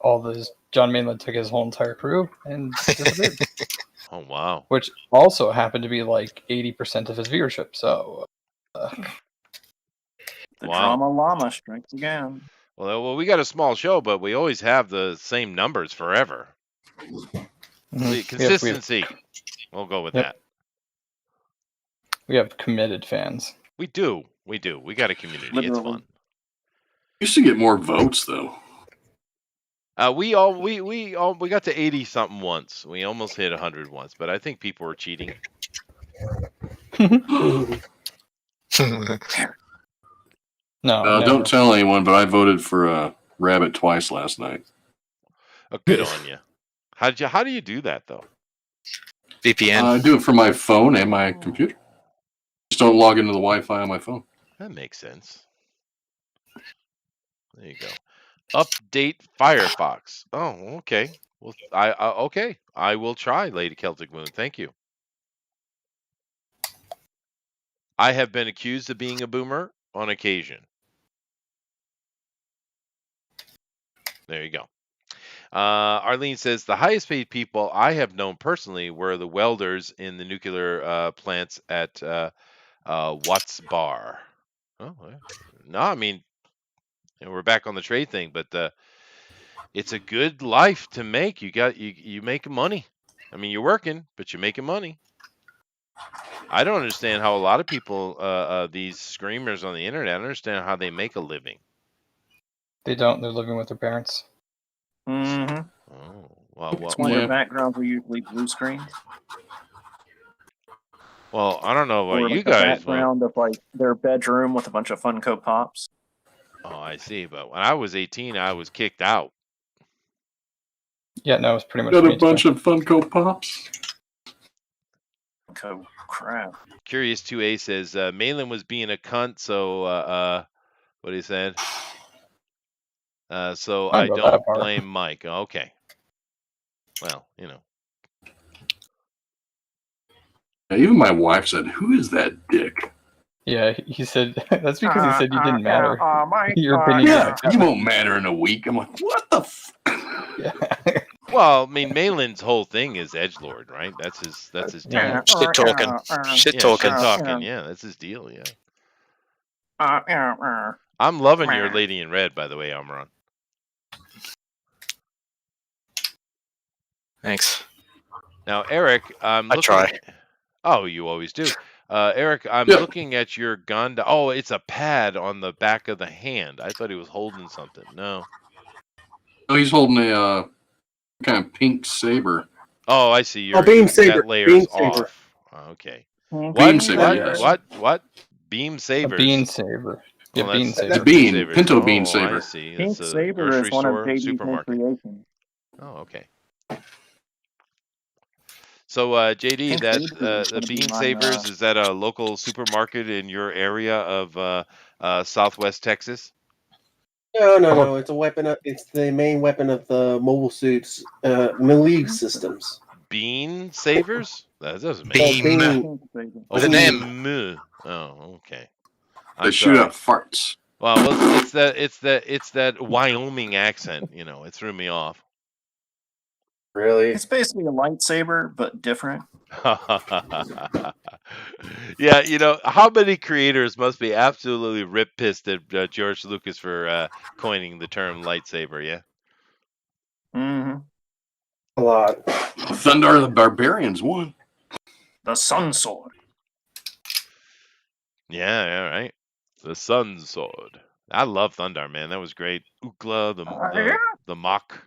Speaker 7: John Malin took his whole entire crew and disappeared.
Speaker 1: Oh, wow.
Speaker 7: Which also happened to be like 80% of his viewership. So,
Speaker 6: The
Speaker 1: Wow.
Speaker 6: drama llama strikes again.
Speaker 1: Well, we got a small show, but we always have the same numbers forever. Consistency. We'll go with that.
Speaker 7: We have committed fans.
Speaker 1: We do. We got a community. It's
Speaker 6: Literally.
Speaker 1: fun.
Speaker 5: Used to get more votes though.
Speaker 1: We got to 80 something once. We almost hit 100 once, but I think people were cheating.
Speaker 7: No,
Speaker 5: don't tell anyone, but I voted for Rabbit twice last night.
Speaker 1: Oh, good on you. How do you do that though?
Speaker 3: VPN.
Speaker 5: I do it for my phone and my computer. Just don't log into the Wi-Fi on my phone.
Speaker 1: That makes sense. There you go. Update Firefox. Oh, okay. Well, okay. I will try, Lady Celtic Moon. Thank you. I have been accused of being a boomer on occasion. There you go. Arlene says the highest paid people I have known personally were the welders in the nuclear plants at Watts Bar. Oh, no, I mean, we're back on the trade thing, but it's a good life to make. You make money. I mean, you're working, but you're making money. I don't understand how a lot of people, these screamers on the internet, I don't understand how they make a living.
Speaker 7: They don't. They're living with their parents.
Speaker 6: Mm-hmm.
Speaker 1: Oh, well,
Speaker 6: It's when their backgrounds are usually blue screen.
Speaker 1: well, I don't know about
Speaker 6: Or
Speaker 1: you
Speaker 6: like a
Speaker 1: guys.
Speaker 6: background of like their bedroom with a bunch of Funko Pops.
Speaker 1: Oh, I see. But when I was 18, I was kicked out.
Speaker 7: Yeah, no, it's pretty much.
Speaker 5: Got
Speaker 7: me
Speaker 5: a bunch of Funko Pops.
Speaker 6: Funko crap.
Speaker 1: Curious 2A says Malin was being a cunt, so what he said. So I
Speaker 7: about
Speaker 1: don't
Speaker 7: that part.
Speaker 1: blame Mike. Okay. Well, you know.
Speaker 5: Even my wife said, "Who is that dick?"
Speaker 7: Yeah, he said that's because he said you didn't matter. Your opinion
Speaker 5: Yeah,
Speaker 7: didn't
Speaker 5: you
Speaker 7: matter.
Speaker 5: won't matter in a week. I'm like, what the?
Speaker 7: Yeah.
Speaker 1: Well, I mean, Malin's whole thing is edgelord, right? That's his
Speaker 7: Yeah.
Speaker 1: deal.
Speaker 3: Shit talking. Shit
Speaker 1: Yeah,
Speaker 3: talking.
Speaker 1: shit talking. Yeah, that's his deal. Yeah. I'm loving your Lady in Red, by the way, Armaron.
Speaker 3: Thanks.
Speaker 1: Now, Eric, I'm
Speaker 3: I
Speaker 1: looking.
Speaker 3: try.
Speaker 1: Oh, you always do. Eric, I'm
Speaker 5: Yep.
Speaker 1: looking at your Gundam. Oh, it's a pad on the back of the hand. I thought he was holding something. No.
Speaker 5: Oh, he's holding a kind of pink saber.
Speaker 1: Oh, I see.
Speaker 2: Beam saber.
Speaker 1: That layer's
Speaker 2: Beam saber.
Speaker 1: off. Okay.
Speaker 5: Beam saber, yes.
Speaker 1: What? Beam
Speaker 7: A
Speaker 1: savers.
Speaker 7: bean saver. Yeah,
Speaker 1: Oh,
Speaker 7: bean
Speaker 1: that's
Speaker 7: saver.
Speaker 5: The bean,
Speaker 1: savers.
Speaker 5: pinto
Speaker 1: Oh,
Speaker 5: bean
Speaker 1: I
Speaker 5: saber.
Speaker 1: see.
Speaker 6: Pink
Speaker 1: That's a
Speaker 6: Saber
Speaker 1: grocery
Speaker 6: is one of
Speaker 1: store,
Speaker 6: JD's new
Speaker 1: supermarket.
Speaker 6: creations.
Speaker 1: Oh, okay. So, JD,
Speaker 6: Pink
Speaker 1: that
Speaker 6: Saber is
Speaker 1: the
Speaker 6: gonna be
Speaker 1: bean
Speaker 6: my,
Speaker 1: savers, is that a local supermarket in your area of Southwest Texas?
Speaker 2: No. It's a weapon. It's the main weapon of the mobile suits, melee systems.
Speaker 1: Bean savers? That doesn't make
Speaker 3: Beam.
Speaker 1: sense.
Speaker 6: Pink Saber.
Speaker 3: With an M.
Speaker 1: Beam. Oh, okay.
Speaker 5: They
Speaker 1: I'm
Speaker 5: shoot
Speaker 1: sorry.
Speaker 5: out farts.
Speaker 1: Well, it's that Wyoming accent. You know, it threw me off.
Speaker 2: Really?
Speaker 6: It's basically a lightsaber, but different.
Speaker 1: Yeah, you know, how many creators must be absolutely rip pissed at George Lucas for coining the term lightsaber? Yeah.
Speaker 6: hmm
Speaker 2: A lot.
Speaker 5: Thundar the Barbarians won.
Speaker 6: The Sun Sword.
Speaker 1: Yeah, right. The Sun Sword. I love Thundar, man. That was great. Ukla, the Mach.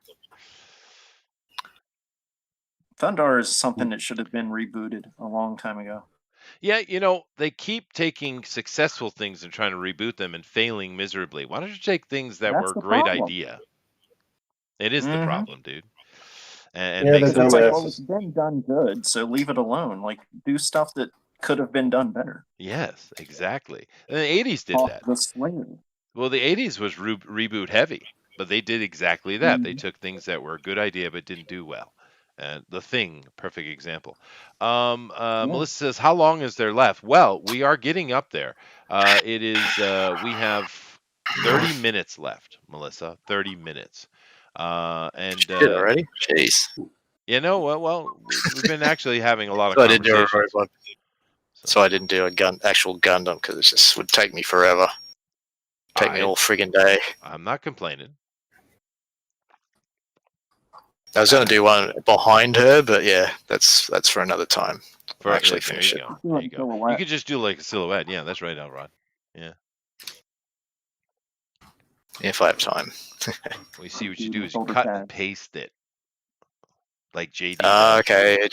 Speaker 6: Thundar is something that should have been rebooted a long time ago.
Speaker 1: Yeah, you know, they keep taking successful things and trying to reboot them and failing miserably. Why don't you take things that
Speaker 6: That's
Speaker 1: were a
Speaker 6: the
Speaker 1: great
Speaker 6: problem.
Speaker 1: idea? It is the
Speaker 6: Mhm.
Speaker 1: problem, dude. And
Speaker 2: Yeah,
Speaker 1: make
Speaker 2: they're
Speaker 1: them
Speaker 6: It's like,
Speaker 1: better.
Speaker 6: well, it's been done good, so leave it alone. Like, do stuff that could have been done better.
Speaker 1: Yes, exactly. And the 80s did
Speaker 6: Off
Speaker 1: that.
Speaker 6: the Slayer.
Speaker 1: Well, the 80s was reboot heavy, but they did exactly that. They
Speaker 6: Mhm.
Speaker 1: took things that were a good idea but didn't do well. The Thing, perfect example. Melissa says, "How long is there left?" Well, we are getting up there. It is. We have 30 minutes left, Melissa. 30 minutes. And
Speaker 3: Shit already? Jeez.
Speaker 1: you know, well, we've been actually having a lot of
Speaker 3: So I didn't do a
Speaker 1: conversations.
Speaker 3: robot. So I didn't do a actual Gundam because it just would take me forever. Take me all friggin' day.
Speaker 1: I'm not complaining.
Speaker 3: I was going to do one behind her, but yeah, that's for another time.
Speaker 1: For
Speaker 3: actually
Speaker 1: there
Speaker 3: finish
Speaker 1: you
Speaker 3: it.
Speaker 1: go.
Speaker 6: Do
Speaker 1: There
Speaker 6: like
Speaker 1: you go.
Speaker 6: silhouette.
Speaker 1: You could just do like a silhouette. Yeah, that's right, Elrod. Yeah.
Speaker 3: If I have time.
Speaker 1: We see what you do is you
Speaker 6: Shoulder
Speaker 1: cut
Speaker 6: pad.
Speaker 1: and paste it, like JD does.
Speaker 3: Okay, you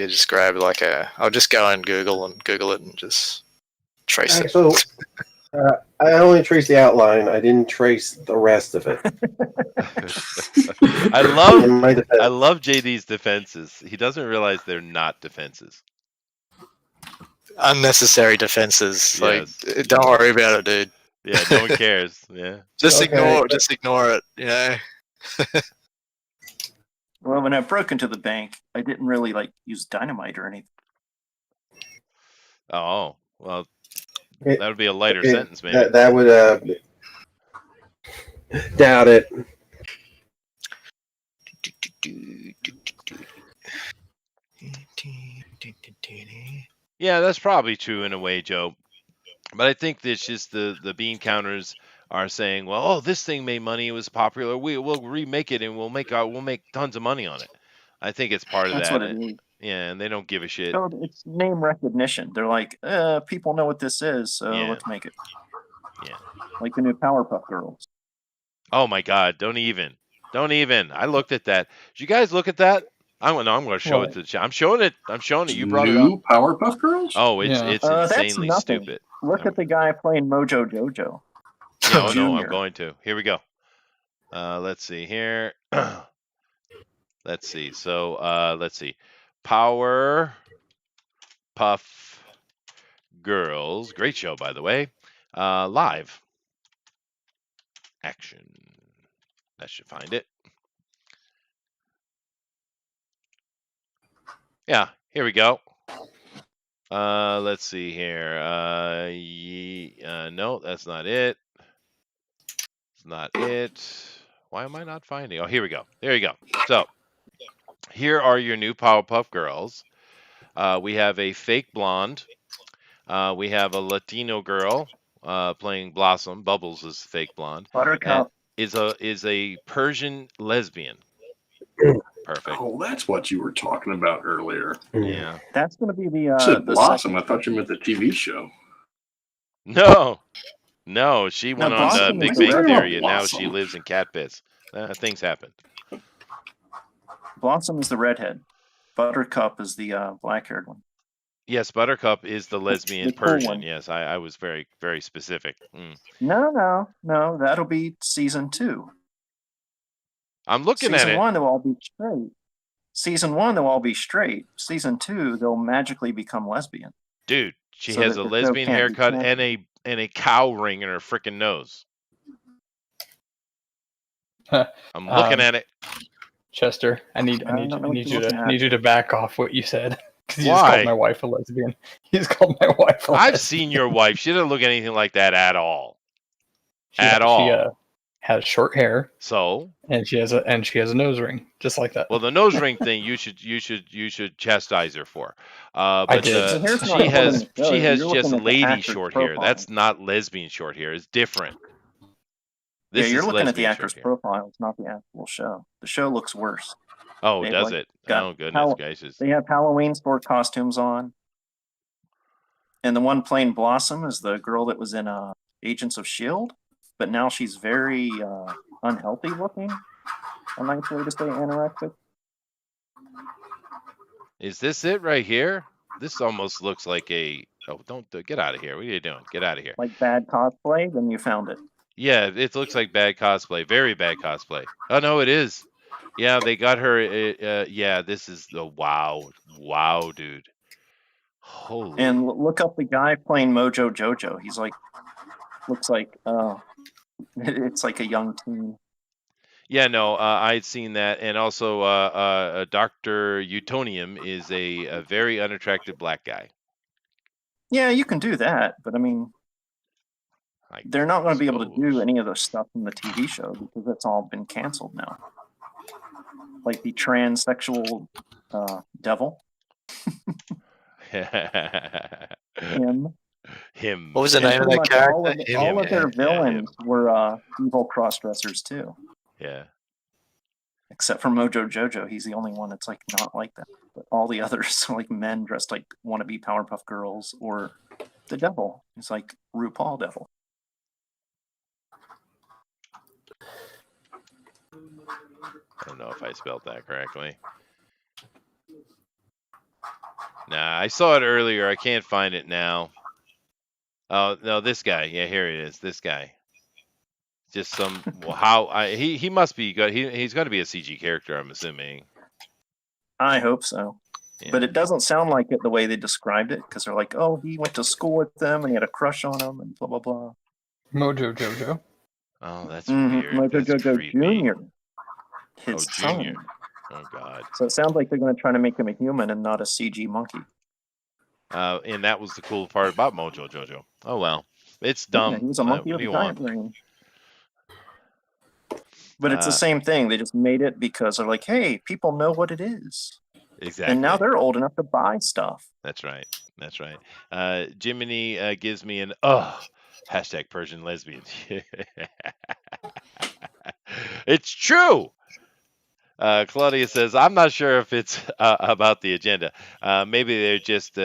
Speaker 3: just grab like I'll just go and Google it and just trace it.
Speaker 2: Actually, I only traced the outline. I didn't trace the rest of it.
Speaker 1: I
Speaker 2: In my defense.
Speaker 1: love JD's defenses. He doesn't realize they're not defenses.
Speaker 3: Unnecessary defenses.
Speaker 1: Yes.
Speaker 3: Like, don't worry about it, dude.
Speaker 1: Yeah, no one cares. Yeah.
Speaker 3: Just
Speaker 2: Okay.
Speaker 3: ignore it. You know.
Speaker 6: Well, when I broke into the bank, I didn't really like use dynamite or anything.
Speaker 1: Oh, well,
Speaker 2: It-
Speaker 1: that would be a lighter
Speaker 2: it-
Speaker 1: sentence, maybe.
Speaker 2: That would doubt it.
Speaker 1: Yeah, that's probably true in a way, Joe. But I think it's just the bean counters are saying, well, oh, this thing made money. It was popular. We'll remake it and we'll make tons of money on it. I think it's part of
Speaker 6: That's
Speaker 1: that.
Speaker 6: what it is.
Speaker 1: Yeah, and they don't give a shit.
Speaker 6: So it's name recognition. They're like, people know what this is, so
Speaker 1: Yeah.
Speaker 6: let's make it.
Speaker 1: Yeah.
Speaker 6: Like the new Powerpuff Girls.
Speaker 1: Oh my God! Don't even. I looked at that. Did you guys look at that? I'm going to show it to the chat. I'm showing it. You brought it up.
Speaker 5: New Powerpuff Girls?
Speaker 1: Oh, it's
Speaker 7: Yeah.
Speaker 6: That's
Speaker 1: insanely
Speaker 6: nothing.
Speaker 1: stupid.
Speaker 6: Look at the guy playing Mojo Jojo.
Speaker 1: Yeah, no, I'm
Speaker 6: Junior.
Speaker 1: going to. Here we go. Let's see here. Let's see. So, let's see. Power Puff Girls. Great show, by the way. Live. Action. That should find it. Yeah, here we go. Let's see here. No, that's not it. It's not it. Why am I not finding? Oh, here we go. There you go. So here are your new Powerpuff Girls. We have a fake blonde. We have a Latino girl playing Blossom. Bubbles is fake blonde.
Speaker 6: Buttercup.
Speaker 1: Is a Persian lesbian. Perfect.
Speaker 5: Oh, that's what you were talking about earlier.
Speaker 1: Yeah.
Speaker 6: That's going to be the.
Speaker 5: You said
Speaker 6: the
Speaker 5: Blossom.
Speaker 6: second-
Speaker 5: I thought you meant the TV show.
Speaker 1: No, she went on
Speaker 6: Blossom
Speaker 1: Big
Speaker 6: is
Speaker 1: Bang
Speaker 6: the red
Speaker 1: Theory,
Speaker 5: one.
Speaker 1: and now she
Speaker 5: Blossom.
Speaker 1: lives in cat pits. Things happen.
Speaker 6: Blossom is the redhead. Buttercup is the black-haired one.
Speaker 1: Yes, Buttercup is the lesbian
Speaker 6: the cool
Speaker 1: Persian.
Speaker 6: one.
Speaker 1: Yes, I was very, very specific.
Speaker 6: No. That'll be season 2.
Speaker 1: I'm looking
Speaker 6: Season
Speaker 1: at it.
Speaker 6: 1, they'll all be straight. Season 1, they'll all be straight. Season 2, they'll magically become lesbian.
Speaker 1: Dude, she
Speaker 6: So
Speaker 1: has
Speaker 6: that
Speaker 1: a
Speaker 6: the show
Speaker 1: lesbian
Speaker 6: can't be
Speaker 1: haircut
Speaker 6: canceled.
Speaker 1: and a cow ring in her freaking nose. I'm looking at it.
Speaker 7: Chester, I need
Speaker 6: I don't know what you're looking at.
Speaker 7: you to back off what you said because you
Speaker 1: Why?
Speaker 7: just called my wife a lesbian. You just called my wife a lesbian.
Speaker 1: I've seen your wife. She doesn't look anything like that at all.
Speaker 7: She has short hair
Speaker 1: So,
Speaker 7: and she has a nose ring just like that.
Speaker 1: well, the nose ring thing you should chastise her for.
Speaker 7: I
Speaker 1: But
Speaker 7: did.
Speaker 6: So here's
Speaker 1: she
Speaker 6: what
Speaker 1: has
Speaker 6: I'm gonna show you.
Speaker 1: has
Speaker 6: You're
Speaker 1: just
Speaker 6: looking at the
Speaker 1: lady
Speaker 6: actor's
Speaker 1: short hair.
Speaker 6: profile.
Speaker 1: That's not lesbian short hair. It's different. This
Speaker 6: You're
Speaker 1: is
Speaker 6: looking at the
Speaker 1: lesbian
Speaker 6: actor's
Speaker 1: short hair.
Speaker 6: profile. It's not the actual show. The show looks worse.
Speaker 1: Oh,
Speaker 6: They've,
Speaker 1: does
Speaker 6: like,
Speaker 1: it?
Speaker 6: got
Speaker 1: Oh, goodness
Speaker 6: Hal-
Speaker 1: gracious.
Speaker 6: They have Halloween store costumes on. And the one playing Blossom is the girl that was in Agents of S.H.I.E.L.D., but now she's very unhealthy looking. A nice way to say anorexic.
Speaker 1: Is this it right here? This almost looks like a... Oh, don't get out of here. What are you doing? Get out of here.
Speaker 6: Like bad cosplay, then you found it.
Speaker 1: Yeah, it looks like bad cosplay. Very bad cosplay. Oh, no, it is. Yeah, they got her. Yeah, this is the wow. Wow, dude. Holy.
Speaker 6: And look up the guy playing Mojo Jojo. He's like, looks like, it's like a young teen.
Speaker 1: Yeah, no, I'd seen that. And also, Dr. Utonium is a very unattractive black guy.
Speaker 6: Yeah, you can do that, but I mean,
Speaker 1: I
Speaker 6: they're not going to be able to do
Speaker 1: suppose.
Speaker 6: any of the stuff in the TV show because that's all been canceled now. Like the transsexual devil, him.
Speaker 1: Him.
Speaker 3: What was the
Speaker 6: And
Speaker 3: name of
Speaker 6: pretty
Speaker 3: that
Speaker 6: much
Speaker 3: character?
Speaker 6: all of their
Speaker 1: yeah,
Speaker 6: villains were evil cross-dressers too.
Speaker 1: Yeah.
Speaker 6: Except for Mojo Jojo, he's the only one that's like not like that. But all the others are like men dressed like wannabe Powerpuff Girls or the devil. He's like RuPaul Devil.
Speaker 1: I don't know if I spelled that correctly. Nah, I saw it earlier. I can't find it now. Oh, no, this guy. Yeah, here it is. This guy. Just some... Well, he must be good. He's got to be a CG character, I'm assuming.
Speaker 6: I hope so.
Speaker 1: Yeah.
Speaker 6: But it doesn't sound like it the way they described it, because they're like, oh, he went to school with them and he had a crush on them and blah, blah, blah.
Speaker 7: Mojo Jojo.
Speaker 1: Oh, that's
Speaker 6: Mhm.
Speaker 1: weird.
Speaker 6: Mojo
Speaker 1: That's
Speaker 6: Jojo
Speaker 1: creepy.
Speaker 6: Jr. His son.
Speaker 1: Junior. Oh, God.
Speaker 6: So it sounds like they're going to try to make him a human and not a CG monkey.
Speaker 1: And that was the cool part about Mojo Jojo. Oh, well. It's dumb.
Speaker 6: Yeah, he was a monkey
Speaker 1: What
Speaker 6: with
Speaker 1: do
Speaker 6: a
Speaker 1: you
Speaker 6: giant
Speaker 1: want?
Speaker 6: brain. But it's the
Speaker 1: Uh,
Speaker 6: same thing. They just made it because they're like, hey, people know what it is.
Speaker 1: Exactly.
Speaker 6: And now they're old enough to buy stuff.
Speaker 1: That's right. That's right. Jiminy gives me an hashtag Persian lesbian. It's true. Claudia says, I'm not sure if it's about the agenda. Maybe they're just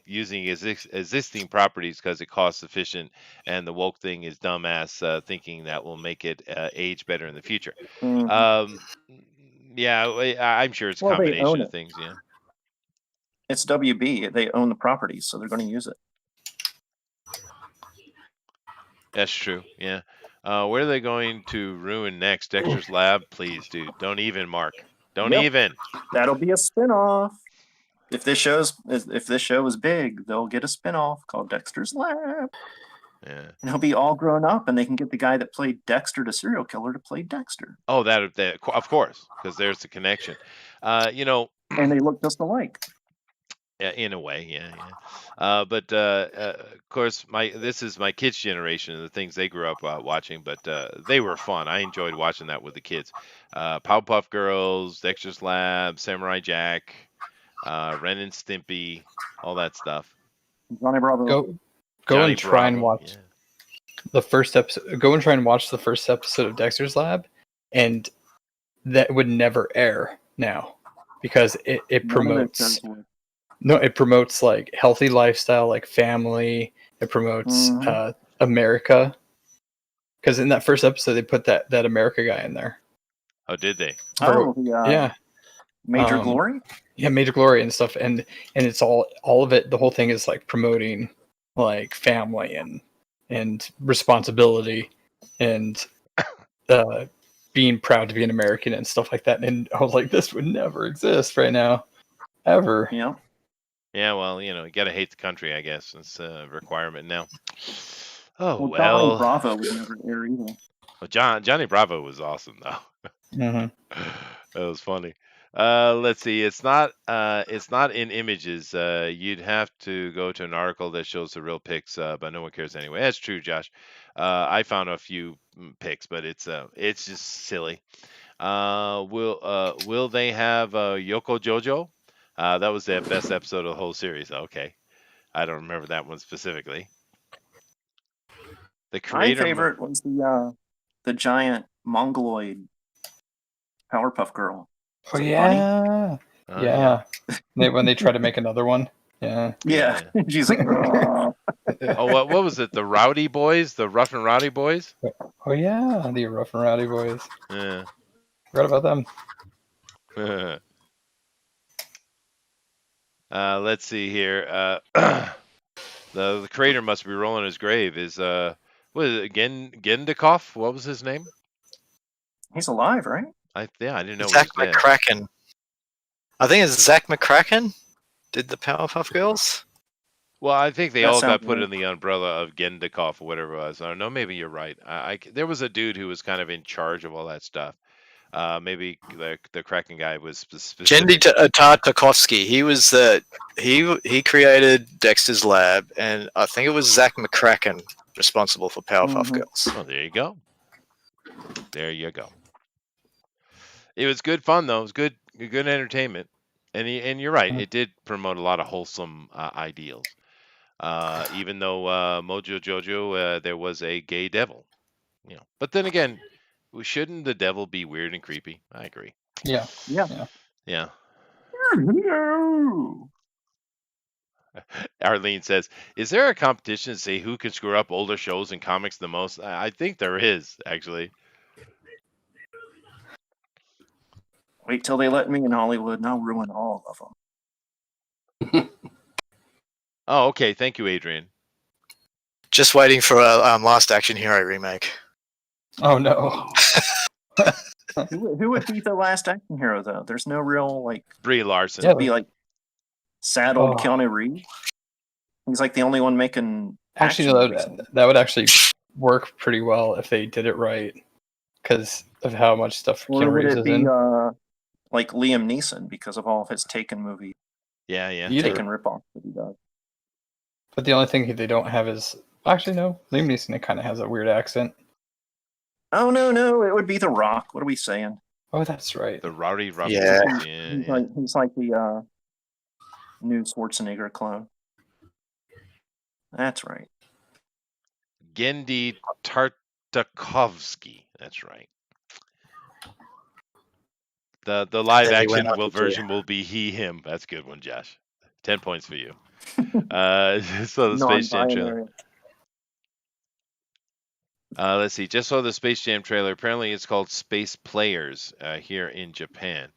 Speaker 1: using existing properties because it costs sufficient, and the woke thing is dumbass thinking that will make it age better in the future.
Speaker 6: Mhm.
Speaker 1: Yeah, I'm sure it's a
Speaker 6: Well, they own
Speaker 1: combination of
Speaker 6: it.
Speaker 1: things. Yeah.
Speaker 6: It's WB. They own the properties, so they're going to use it.
Speaker 1: That's true. Yeah. Where are they going to ruin next? Dexter's Lab? Please, dude. Don't even, Mark. Don't
Speaker 6: Yep.
Speaker 1: even.
Speaker 6: That'll be a spin-off. If this show is big, they'll get a spin-off called Dexter's Lab.
Speaker 1: Yeah.
Speaker 6: And he'll be all grown up, and they can get the guy that played Dexter, the serial killer, to play Dexter.
Speaker 1: Oh, that of course, because there's the connection.
Speaker 6: And they look just alike.
Speaker 1: Yeah, in a way, yeah, yeah. But of course, this is my kids' generation and the things they grew up watching. But they were fun. I enjoyed watching that with the kids. Powerpuff Girls, Dexter's Lab, Samurai Jack, Ren and Stimpy, all that stuff.
Speaker 6: Johnny Bravo.
Speaker 7: Go
Speaker 1: Johnny
Speaker 7: and try and
Speaker 1: Bravo,
Speaker 7: watch
Speaker 1: yeah.
Speaker 7: the first episode. Go and try and watch the first episode of Dexter's Lab, and that would never air now because it
Speaker 6: None of it
Speaker 7: promotes.
Speaker 6: does work.
Speaker 7: No, it promotes like healthy lifestyle, like family. It promotes
Speaker 6: Mhm.
Speaker 7: America. Because in that first episode, they put that America guy in there.
Speaker 1: Oh, did they?
Speaker 6: Oh, the
Speaker 7: Yeah,
Speaker 6: Major
Speaker 7: Um,
Speaker 6: Glory?
Speaker 7: yeah, Major Glory and stuff, and it's all of it. The whole thing is like promoting like family and responsibility and being proud to be an American and stuff like that. And I was like, this would never exist right now, ever.
Speaker 6: Yeah.
Speaker 1: Yeah, well, you gotta hate the country, I guess. It's a requirement now. Oh
Speaker 6: Well, Johnny
Speaker 1: well.
Speaker 6: Bravo would never air either.
Speaker 1: Well, Johnny Bravo was awesome though.
Speaker 7: Mhm.
Speaker 1: That was funny. Let's see. It's not in images. You'd have to go to an article that shows the real pics, but no one cares anyway. That's true, Josh. I found a few pics, but it's just silly. Will they have Yoko Jojo? That was the best episode of the whole series. Okay, I don't remember that one specifically. The
Speaker 6: My
Speaker 1: creator.
Speaker 6: favorite was the giant mongoloid Powerpuff Girl.
Speaker 7: Oh
Speaker 6: Was it
Speaker 7: yeah,
Speaker 1: Oh,
Speaker 7: yeah. When they try to make another one, yeah.
Speaker 6: Yeah. She's like, "Oh."
Speaker 1: Oh, what was it? The Rowdy Boys, the Rough and Rowdy Boys.
Speaker 7: Oh yeah, the Rough and Rowdy Boys.
Speaker 1: Yeah.
Speaker 7: Forgot about them.
Speaker 1: Let's see here. The creator must be rolling his grave. Is what is it? Gendikov? What was his name?
Speaker 6: He's alive, right?
Speaker 1: I didn't know.
Speaker 3: Zach
Speaker 1: he was dead.
Speaker 3: McCracken. I think it's Zach McCracken. Did the Powerpuff Girls?
Speaker 1: Well, I think they
Speaker 6: That
Speaker 1: all got
Speaker 6: sounds
Speaker 1: put
Speaker 6: right.
Speaker 1: in the umbrella of Gendikov or whatever it was. I don't know. Maybe you're right. There was a dude who was kind of in charge of all that stuff. Maybe the Kraken guy was specific.
Speaker 3: Jendi Tartakovsky. He was he created Dexter's Lab, and I think it was Zach McCracken responsible for Powerpuff
Speaker 6: Mhm.
Speaker 3: Girls.
Speaker 1: Well, there you go. There you go. It was good fun though. It was good entertainment, and you're right. It did promote a lot of wholesome ideals. Even though Mojo Jojo, there was a gay devil, But then again, shouldn't the devil be weird and creepy? I agree.
Speaker 7: Yeah.
Speaker 1: Yeah.
Speaker 6: No.
Speaker 1: Arlene says, "Is there a competition to see who can screw up older shows and comics the most?" I think there is actually.
Speaker 6: Wait till they let me in Hollywood, and I'll ruin all of them.
Speaker 1: Oh, okay. Thank you, Adrian.
Speaker 3: Just waiting for a Last Action Hero remake.
Speaker 7: Oh no.
Speaker 6: Who would be the last action hero though? There's no real like
Speaker 1: Brie Larson.
Speaker 7: Yeah.
Speaker 6: be like sad old
Speaker 7: Oh.
Speaker 6: Keanu Reeves. He's like the only one making.
Speaker 7: Actually,
Speaker 6: action
Speaker 7: no,
Speaker 6: movies.
Speaker 7: that would actually work pretty well if they did it right, because of how much stuff
Speaker 6: Or
Speaker 7: Keanu
Speaker 6: would
Speaker 7: Reeves
Speaker 6: it
Speaker 7: is
Speaker 6: be
Speaker 7: in.
Speaker 6: like Liam Neeson because of all of his Taken movie,
Speaker 1: Yeah.
Speaker 7: Either.
Speaker 6: Taken ripoff that he does?
Speaker 7: But the only thing they don't have is actually no. Liam Neeson kind of has a weird accent.
Speaker 6: Oh no, it would be The Rock. What are we saying?
Speaker 7: Oh, that's right.
Speaker 1: The Rowdy Rough.
Speaker 3: Yeah.
Speaker 6: He's like the new Schwarzenegger clone. That's right.
Speaker 1: Gendy Tartakovsky. That's right. The live
Speaker 3: Then he went
Speaker 1: action
Speaker 3: up to
Speaker 1: version will be he him. That's a good one, Josh. 10 points for you. So the Space Jam trailer.
Speaker 6: Non-binary.
Speaker 1: Let's see. Just saw the Space Jam trailer. Apparently, it's called Space Players here in Japan.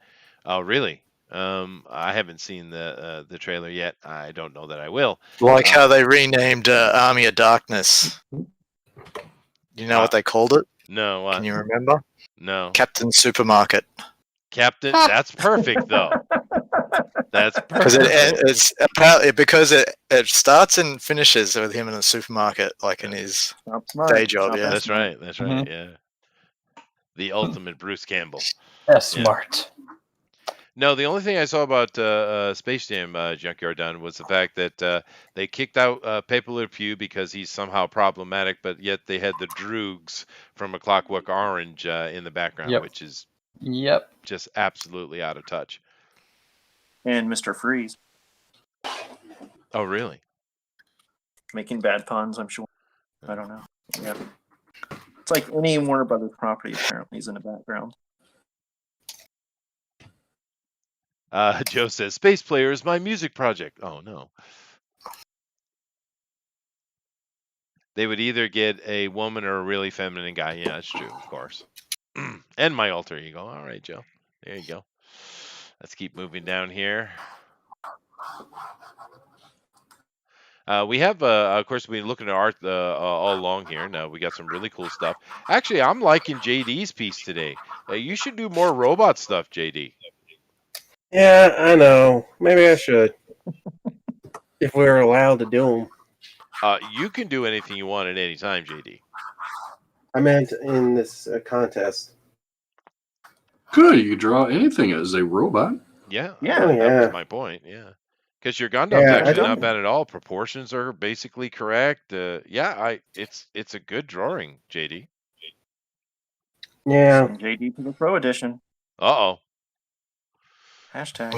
Speaker 1: Oh, really? I haven't seen the trailer yet. I don't know that I will.
Speaker 3: Like how they renamed Army of Darkness. You know what they called it?
Speaker 1: No.
Speaker 3: Can you remember?
Speaker 1: No.
Speaker 3: Captain Supermarket.
Speaker 1: Captain. That's perfect, though. That's
Speaker 3: Because
Speaker 1: perfect.
Speaker 3: it's apparently because it starts and finishes with him in the supermarket, like in his
Speaker 6: Not smart.
Speaker 3: day job.
Speaker 6: Not
Speaker 3: Yeah,
Speaker 6: that
Speaker 1: That's
Speaker 6: smart.
Speaker 1: right. That's right. Yeah. The ultimate Bruce Campbell.
Speaker 7: That's
Speaker 1: Yeah.
Speaker 7: smart.
Speaker 1: No, the only thing I saw about Space Jam Junkyard Done was the fact that they kicked out Pepe Le Pew because he's somehow problematic, but yet they had the Droogs from A Clockwork Orange in the background,
Speaker 7: Yep.
Speaker 1: which is
Speaker 7: Yep.
Speaker 1: just absolutely out of touch.
Speaker 6: And Mr. Freeze
Speaker 1: Oh, really?
Speaker 6: making bad puns, I'm sure. I don't know. Yeah. It's like any Warner Brothers property apparently is in the background.
Speaker 1: Joe says, Space Player is my music project. Oh, no. They would either get a woman or a really feminine guy. Yeah, that's true, of course. And my alter ego. All right, Joe. There you go. Let's keep moving down here. We have, of course, we've been looking at art all along here. Now we got some really cool stuff. Actually, I'm liking JD's piece today. You should do more robot stuff, JD.
Speaker 2: Yeah, I know. Maybe I should. If we were allowed to do them.
Speaker 1: You can do anything you want at any time, JD.
Speaker 2: I meant in this contest.
Speaker 5: Good. You can draw anything as a robot.
Speaker 1: Yeah,
Speaker 6: Yeah.
Speaker 2: Oh,
Speaker 1: that
Speaker 2: yeah.
Speaker 1: was my point. Yeah, because your Gundam's
Speaker 2: Yeah, I
Speaker 1: actually not
Speaker 2: don't-
Speaker 1: bad at all. Proportions are basically correct. Yeah, it's a good drawing, JD.
Speaker 2: Yeah.
Speaker 6: Send JD to the Pro Edition.
Speaker 1: Uh-oh.
Speaker 6: Hashtag.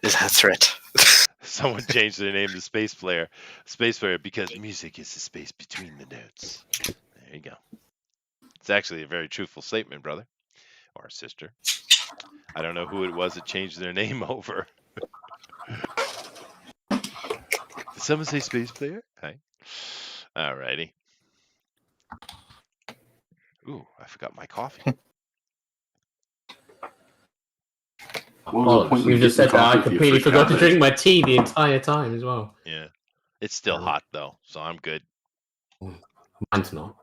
Speaker 3: Is that a threat?
Speaker 1: Someone changed their name to Space Player because music is the space between the notes. There you go. It's actually a very truthful statement, brother or sister. I don't know who it was that changed their name over. Did someone say Space Player? Hi. Alrighty. Ooh, I forgot my coffee.
Speaker 5: What was the
Speaker 8: Oh,
Speaker 5: point
Speaker 8: you
Speaker 5: of
Speaker 8: just
Speaker 5: getting
Speaker 8: said that. I
Speaker 5: coffee if you
Speaker 8: completely forgot to
Speaker 5: that-
Speaker 8: drink my tea the entire time as well.
Speaker 1: Yeah. It's still hot though, so I'm good.
Speaker 8: Mine's not.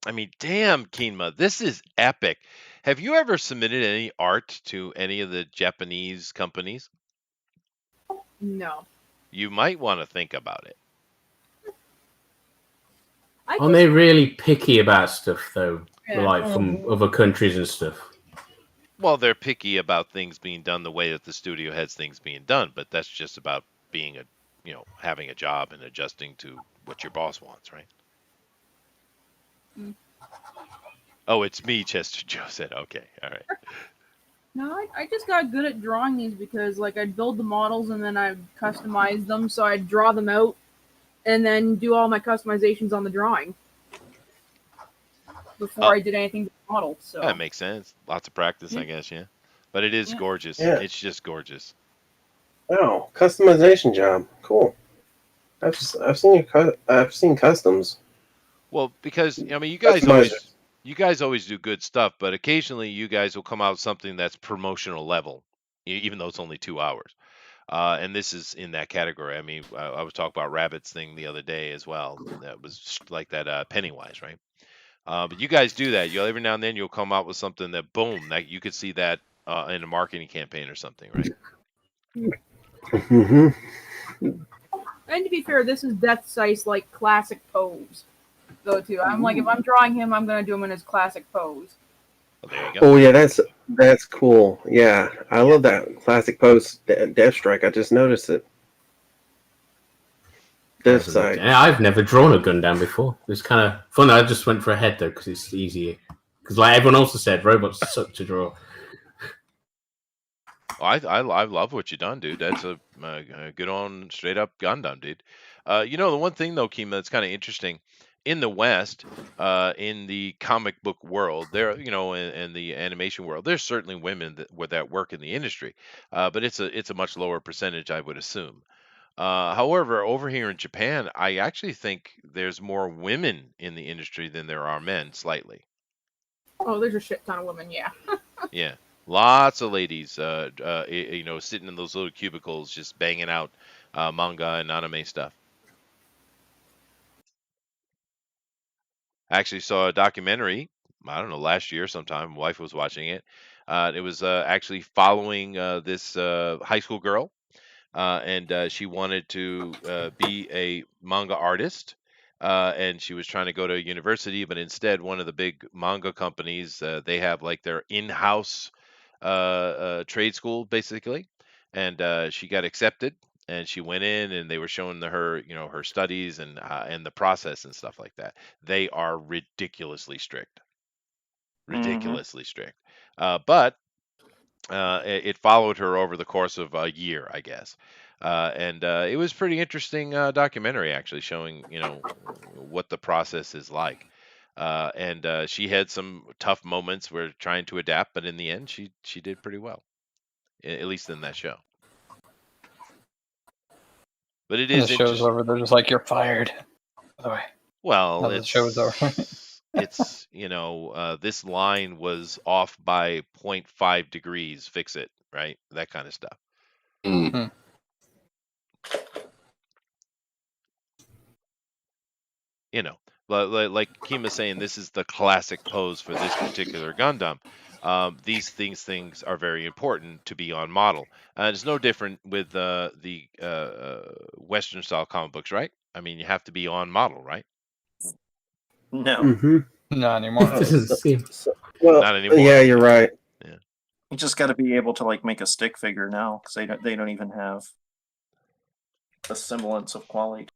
Speaker 1: I mean, damn, Kinma, this is epic. Have you ever submitted any art to any of the Japanese companies?
Speaker 4: No.
Speaker 1: You might want to think about it.
Speaker 8: Aren't they really picky about stuff though?
Speaker 4: Yeah.
Speaker 8: Like from other countries and stuff.
Speaker 1: Well, they're picky about things being done the way that the studio has things being done, but that's just about being having a job and adjusting to what your boss wants, right?
Speaker 4: Mm.
Speaker 1: Oh, it's me, Chester Joe said. Okay, all right.
Speaker 4: No, I just got good at drawing these because, like, I'd build the models and then I'd customize them. So I'd draw them out and then do all my customizations on the drawing before I did anything to the model. So
Speaker 1: That makes sense. Lots of practice, I
Speaker 4: Yeah.
Speaker 1: guess, yeah. But it is
Speaker 4: Yeah.
Speaker 1: gorgeous.
Speaker 2: Yeah.
Speaker 1: It's just gorgeous.
Speaker 2: Oh, customization job. Cool. I've seen customs.
Speaker 1: Well, because I mean,
Speaker 2: Customizers.
Speaker 1: you guys always do good stuff, but occasionally you guys will come out with something that's promotional level, even though it's only 2 hours. And this is in that category. I mean, I was talking about Rabbit's thing the other day as well. That was like that Pennywise, right? But you guys do that. Every now and then you'll come out with something that boom, that you could see that in a marketing campaign or something, right?
Speaker 2: Mm-hmm.
Speaker 4: And to be fair, this is Death Sice like classic pose, though too. I'm like, if I'm drawing him, I'm gonna do him in his classic pose.
Speaker 1: Well, there you go.
Speaker 2: Oh yeah, that's cool. Yeah, I love that classic post Death Strike. I just noticed it. Death Side.
Speaker 8: Yeah, I've never drawn a Gundam before. It's kind of fun. I just went for a head though because it's easier. Because like everyone else has said, robots suck to draw.
Speaker 1: I love what you done, dude. That's a good on straight up Gundam, dude. The one thing though, Kima, that's kind of interesting in the West, in the comic book world, there, in the animation world, there's certainly women that work in the industry, but it's a much lower percentage, I would assume. However, over here in Japan, I actually think there's more women in the industry than there are men, slightly.
Speaker 4: Oh, there's a shit ton of women, yeah.
Speaker 1: Yeah, lots of ladies, sitting in those little cubicles, just banging out manga and anime stuff. I actually saw a documentary, I don't know, last year sometime. My wife was watching it. It was actually following this high school girl, and she wanted to be a manga artist. and she was trying to go to university, but instead, one of the big manga companies, they have like their in-house trade school basically, and she got accepted. And she went in, and they were showing her, her studies and the process and stuff like that. They are ridiculously strict, ridiculously strict. But it followed her over the course of a year, I guess. And it was pretty interesting documentary, actually, showing what the process is like. And she had some tough moments where trying to adapt, but in the end, she did pretty well, at least in that show. But it
Speaker 7: When
Speaker 1: is
Speaker 7: the show's
Speaker 1: interesting.
Speaker 7: over, they're just like, "You're fired." By the way,
Speaker 1: Well,
Speaker 7: now that the show is over.
Speaker 1: it's this line was off by 0.5 degrees. Fix it, right? That kind of stuff.
Speaker 5: Mm.
Speaker 1: Like Kima's saying, this is the classic pose for this particular Gundam. These things are very important to be on model. It's no different with the Western style comic books, right? I mean, you have to be on model, right?
Speaker 6: No,
Speaker 2: Mm-hmm.
Speaker 7: Not anymore.
Speaker 8: It doesn't seem.
Speaker 2: Well,
Speaker 1: Not anymore.
Speaker 2: yeah, you're right.
Speaker 6: you just got to be able to like make a stick figure now because they don't even have a semblance of quality.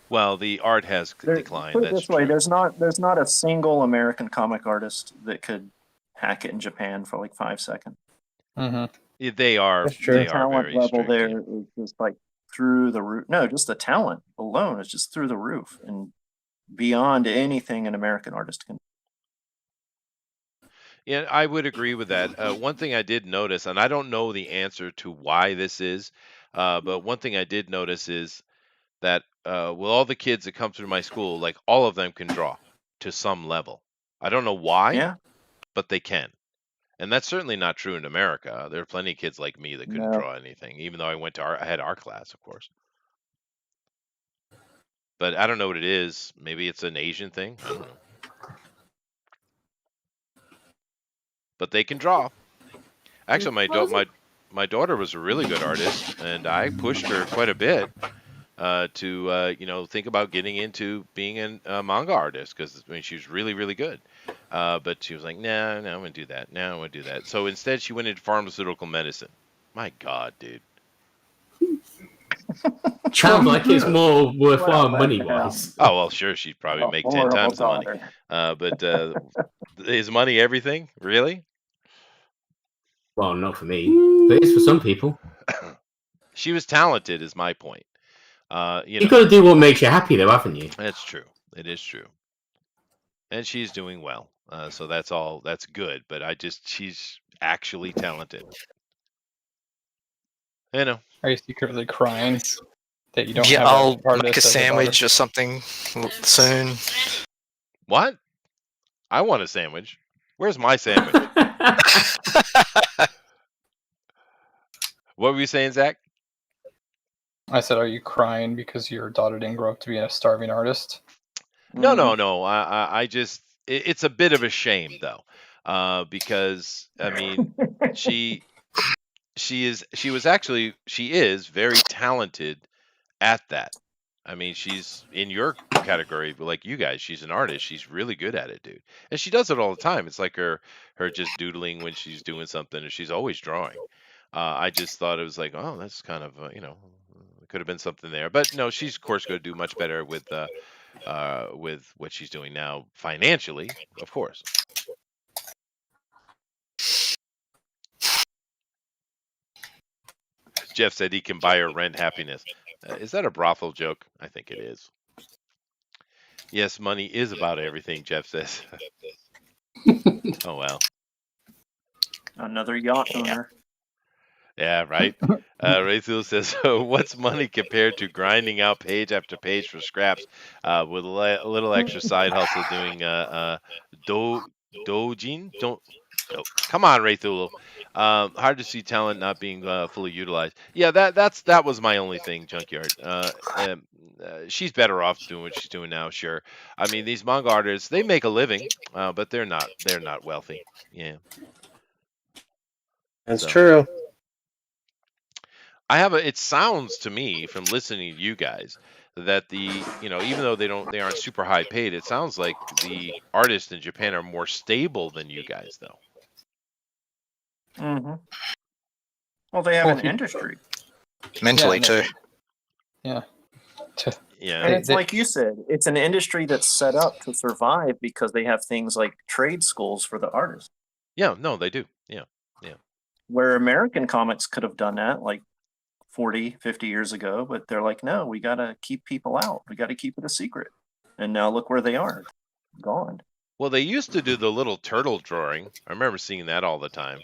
Speaker 1: Well, the art has declined.
Speaker 6: Put it
Speaker 1: That's
Speaker 6: this way:
Speaker 1: true.
Speaker 6: there's not a single American comic artist that could hack it in Japan for like 5 seconds.
Speaker 7: Mm-hmm.
Speaker 1: They are
Speaker 2: That's true.
Speaker 1: they
Speaker 6: The
Speaker 1: are
Speaker 6: talent
Speaker 1: very
Speaker 6: level
Speaker 1: strict.
Speaker 6: there
Speaker 1: Yeah.
Speaker 6: is just like through the roof. No, just the talent alone is just through the roof and beyond anything an American artist can.
Speaker 1: Yeah, I would agree with that. One thing I did notice, and I don't know the answer to why this is, but one thing I did notice is that with all the kids that come through my school, like all of them can draw to some level. I don't know why,
Speaker 6: Yeah,
Speaker 1: but they can. And that's certainly not true in America. There are plenty of kids like me that couldn't
Speaker 6: No.
Speaker 1: draw anything, even though I had art class, of course. But I don't know what it is. Maybe it's an Asian thing. I don't know. But they can draw. Actually, my daughter was a really good artist, and I pushed her quite a bit to think about getting into being a manga artist because she was really, really good. But she was like, no, I'm gonna do that. No, I'm gonna do that. So instead, she went into pharmaceutical medicine. My God, dude.
Speaker 8: Sounds like it's more worthwhile
Speaker 6: Well,
Speaker 8: money wise.
Speaker 1: Oh well, sure, she'd probably
Speaker 6: a
Speaker 1: make 10
Speaker 6: horrible
Speaker 1: times the money.
Speaker 6: daughter.
Speaker 1: But is money everything? Really?
Speaker 8: Well, not for me, but it's for some people.
Speaker 1: She was talented, is my point.
Speaker 8: You've got to do what makes you happy, though, haven't you?
Speaker 1: That's true. It is true. And she's doing well. So that's good. But she's actually talented.
Speaker 7: Are you secretly crying that you don't
Speaker 3: Yeah,
Speaker 7: have
Speaker 3: I'll
Speaker 7: an artist
Speaker 3: make a
Speaker 7: as
Speaker 3: sandwich or something soon.
Speaker 1: What? I want a sandwich. Where's my sandwich? What were you saying, Zach?
Speaker 7: I said, are you crying because your daughter didn't grow up to be a starving artist?
Speaker 1: No.
Speaker 6: Mm-hmm.
Speaker 1: I just it's a bit of a shame though, because I mean she is very talented at that. I mean, she's in your category, like you guys. She's an artist. She's really good at it, dude. And she does it all the time. It's like her just doodling when she's doing something, and she's always drawing. I just thought it was like, oh, that's kind of could have been something there. But no, she's of course going to do much better with what she's doing now financially, of course. Jeff said he can buy her rent happiness. Is that a brothel joke? I think it is. Yes, money is about everything, Jeff says. Oh, well.
Speaker 6: Another yacht owner.
Speaker 1: Yeah, right. Raythul says, what's money compared to grinding out page after page for scraps with a little extra side hustle doing dojin? Come on, Raythul. Hard to see talent not being fully utilized. Yeah, that was my only thing, Junkyard. She's better off doing what she's doing now, sure. I mean, these manga artists, they make a living, but they're not wealthy. Yeah.
Speaker 2: That's true.
Speaker 1: It sounds to me from listening to you guys that even though they aren't super high paid, it sounds like the artists in Japan are more stable than you guys, though.
Speaker 6: Mm-hmm. Well, they have
Speaker 7: Well,
Speaker 6: an
Speaker 7: if you-
Speaker 6: industry.
Speaker 3: Mentally
Speaker 7: Yeah,
Speaker 3: too.
Speaker 7: Yeah.
Speaker 1: Yeah.
Speaker 6: And it's
Speaker 7: They-
Speaker 6: like you said, it's an industry that's set up to survive because they have things like trade schools for the artists.
Speaker 1: Yeah, no, they do. Yeah.
Speaker 6: Where American comics could have done that like 40, 50 years ago, but they're like, no, we got to keep people out. We got to keep it a secret. And now look where they are. Gone.
Speaker 1: Well, they used to do the little turtle drawing. I remember seeing that all the time.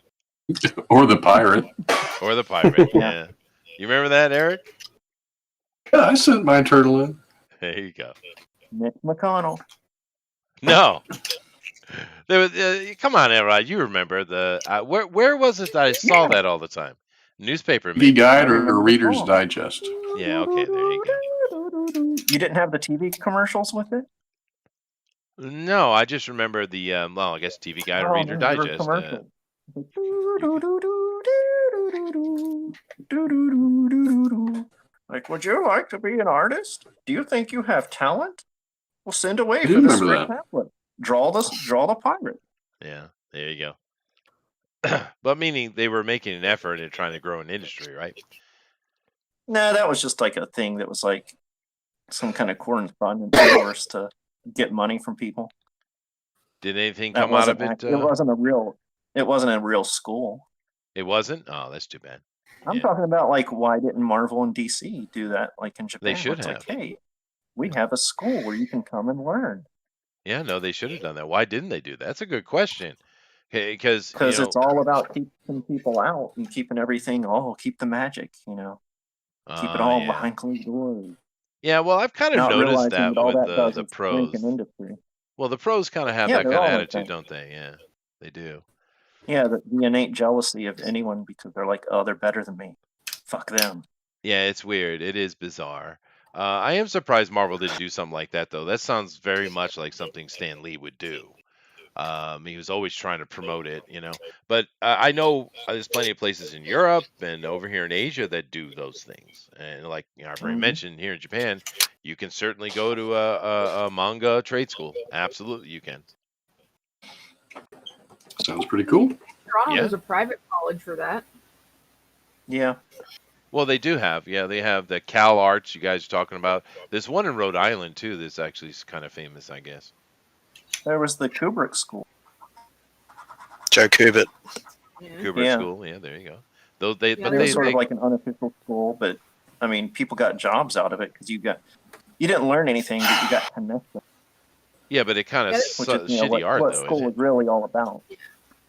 Speaker 5: Or the pirate.
Speaker 1: Or the pirate.
Speaker 6: Yeah.
Speaker 1: Yeah. You remember that, Eric?
Speaker 5: Yeah, I sent my turtle in.
Speaker 1: There you go.
Speaker 6: Nick McConnell.
Speaker 1: No. There was, come on, Erod. You remember the where was it that I saw that all the time? Newspaper.
Speaker 5: TV
Speaker 1: maybe.
Speaker 5: Guide
Speaker 6: remember
Speaker 5: or
Speaker 6: the
Speaker 5: Reader's
Speaker 6: song.
Speaker 5: Digest.
Speaker 1: Yeah. Okay. There you go.
Speaker 6: You didn't have the TV commercials with it?
Speaker 1: No, I just remember the well, I guess TV Guide or
Speaker 6: Oh,
Speaker 1: Reader
Speaker 6: man, they were
Speaker 1: Digest.
Speaker 6: commercials. Like, would you like to be an artist? Do you think you have talent? Well, send away
Speaker 5: I
Speaker 6: for
Speaker 5: do
Speaker 6: the
Speaker 5: remember
Speaker 6: script pamphlet. Draw the pirate.
Speaker 1: Yeah. There you go. But meaning they were making an effort and trying to grow an industry, right?
Speaker 6: No, that was just like a thing that was like some kind of correspondence source to get money from people.
Speaker 1: Did anything
Speaker 6: That
Speaker 1: come out of
Speaker 6: wasn't
Speaker 1: it?
Speaker 6: it wasn't a real school.
Speaker 1: It wasn't? Oh, that's too bad.
Speaker 6: I'm
Speaker 1: Yeah.
Speaker 6: talking about like why didn't Marvel and DC do that like in Japan?
Speaker 1: They should
Speaker 6: It's
Speaker 1: have.
Speaker 6: like, hey, we have a school where you can come and learn.
Speaker 1: Yeah, no, they should have done that. Why didn't they do that? That's a good question. Because
Speaker 6: Because it's all about keeping people out and keeping everything, keep the magic, keep it all
Speaker 1: yeah.
Speaker 6: behind closed doors.
Speaker 1: Yeah, well, I've kind of
Speaker 6: Not
Speaker 1: noticed
Speaker 6: realizing
Speaker 1: that
Speaker 6: that all
Speaker 1: with
Speaker 6: that does
Speaker 1: the
Speaker 6: is
Speaker 1: pros.
Speaker 6: shrink an industry.
Speaker 1: Well, the pros kind of have
Speaker 6: Yeah,
Speaker 1: that
Speaker 6: they're
Speaker 1: kind of
Speaker 6: all like
Speaker 1: attitude,
Speaker 6: that.
Speaker 1: don't they? Yeah, they do.
Speaker 6: Yeah, the innate jealousy of anyone because they're like, oh, they're better than me. Fuck them.
Speaker 1: Yeah, it's weird. It is bizarre. I am surprised Marvel didn't do something like that, though. That sounds very much like something Stan Lee would do. He was always trying to promote it, But I know there's plenty of places in Europe and over here in Asia that do those things. And like I've already mentioned, here in Japan, you can certainly go to a manga trade school. Absolutely, you can.
Speaker 5: Sounds pretty cool.
Speaker 4: Toronto,
Speaker 1: Yeah.
Speaker 4: there's a private college for that.
Speaker 6: Yeah.
Speaker 1: Well, they do have. Yeah, they have the Cal Arts you guys are talking about. There's one in Rhode Island, too, that's actually kind of famous, I guess.
Speaker 6: There was the Kubrick school.
Speaker 3: Joe Kubert.
Speaker 4: Yeah.
Speaker 1: Kubrick
Speaker 6: Yeah.
Speaker 1: School. Yeah, there you go. Those they,
Speaker 4: Yeah,
Speaker 1: but
Speaker 6: It was
Speaker 1: they,
Speaker 6: sort
Speaker 1: they
Speaker 6: of like an unofficial school, but I mean, people got jobs out of it because you didn't learn anything, but you got connected,
Speaker 1: yeah, but it kind of
Speaker 4: Yeah,
Speaker 6: which is
Speaker 1: shitty art,
Speaker 6: what
Speaker 1: though.
Speaker 6: school
Speaker 1: Isn't
Speaker 6: is really all about.
Speaker 4: And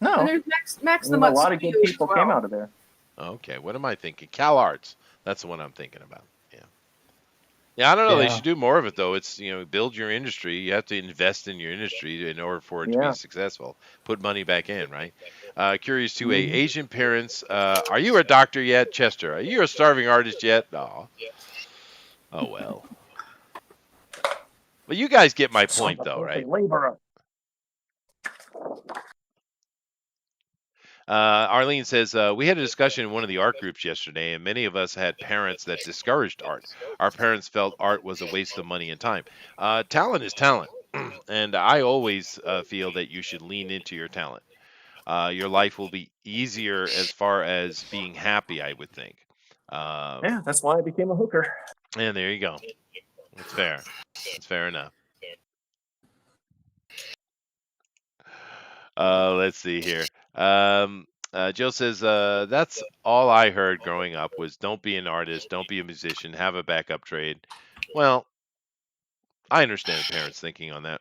Speaker 6: No,
Speaker 4: there's Max
Speaker 6: I
Speaker 4: the
Speaker 6: mean, a
Speaker 4: Mutt
Speaker 6: lot of good
Speaker 4: Studios
Speaker 6: people
Speaker 4: as
Speaker 6: came
Speaker 4: well.
Speaker 6: out of there.
Speaker 1: Okay, what am I thinking? Cal Arts. That's the one I'm thinking about. Yeah. Yeah, I don't know. They
Speaker 7: Yeah.
Speaker 1: should do more of it, though. It's, build your industry. You have to invest in your industry in order for it to
Speaker 6: Yeah.
Speaker 1: be successful. Put money back in, right? Curious too,
Speaker 6: Mhm.
Speaker 1: Asian parents, are you a doctor yet, Chester? Are you a starving artist yet? No. Oh, well. Well, you guys get my point, though, right?
Speaker 6: Laborer.
Speaker 1: Arlene says, we had a discussion in one of the art groups yesterday, and many of us had parents that discouraged art. Our parents felt art was a waste of money and time. Talent is talent, and I always feel that you should lean into your talent. Your life will be easier as far as being happy, I would think.
Speaker 6: Yeah, that's why I became a hooker.
Speaker 1: And there you go. That's fair. That's fair enough. Let's see here. Joe says, that's all I heard growing up was don't be an artist, don't be a musician, have a backup trade. Well, I understand parents thinking on that.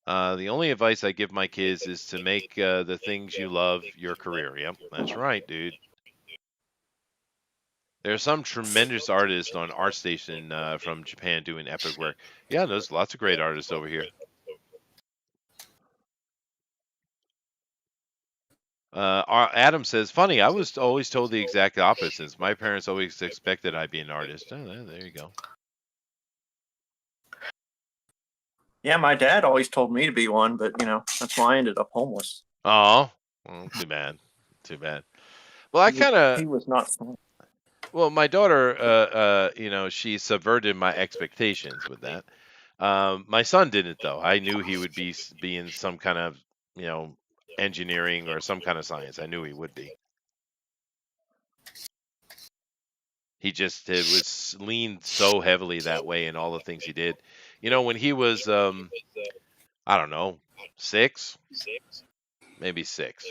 Speaker 1: The only advice I give my kids is to make the things you love your career. Yep, that's right, dude. There are some tremendous artists on ArtStation from Japan doing epic work. Yeah, there's lots of great artists over here. Adam says, funny, I was always told the exact opposite. My parents always expected I'd be an artist. Oh, there you go.
Speaker 6: Yeah, my dad always told me to be one, but that's why I ended up homeless.
Speaker 1: Oh, well, too bad. Too bad. Well, I kind of
Speaker 6: He was not smart.
Speaker 1: well, my daughter, she subverted my expectations with that. My son didn't though. I knew he would be in some kind of, you know, engineering or some kind of science. I knew he would be. He just it was leaned so heavily that way in all the things he did. You know, when he was I don't know, 6, maybe 6.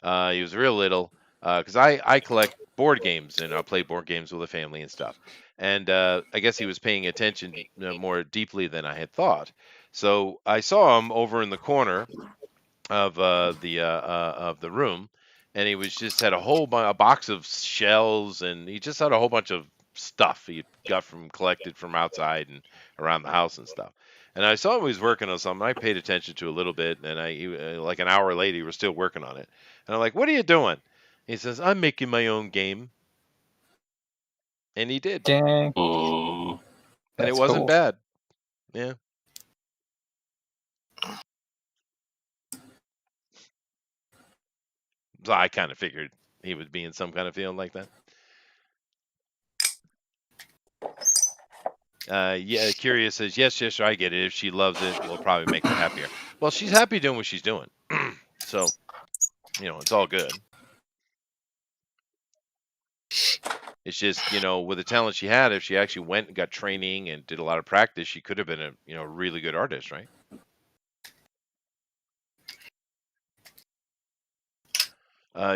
Speaker 1: He was real little because I collect board games and I play board games with the family and stuff. And I guess he was paying attention more deeply than I had thought. So I saw him over in the corner of the room, and he was just had a box of shells, and he just had a whole bunch of stuff he got from collected from outside and around the house and stuff. And I saw him he was working on something. I paid attention to a little bit, and like an hour later, he was still working on it. And I'm like, "What are you doing?" He says, "I'm making my own game," and he did,
Speaker 7: Dang.
Speaker 5: Oh,
Speaker 1: and
Speaker 7: That's
Speaker 1: it wasn't
Speaker 7: cool.
Speaker 1: bad. Yeah. So I kind of figured he would be in some kind of feeling like that. Yeah, Curious says, yes, yes, I get it. If she loves it, we'll probably make her happier. Well, she's happy doing what she's doing. So, it's all good. It's just, with the talent she had, if she actually went and got training and did a lot of practice, she could have been a really good artist, right?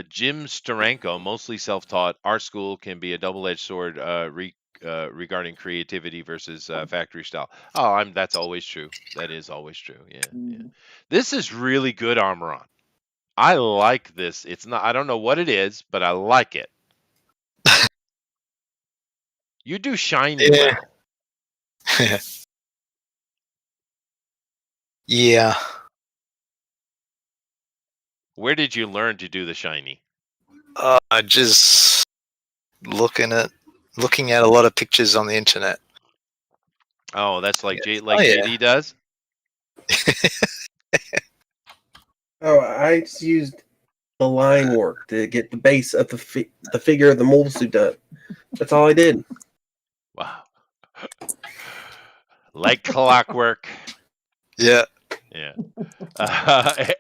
Speaker 1: Jim Steranko, mostly self-taught. Our school can be a double-edged sword regarding creativity versus factory style. Oh, that's always true. That is always true. Yeah. This is really good, Armaron. I like this. It's not. I don't know what it is, but I like it. You do shiny
Speaker 3: Yeah.
Speaker 1: well.
Speaker 3: Yeah.
Speaker 1: Where did you learn to do the shiny?
Speaker 3: Just looking at a lot of pictures on the internet.
Speaker 1: Oh, that's like
Speaker 3: Yeah.
Speaker 1: JD does.
Speaker 2: Oh, I just used the line work to get the base of the figure of the mole suit up. That's all I did.
Speaker 1: Wow. Like clockwork.
Speaker 3: Yeah.
Speaker 1: Yeah.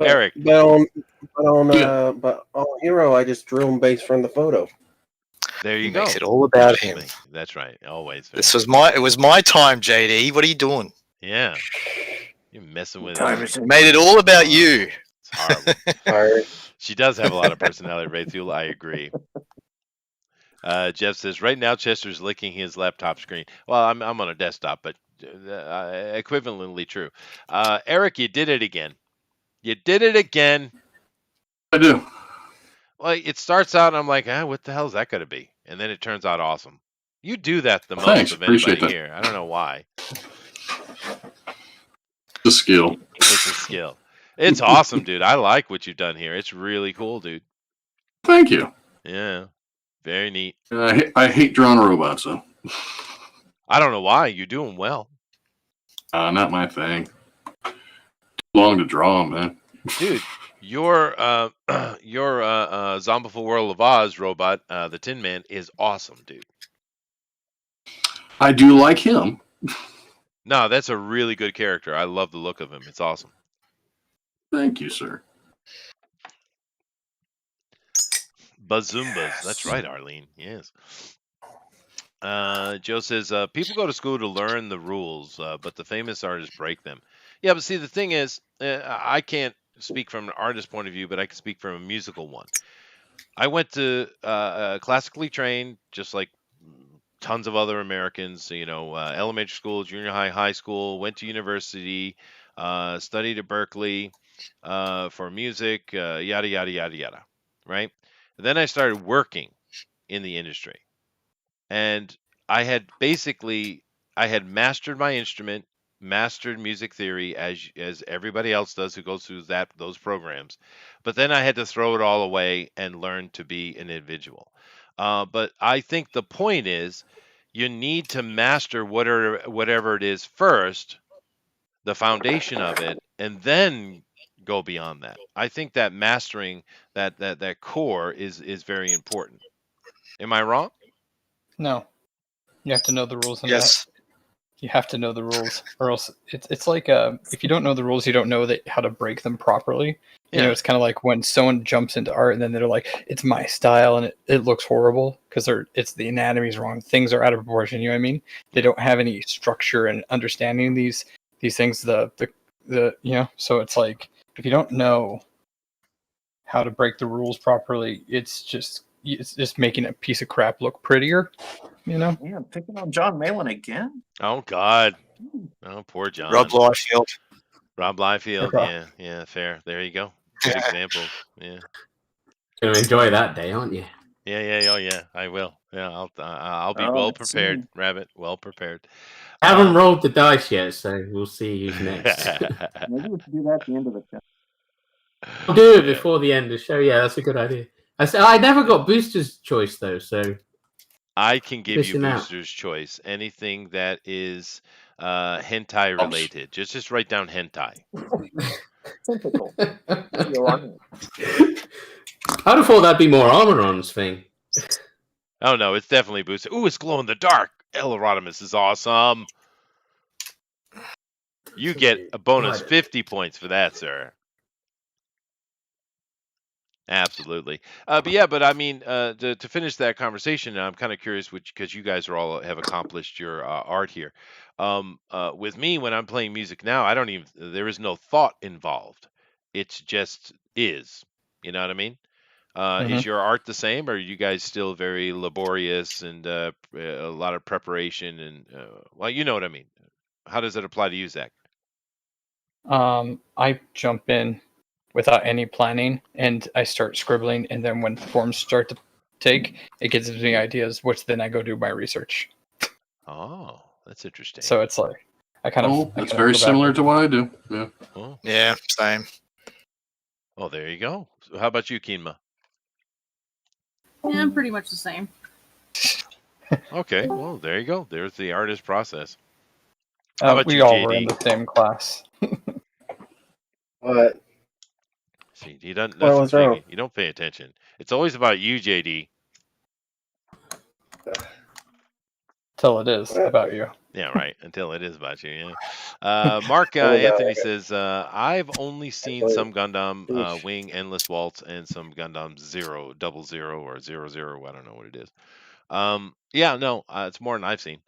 Speaker 1: Eric.
Speaker 2: But on Hero, I just drew him based from the photo.
Speaker 1: There you
Speaker 3: He
Speaker 1: go.
Speaker 3: makes it all about him.
Speaker 1: That's right. Always.
Speaker 3: It was my time, JD. What are you doing?
Speaker 1: Yeah. You're messing with
Speaker 6: Time
Speaker 3: Made it all about you.
Speaker 1: It's horrible.
Speaker 2: Sorry.
Speaker 1: She does have a lot of personality, Raythul. I agree. Jeff says, right now Chester's licking his laptop screen. Well, I'm on a desktop, but equivalently true. Eric, you did it again. You did it again.
Speaker 5: I do.
Speaker 1: Well, it starts out, and I'm like, what the hell is that going to be? And then it turns out awesome. You do that the most
Speaker 5: Thanks,
Speaker 1: of
Speaker 5: appreciate
Speaker 1: anybody
Speaker 5: that.
Speaker 1: here. I don't know why.
Speaker 5: The skill.
Speaker 1: It's a skill. It's awesome, dude. I like what you've done here. It's really cool, dude.
Speaker 5: Thank you.
Speaker 1: Yeah. Very neat.
Speaker 5: I hate drawing robots, though.
Speaker 1: I don't know why. You're doing well.
Speaker 5: Not my thing. Too long to draw, man.
Speaker 1: Dude, your Zombiful World of Oz robot, the Tin Man, is awesome, dude.
Speaker 5: I do like him.
Speaker 1: No, that's a really good character. I love the look of him. It's awesome.
Speaker 5: Thank you, sir.
Speaker 1: Bazoombas. That's right, Arlene. Yes. Joe says, people go to school to learn the rules, but the famous artists break them. Yeah, but see, the thing is, I can't speak from an artist point of view, but I can speak from a musical one. I went to classically trained, just like tons of other Americans, elementary school, junior high, high school, went to university, studied at Berkeley for music, yada, yada, yada, yada, right? And then I started working in the industry. And I had mastered my instrument, mastered music theory as everybody else does who goes through those programs. But then I had to throw it all away and learn to be an individual. But I think the point is you need to master whatever it is first, the foundation of it, and then go beyond that. I think that mastering that core is very important. Am I wrong?
Speaker 7: No, you have to know the rules in that.
Speaker 3: Yes.
Speaker 7: You have to know the rules, or else it's like if you don't know the rules, you don't know how to break them properly. You know,
Speaker 1: Yeah.
Speaker 7: it's kind of like when someone jumps into art and then they're like, "It's my style," and it looks horrible because it's the anatomy's wrong. Things are out of proportion. You know what I mean? They don't have any structure and understanding of these things. The you know, so it's like if you don't know how to break the rules properly, it's just making a piece of crap look prettier. You know?
Speaker 6: Yeah, picking on John Malin again.
Speaker 1: Oh God. Oh, poor John.
Speaker 3: Rob Liefeld.
Speaker 1: Rob Liefeld.
Speaker 7: Rob.
Speaker 1: Yeah, fair. There you go. Good examples. Yeah.
Speaker 8: Gonna enjoy that day, aren't you?
Speaker 1: Yeah. Oh yeah. I will. Yeah. I'll be
Speaker 6: Oh,
Speaker 1: well
Speaker 6: let's
Speaker 1: prepared.
Speaker 6: see.
Speaker 1: Rabbit. Well prepared.
Speaker 8: I haven't rolled the dice yet, so we'll see who's next.
Speaker 6: Maybe we should do that at the end of the show.
Speaker 8: I'll do it before the end of the show. Yeah, that's a good idea. I never got Booster's Choice though, so
Speaker 1: I can give you
Speaker 8: Missing out.
Speaker 1: Booster's Choice. Anything that is hentai related. Just write down hentai.
Speaker 6: Typical.
Speaker 8: I'd have thought that'd be more Armaron's thing.
Speaker 1: Oh no, it's definitely Booster. Ooh, it's glow in the dark. Erotimus is awesome. You get a bonus 50 points for that, sir. Absolutely. But I mean, to finish that conversation, I'm kind of curious, because you guys have accomplished your art here. With me, when I'm playing music now, there is no thought involved. It's just is. You know what I mean? Is your art the same, or are you guys still very laborious and a lot of preparation and well, you know what I mean? How does it apply to you, Zach?
Speaker 7: I jump in without any planning and I start scribbling, and then when forms start to take, it gives me ideas, which then I go do my research.
Speaker 1: Oh, that's interesting.
Speaker 7: So it's like
Speaker 5: That's very similar to what I do. Yeah.
Speaker 1: Oh,
Speaker 3: Yeah, same.
Speaker 1: well, there you go. So how about you, Keenma?
Speaker 4: Yeah, I'm pretty much the same.
Speaker 1: Okay, well, there you go. There's the artist process. How about
Speaker 7: we
Speaker 1: you,
Speaker 7: all were in
Speaker 1: JD?
Speaker 7: the same class.
Speaker 2: But
Speaker 1: See, he doesn't.
Speaker 2: Well,
Speaker 1: That's the
Speaker 2: what's
Speaker 1: thing.
Speaker 2: wrong?
Speaker 1: You don't pay attention. It's always about you, JD.
Speaker 7: Till it is about you.
Speaker 1: Yeah, right. Until it is about you. Yeah. Mark
Speaker 2: What about
Speaker 1: Anthony
Speaker 2: it?
Speaker 1: says, I've only seen
Speaker 2: Wait.
Speaker 1: some Gundam
Speaker 2: Eesh.
Speaker 1: Wing Endless Waltz and some Gundam 000 or 00. I don't know what it is. Yeah, no, it's more than I've seen.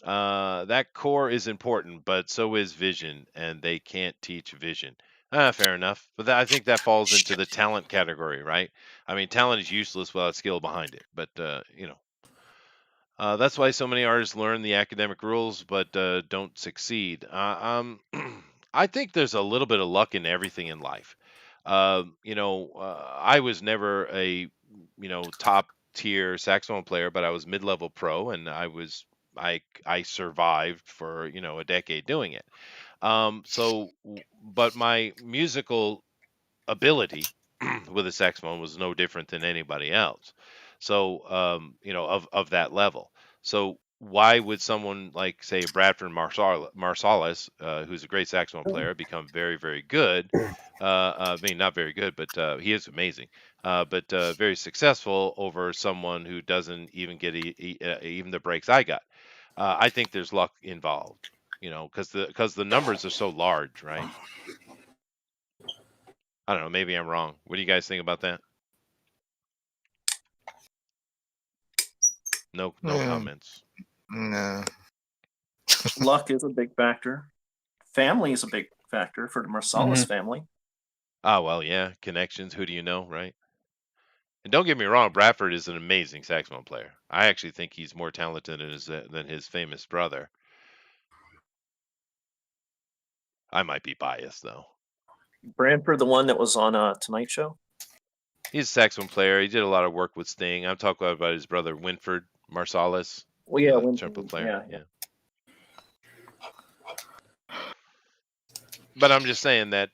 Speaker 1: That core is important, but so is vision, and they can't teach vision. Fair enough. But I think that falls into the talent category, right? I mean, talent is useless without skill behind it. But, that's why so many artists learn the academic rules but don't succeed. I think there's a little bit of luck in everything in life. I was never a top tier saxophone player, but I was mid-level pro, and I survived for a decade doing it. But my musical ability with a saxophone was no different than anybody else. So, of that level. So why would someone like, say, Bradford Marsalis, who's a great saxophone player, become very, very good? I mean, not very good, but he is amazing. But very successful over someone who doesn't even get even the breaks I got. I think there's luck involved, because the numbers are so large, right? I don't know. Maybe I'm wrong. What do you guys think about that? No comments.
Speaker 3: No.
Speaker 6: Luck is a big factor. Family is a big factor for the Marsalis family.
Speaker 1: Oh, well, yeah. Connections. Who do you know, right? And don't get me wrong, Bradford is an amazing saxophone player. I actually think he's more talented than his famous brother. I might be biased, though.
Speaker 6: Branford, the one that was on Tonight Show?
Speaker 1: He's a saxophone player. He did a lot of work with Sting. I'm talking about his brother, Winford Marsalis.
Speaker 6: Well, yeah,
Speaker 1: trumpet player.
Speaker 6: yeah.
Speaker 1: But I'm just saying that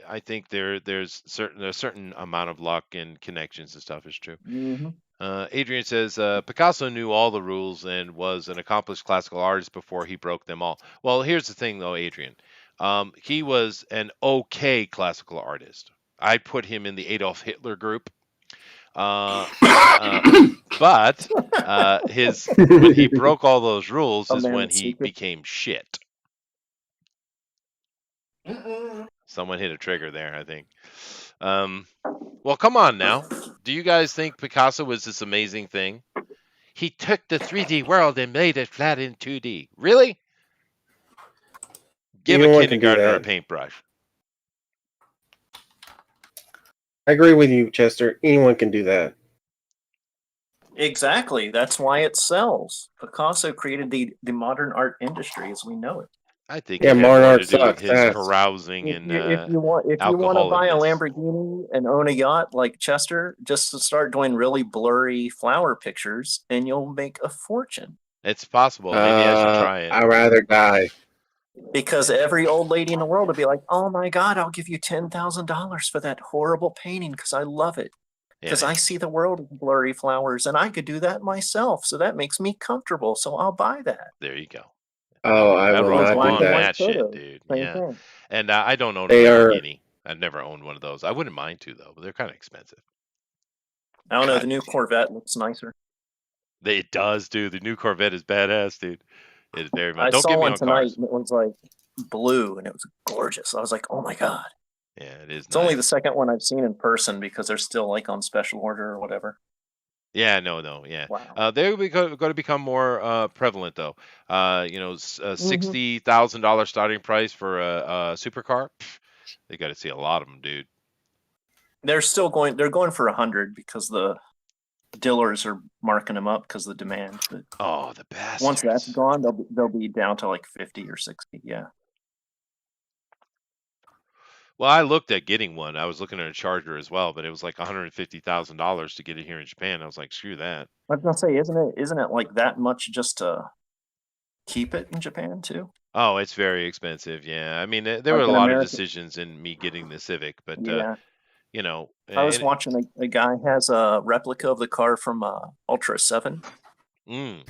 Speaker 1: I think there's a certain amount of luck and connections and stuff is true.
Speaker 6: Mm-hmm.
Speaker 1: Adrian says Picasso knew all the rules and was an accomplished classical artist before he broke them all. Well, here's the thing, though, Adrian. He was an okay classical artist. I put him in the Adolf Hitler group. But when he broke all those rules
Speaker 6: A
Speaker 1: is
Speaker 6: man
Speaker 1: when
Speaker 6: with
Speaker 1: he
Speaker 6: secrets.
Speaker 1: became shit. Someone hit a trigger there, I think. Well, come on now. Do you guys think Picasso was this amazing thing? He took the 3D world and made it flat in 2D. Really? Give a
Speaker 2: Anyone can do
Speaker 1: kindergartner a
Speaker 2: that.
Speaker 1: paintbrush.
Speaker 2: I agree with you, Chester. Anyone can do that.
Speaker 6: Exactly. That's why it sells. Picasso created the modern art industry as we know it.
Speaker 1: I think
Speaker 2: Yeah,
Speaker 1: it had
Speaker 2: modern
Speaker 1: more
Speaker 2: art
Speaker 1: to do with
Speaker 2: sucks.
Speaker 1: his
Speaker 2: Ass.
Speaker 1: carousing
Speaker 6: If
Speaker 1: and
Speaker 6: you want to buy a
Speaker 1: alcoholicness.
Speaker 6: Lamborghini and own a yacht like Chester, just to start doing really blurry flower pictures, and you'll make a fortune.
Speaker 1: It's possible. Maybe I should try it.
Speaker 2: I'd rather die.
Speaker 6: Because every old lady in the world would be like, "Oh my God, I'll give you $10,000 for that horrible painting because I love it. Because
Speaker 1: Yeah,
Speaker 6: I see the world with blurry flowers, and I could do that myself. So that makes me comfortable. So I'll buy that."
Speaker 1: there you go.
Speaker 2: Oh, I will
Speaker 1: Everyone's
Speaker 2: not do
Speaker 6: Black and
Speaker 1: on
Speaker 6: white
Speaker 2: that.
Speaker 1: that shit,
Speaker 6: photos,
Speaker 1: dude.
Speaker 6: same
Speaker 1: Yeah.
Speaker 6: thing.
Speaker 1: And I don't own a
Speaker 2: They are.
Speaker 1: Lamborghini. I've never owned one of those. I wouldn't mind to, though, but they're kind of expensive.
Speaker 6: I don't know. The new Corvette looks nicer.
Speaker 1: It does, dude. The new Corvette is badass, dude. It is very much.
Speaker 6: I
Speaker 1: Don't
Speaker 6: saw
Speaker 1: get me
Speaker 6: one
Speaker 1: on
Speaker 6: tonight,
Speaker 1: cars.
Speaker 6: and it was like blue, and it was gorgeous. I was like, "Oh my God!"
Speaker 1: Yeah, it is
Speaker 6: It's only the
Speaker 1: nice.
Speaker 6: second one I've seen in person because they're still like on special order or whatever.
Speaker 1: Yeah, no, yeah.
Speaker 6: Wow.
Speaker 1: They're going to become more prevalent, though. $60,000 starting price for a supercar. Pff, they got to see a lot of them, dude.
Speaker 6: They're still going. They're going for 100 because the dealers are marking them up because of the demand. But
Speaker 1: Oh, the bastards.
Speaker 6: once that's gone, they'll be down to like 50 or 60. Yeah.
Speaker 1: Well, I looked at getting one. I was looking at a Charger as well, but it was like $150,000 to get it here in Japan. I was like, screw that.
Speaker 6: I was gonna say, isn't it like that much just to keep it in Japan too?
Speaker 1: Oh, it's very expensive. Yeah, I mean, there were
Speaker 6: Like
Speaker 1: a
Speaker 6: in
Speaker 1: lot of
Speaker 6: America.
Speaker 1: decisions in me getting the Civic, but
Speaker 6: Yeah.
Speaker 1: you know,
Speaker 6: I was
Speaker 1: and
Speaker 6: watching a guy has a replica of the car from Ultra 7,
Speaker 1: mm,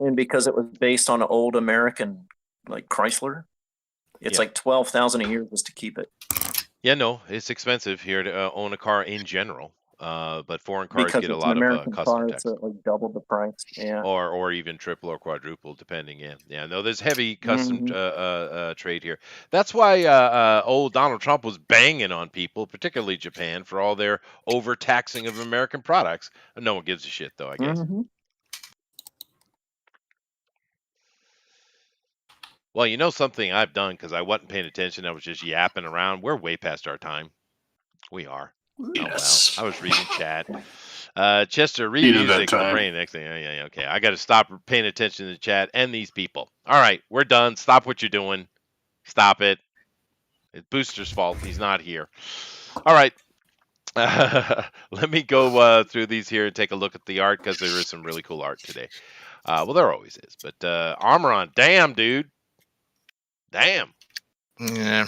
Speaker 6: and because it was based on an old American like Chrysler, it's
Speaker 1: Yeah.
Speaker 6: like 12,000 a year just to keep it.
Speaker 1: yeah, no, it's expensive here to own a car in general. But foreign cars
Speaker 6: Because
Speaker 1: get a
Speaker 6: it's an
Speaker 1: lot of
Speaker 6: American
Speaker 1: custom
Speaker 6: car,
Speaker 1: tax,
Speaker 6: it's like double the price. Yeah.
Speaker 1: or even triple or quadruple, depending. Yeah. No, there's heavy custom trade here. That's why old Donald Trump was banging on people, particularly Japan, for all their overtaxing of American products. No one gives a shit, though, I guess.
Speaker 6: Mm-hmm.
Speaker 1: Well, you know something I've done because I wasn't paying attention. I was just yapping around. We're way past our time. We are.
Speaker 5: Yes.
Speaker 1: Oh, well. I was reading chat. Chester, read
Speaker 5: Heat of that
Speaker 1: music. I'm
Speaker 5: time.
Speaker 1: praying next thing. Yeah, okay. I got to stop paying attention to the chat and these people. All right, we're done. Stop what you're doing. Stop it. It's Booster's fault. He's not here. All right. Let me go through these here and take a look at the art because there is some really cool art today. Well, there always is. But Armaron, damn, dude. Damn.
Speaker 3: Yeah.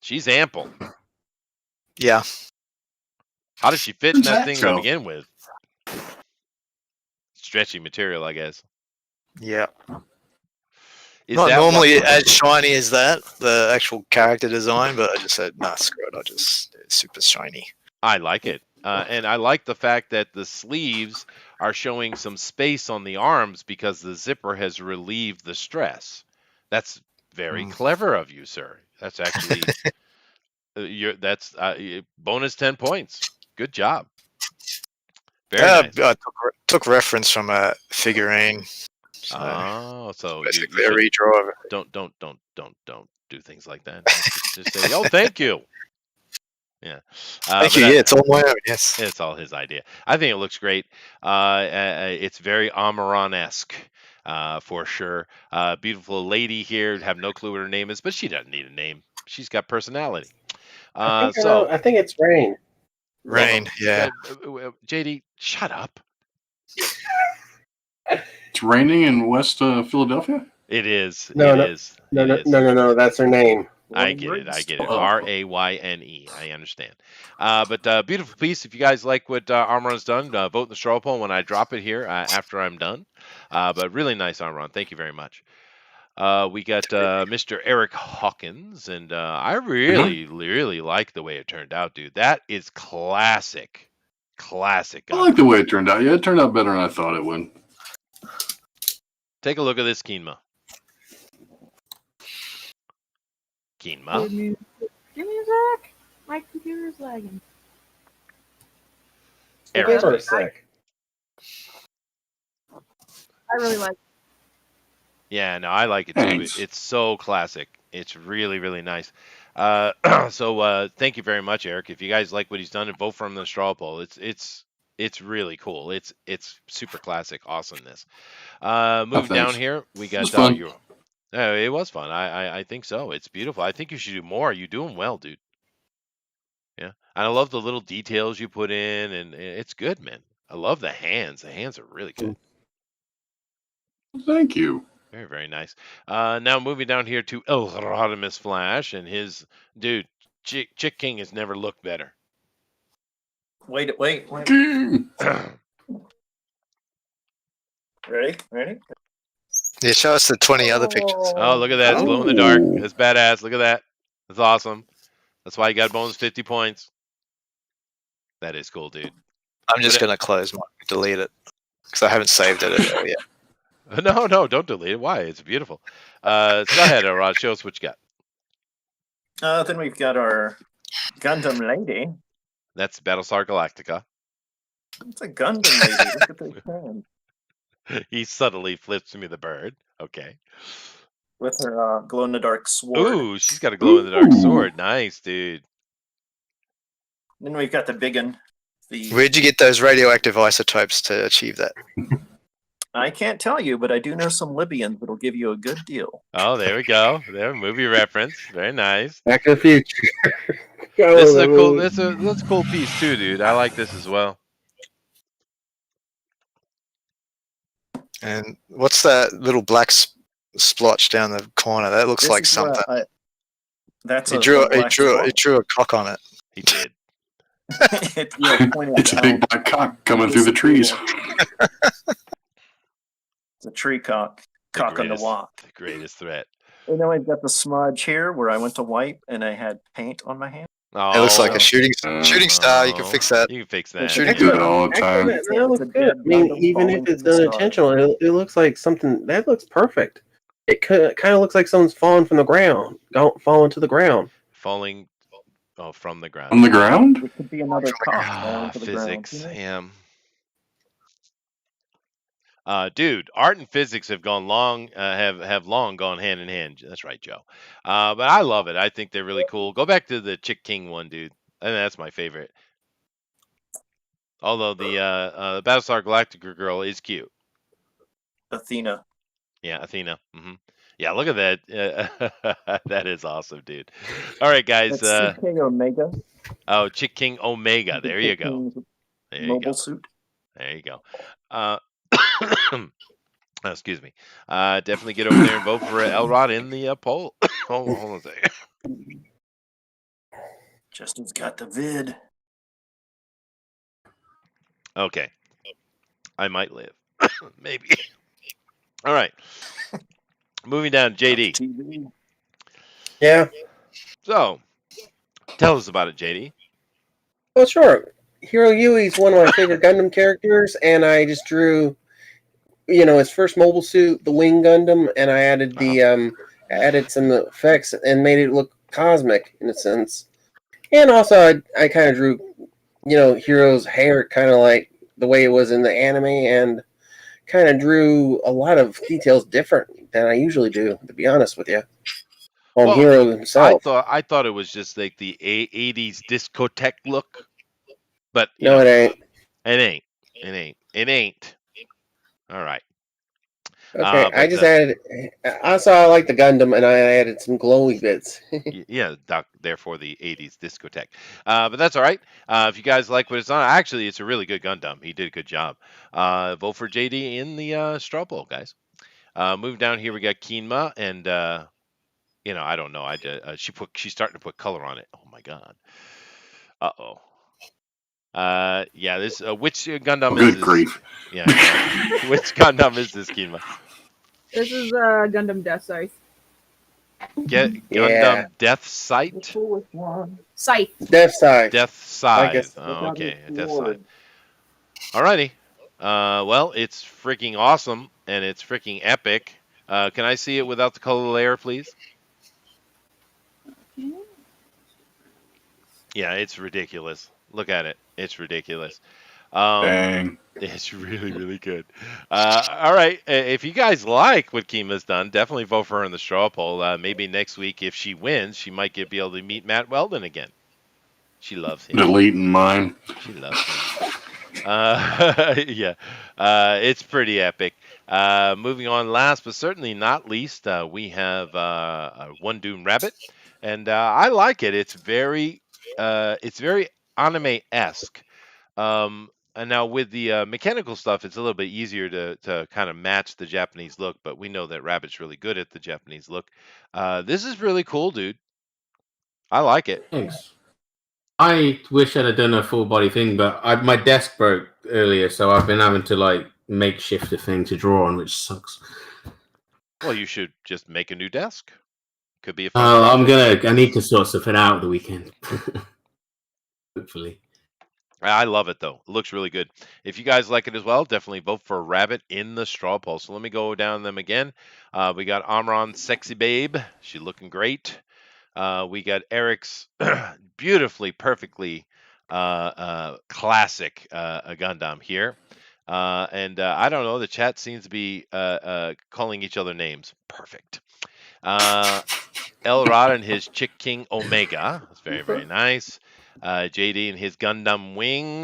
Speaker 1: She's ample.
Speaker 3: Yeah.
Speaker 1: How does she fit in that
Speaker 5: Who's that
Speaker 1: thing to
Speaker 5: go?
Speaker 1: begin with? Stretchy material, I guess.
Speaker 3: Yeah.
Speaker 1: Is
Speaker 3: Not
Speaker 1: that
Speaker 3: normally
Speaker 1: what-
Speaker 3: as shiny as that, the actual character design, but I just said, nah, screw it. It's super shiny.
Speaker 1: I like it. And I like the fact that the sleeves are showing some space on the arms because the zipper has relieved the stress. That's very clever of you, sir. That's actually that's bonus 10 points. Good job. Very nice.
Speaker 3: I took reference from a figurine. So
Speaker 1: So
Speaker 3: basically a redraw of it.
Speaker 1: don't do things like that. Just say, oh, thank you. Yeah.
Speaker 3: Thank you. Yeah, it's all my own. Yes.
Speaker 1: It's all his idea. I think it looks great. It's very Armaron-esque, for sure. Beautiful lady here. Have no clue what her name is, but she doesn't need a name. She's got personality.
Speaker 2: I think it's Rain.
Speaker 3: Rain. Yeah.
Speaker 1: JD, shut up.
Speaker 5: It's raining in West Philadelphia?
Speaker 1: It is.
Speaker 2: No,
Speaker 1: It
Speaker 2: no.
Speaker 1: is.
Speaker 2: No,
Speaker 1: It
Speaker 2: no,
Speaker 1: is.
Speaker 2: no. That's her name.
Speaker 1: I get it.
Speaker 5: Oh.
Speaker 1: Rayne. I understand. But beautiful piece. If you guys like what Armaron's done, vote in the straw poll when I drop it here after I'm done. But really nice Armaron. Thank you very much. We got Mr. Eric Hawkins, and I really like the way it turned out, dude. That is classic
Speaker 5: I like
Speaker 1: Gundam.
Speaker 5: the way it turned out. Yeah, it turned out better than I thought it would.
Speaker 1: Take a look at this Kinma. Kinma.
Speaker 4: Give me a sec. My computer's lagging.
Speaker 1: Eric.
Speaker 2: For a sec.
Speaker 4: I really like.
Speaker 1: Yeah, no, I like it too.
Speaker 5: Thanks.
Speaker 1: It's so classic. It's really nice. So thank you very much, Eric. If you guys like what he's done, and vote for him in the straw poll. It's really cool. It's super classic awesomeness. Moving down
Speaker 5: thanks.
Speaker 1: here, we got
Speaker 5: was fun.
Speaker 1: your. It was fun. I think so. It's beautiful. I think you should do more. You're doing well, dude. Yeah, and I love the little details you put in, and it's good, man. I love the hands. The hands are really good.
Speaker 5: Thank you.
Speaker 1: Very nice. Now moving down here to El Rodimus Flash and his dude. Chick King has never looked better.
Speaker 6: Wait.
Speaker 5: King.
Speaker 6: Ready?
Speaker 3: Yeah, show us the 20 other pictures.
Speaker 1: Oh, look at that. It's glow in the dark.
Speaker 5: Oh.
Speaker 1: It's badass. Look at that. That's awesome. That's why you got bonus 50 points. That is cool, dude.
Speaker 3: I'm just going to close mine, delete it, because I haven't saved it at all yet.
Speaker 1: No, don't delete it. Why? It's beautiful. Go ahead, Rod. Show us what you got.
Speaker 6: Then we've got our Gundam lady.
Speaker 1: That's Battlestar Galactica.
Speaker 6: It's a Gundam lady. Look at those hands.
Speaker 1: He subtly flips me the bird. Okay.
Speaker 6: With her glow-in-the-dark sword.
Speaker 1: Ooh, she's got a glow-in-the-dark
Speaker 5: Ooh.
Speaker 1: sword. Nice, dude.
Speaker 6: Then we've got the big one. The
Speaker 3: Where'd you get those radioactive isotopes to achieve that?
Speaker 6: I can't tell you, but I do know some Libyans that'll give you a good deal.
Speaker 1: Oh, there we go. There, movie reference. Very nice.
Speaker 2: Back to the Future.
Speaker 1: This is a cool. That's a cool piece too, dude. I like this as well.
Speaker 3: And what's that little black splotch down the corner? That looks
Speaker 6: This
Speaker 3: like
Speaker 6: is,
Speaker 3: something.
Speaker 6: That's
Speaker 3: He drew a cock on it.
Speaker 1: He did.
Speaker 5: It's a big black cock coming through the trees.
Speaker 6: It's a tree cock.
Speaker 1: The
Speaker 6: Cock on the
Speaker 1: greatest-
Speaker 6: walk.
Speaker 1: The greatest threat.
Speaker 6: And then I've got the smudge here where I went to wipe and I had paint on my hand.
Speaker 1: Oh,
Speaker 3: It looks like a shooting star. You can
Speaker 1: oh,
Speaker 3: fix that.
Speaker 1: You can fix
Speaker 6: Well,
Speaker 1: that.
Speaker 3: shooting
Speaker 5: Do it all the
Speaker 2: Actually,
Speaker 5: time.
Speaker 2: that looks good. I mean, even if it's unintentional, it looks like something that looks perfect. It kind of looks like someone's falling from the ground, falling to the ground.
Speaker 1: Falling from the
Speaker 5: On
Speaker 1: ground.
Speaker 5: the ground?
Speaker 6: It could be another cock falling
Speaker 1: Ah,
Speaker 6: to the
Speaker 1: physics,
Speaker 6: ground.
Speaker 1: him. Dude, art and physics have gone long, have long gone hand in hand. That's right, Joe. But I love it. I think they're really cool. Go back to the Chick King one, dude. I think that's my favorite. Although the Battlestar Galactica girl is cute.
Speaker 6: Athena.
Speaker 1: Yeah, Athena. Yeah, look at that. That is awesome, dude. All right, guys.
Speaker 6: That's King Omega.
Speaker 1: Oh, Chick King Omega. There you go. There you
Speaker 6: Mobile
Speaker 1: go.
Speaker 6: suit.
Speaker 1: There you go. Excuse me. Definitely get over there and vote for Elrod in the poll. hold on a second.
Speaker 6: Justin's got the vid.
Speaker 1: Okay. I might live. Maybe. All right. Moving down, JD.
Speaker 6: TV.
Speaker 2: Yeah.
Speaker 1: So, tell us about it, JD.
Speaker 2: Well, sure. Hiro Yui's one of my favorite Gundam characters, and I just drew, his first mobile suit, the Wing Gundam, and I added added some effects and made it look cosmic in a sense. And also, I kind of drew, Hiro's hair kind of like the way it was in the anime, and kind of drew a lot of details different than I usually do, to be honest with you, on
Speaker 1: Well,
Speaker 2: Hiro himself.
Speaker 1: I thought it was just like the 80s discotheque look, but
Speaker 2: No, it ain't.
Speaker 1: It ain't. All right.
Speaker 2: Okay, I
Speaker 1: but,
Speaker 2: just added. Also, I like the Gundam, and I added some glowy bits.
Speaker 1: Yeah, therefore the 80s discotheque. But that's all right. If you guys like what it's on, actually, it's a really good Gundam. He did a good job. Vote for JD in the straw poll, guys. Move down here. We got Kinma, and I don't know. She's starting to put color on it. Oh my god. Uh-oh. Yeah. This which Gundam is
Speaker 5: Good
Speaker 1: this?
Speaker 5: grief.
Speaker 1: Yeah. Which Gundam is this, Kinma?
Speaker 4: This is Gundam Death Scythe.
Speaker 1: Get
Speaker 2: Yeah.
Speaker 1: Gundam Death Sight?
Speaker 4: Scythe.
Speaker 2: Death Side.
Speaker 1: Death
Speaker 2: I guess-
Speaker 1: Scythe. Oh, okay. Death Scythe. Alrighty. Well, it's freaking awesome and it's freaking epic. Can I see it without the color layer, please? Yeah, it's ridiculous. Look at it. It's ridiculous.
Speaker 5: Dang.
Speaker 1: It's really, really good. All right. If you guys like what Kima's done, definitely vote for her in the straw poll. Maybe next week, if she wins, she might be able to meet Matt Weldon again. She loves him.
Speaker 5: Deleting mine.
Speaker 1: She loves him. Yeah. It's pretty epic. Moving on, last but certainly not least, we have One Doom Rabbit, and I like it. It's very anime-esque. And now with the mechanical stuff, it's a little bit easier to kind of match the Japanese look, but we know that Rabbit's really good at the Japanese look. This is really cool, dude. I like it.
Speaker 8: Thanks. I wish I'd have done a full body thing, but my desk broke earlier, so I've been having to like makeshift a thing to draw on, which sucks.
Speaker 1: Well, you should just make a new desk. Could be a fun project.
Speaker 8: I need to sort something out the weekend. Hopefully.
Speaker 1: I love it though. It looks really good. If you guys like it as well, definitely vote for Rabbit in the straw poll. So let me go down them again. We got Armaron, Sexy Babe. She's looking great. We got Eric's beautifully, perfectly classic Gundam here. And I don't know, the chat seems to be calling each other names. Perfect. Elrod and his Chick King Omega. That's very, very nice. JD and his Gundam Wing.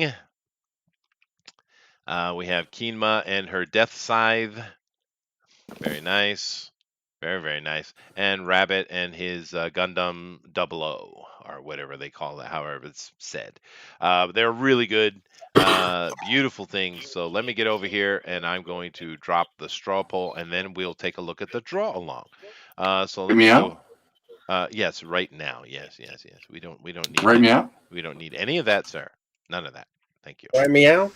Speaker 1: We have Kinma and her Death Scythe. Very nice. Very, very nice. And Rabbit and his Gundam 00, or whatever they call it, however it's said. They're really good, beautiful things. So let me get over here, and I'm going to drop the straw poll, and then we'll take a look at the draw along. So let me go. Yes, right now. Yes. We don't need
Speaker 5: Right meow?
Speaker 1: We don't need any of that, sir. None of that. Thank you.
Speaker 2: Right, meow.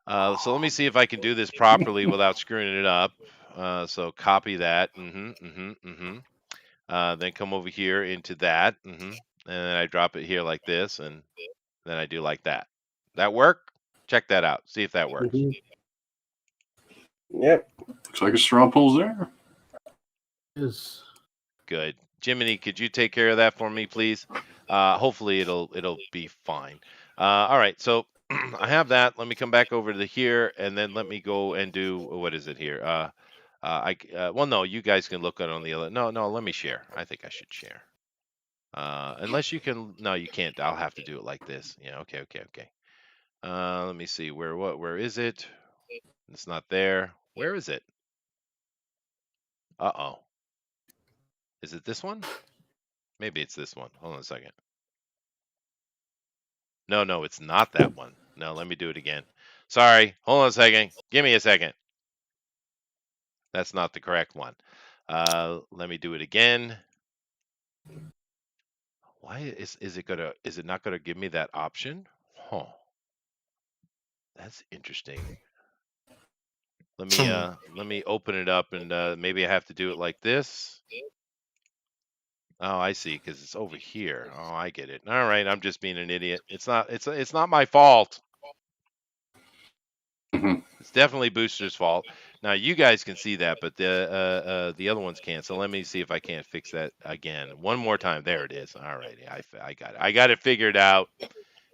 Speaker 1: So let me see if I can do this properly without screwing it up. So copy that. Then come over here into that. And then I drop it here like this, and then I do like that. That work? Check that out. See if that works.
Speaker 2: Yep.
Speaker 5: Looks like a straw poll's there.
Speaker 8: Yes.
Speaker 1: Good. Jiminy, could you take care of that for me, please? Hopefully it'll be fine. All right, so I have that. Let me come back over to here, and then let me go and do, what is it here? Well, no, you guys can look at it on the other. No, let me share. I think I should share. Unless you can, no, you can't. I'll have to do it like this. Yeah, okay. Let me see, where is it? It's not there. Where is it? Uh-oh. Is it this one? Maybe it's this one. Hold on a second. No, it's not that one. No, let me do it again. Sorry. Hold on a second. Give me a second. That's not the correct one. Let me do it again. Why is it not gonna give me that option? Huh. That's interesting. Let me open it up, and maybe I have to do it like this. Oh, I see, because it's over here. Oh, I get it. All right, I'm just being an idiot. It's not my fault. It's definitely Booster's fault. Now you guys can see that, but the other ones can't. So let me see if I can't fix that again. One more time. There it is. All righty, I got it. I got it figured out.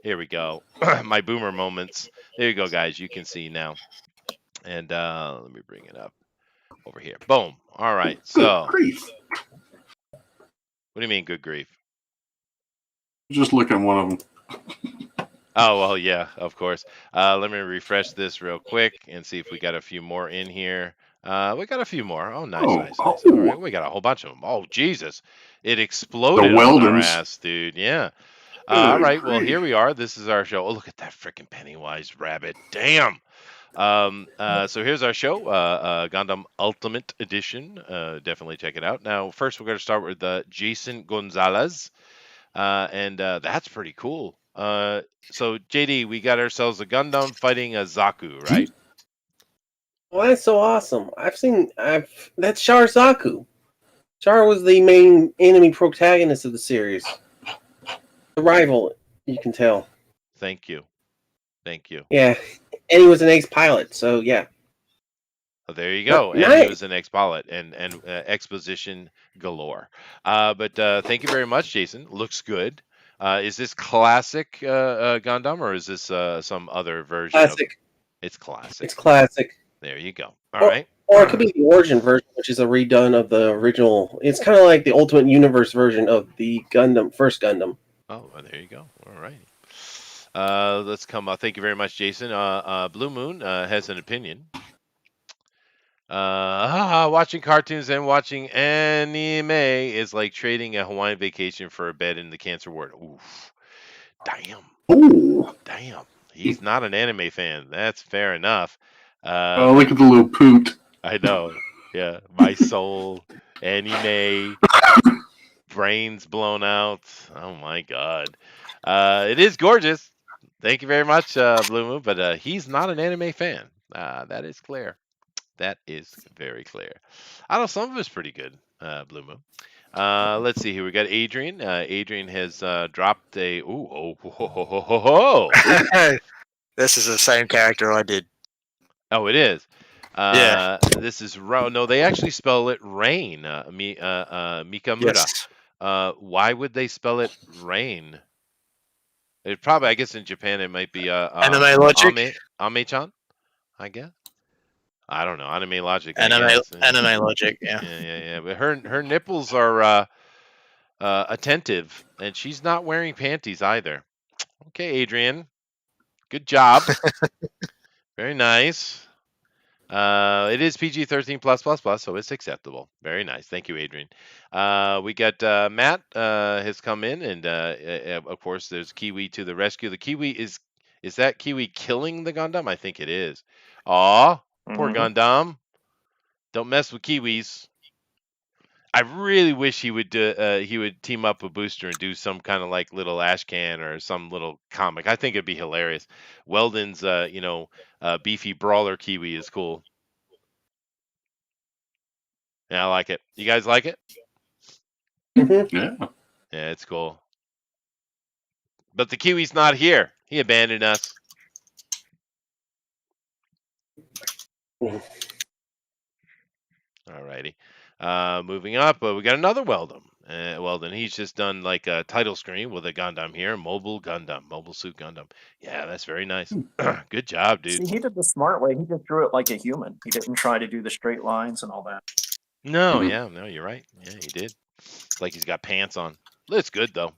Speaker 1: Here we go. My boomer moments. There you go, guys. You can see now. And let me bring it up over here. Boom. All right. So.
Speaker 5: Good grief.
Speaker 1: What do you mean, good grief?
Speaker 5: Just look at one of them.
Speaker 1: Oh, well, yeah, of course. Let me refresh this real quick and see if we got a few more in here. We got a few more. Oh, nice. All right, we got a whole bunch of them. Oh, Jesus. It exploded on our
Speaker 5: Weldons.
Speaker 1: ass, dude. Yeah. All right, well, here we are. This is our show. Oh, look at that freaking Pennywise rabbit. Damn. So here's our show, Gundam Ultimate Edition. Definitely check it out. Now, first we're going to start with Jason Gonzalez, and that's pretty cool. So JD, we got ourselves a Gundam fighting a Zaku, right?
Speaker 2: Well, that's so awesome. That's Sharazaku. Char was the main enemy protagonist of the series. The rival, you can tell.
Speaker 1: Thank you. Thank you.
Speaker 2: Yeah. And he was an ex-pilot, so yeah.
Speaker 1: Oh, there you go. And he was an ex-pilot and exposition galore. But thank you very much, Jason. Looks good. Is this classic Gundam or is this some other version?
Speaker 2: Classic.
Speaker 1: It's classic.
Speaker 2: It's classic.
Speaker 1: There you go. All right.
Speaker 2: Or it could be the origin version, which is a redone of the original. It's kind of like the Ultimate Universe version of the first Gundam.
Speaker 1: Oh, well, there you go. All right. Let's come. Thank you very much, Jason. Blue Moon has an opinion. Watching cartoons and watching anime is like trading a Hawaiian vacation for a bed in the cancer ward. Oof. Damn.
Speaker 5: Oh.
Speaker 1: Damn. He's not an anime fan. That's fair enough.
Speaker 5: Oh, look at the little poot.
Speaker 1: I know. Yeah. My soul, anime, brains blown out. Oh my God. It is gorgeous. Thank you very much, Blue Moon. But he's not an anime fan. That is clear. That is very clear. I know some of it's pretty good, Blue Moon. Let's see here. We got Adrian. Adrian has dropped a.
Speaker 3: This is the same character I did.
Speaker 1: Oh, it is.
Speaker 3: Yeah.
Speaker 1: This is no. They actually spell it Rain. Mikamura.
Speaker 3: Yes.
Speaker 1: Why would they spell it Rain? It probably, I guess, in Japan it might be
Speaker 3: Anime Logic.
Speaker 1: Ame-chan, I guess. I don't know. Anime Logic.
Speaker 3: Anime Logic. Yeah.
Speaker 1: Yeah. But her nipples are attentive, and she's not wearing panties either. Okay, Adrian. Good job. Very nice. It is PG-13+++, so it's acceptable. Very nice. Thank you, Adrian. We got Matt has come in, and of course, there's Kiwi to the rescue. The Kiwi is that Kiwi killing the Gundam? I think it is. Aw, poor Gundam. Don't mess with Kiwis. I really wish he would team up with Booster and do some kind of like little Ashcan or some little comic. I think it'd be hilarious. Weldon's beefy brawler Kiwi is cool. Yeah, I like it. You guys like it?
Speaker 5: Yeah.
Speaker 1: Yeah, it's cool. But the Kiwi's not here. He abandoned us. Alrighty. Moving up, we got another Weldon. Weldon, he's just done like a title screen with a Gundam here, Mobile Suit Gundam. Yeah, that's very nice. Good job, dude.
Speaker 6: See, he did the smart way. He just drew it like a human. He didn't try to do the straight lines and all that.
Speaker 1: No, no, you're right. Yeah, he did. It's like he's got pants on. It's good though.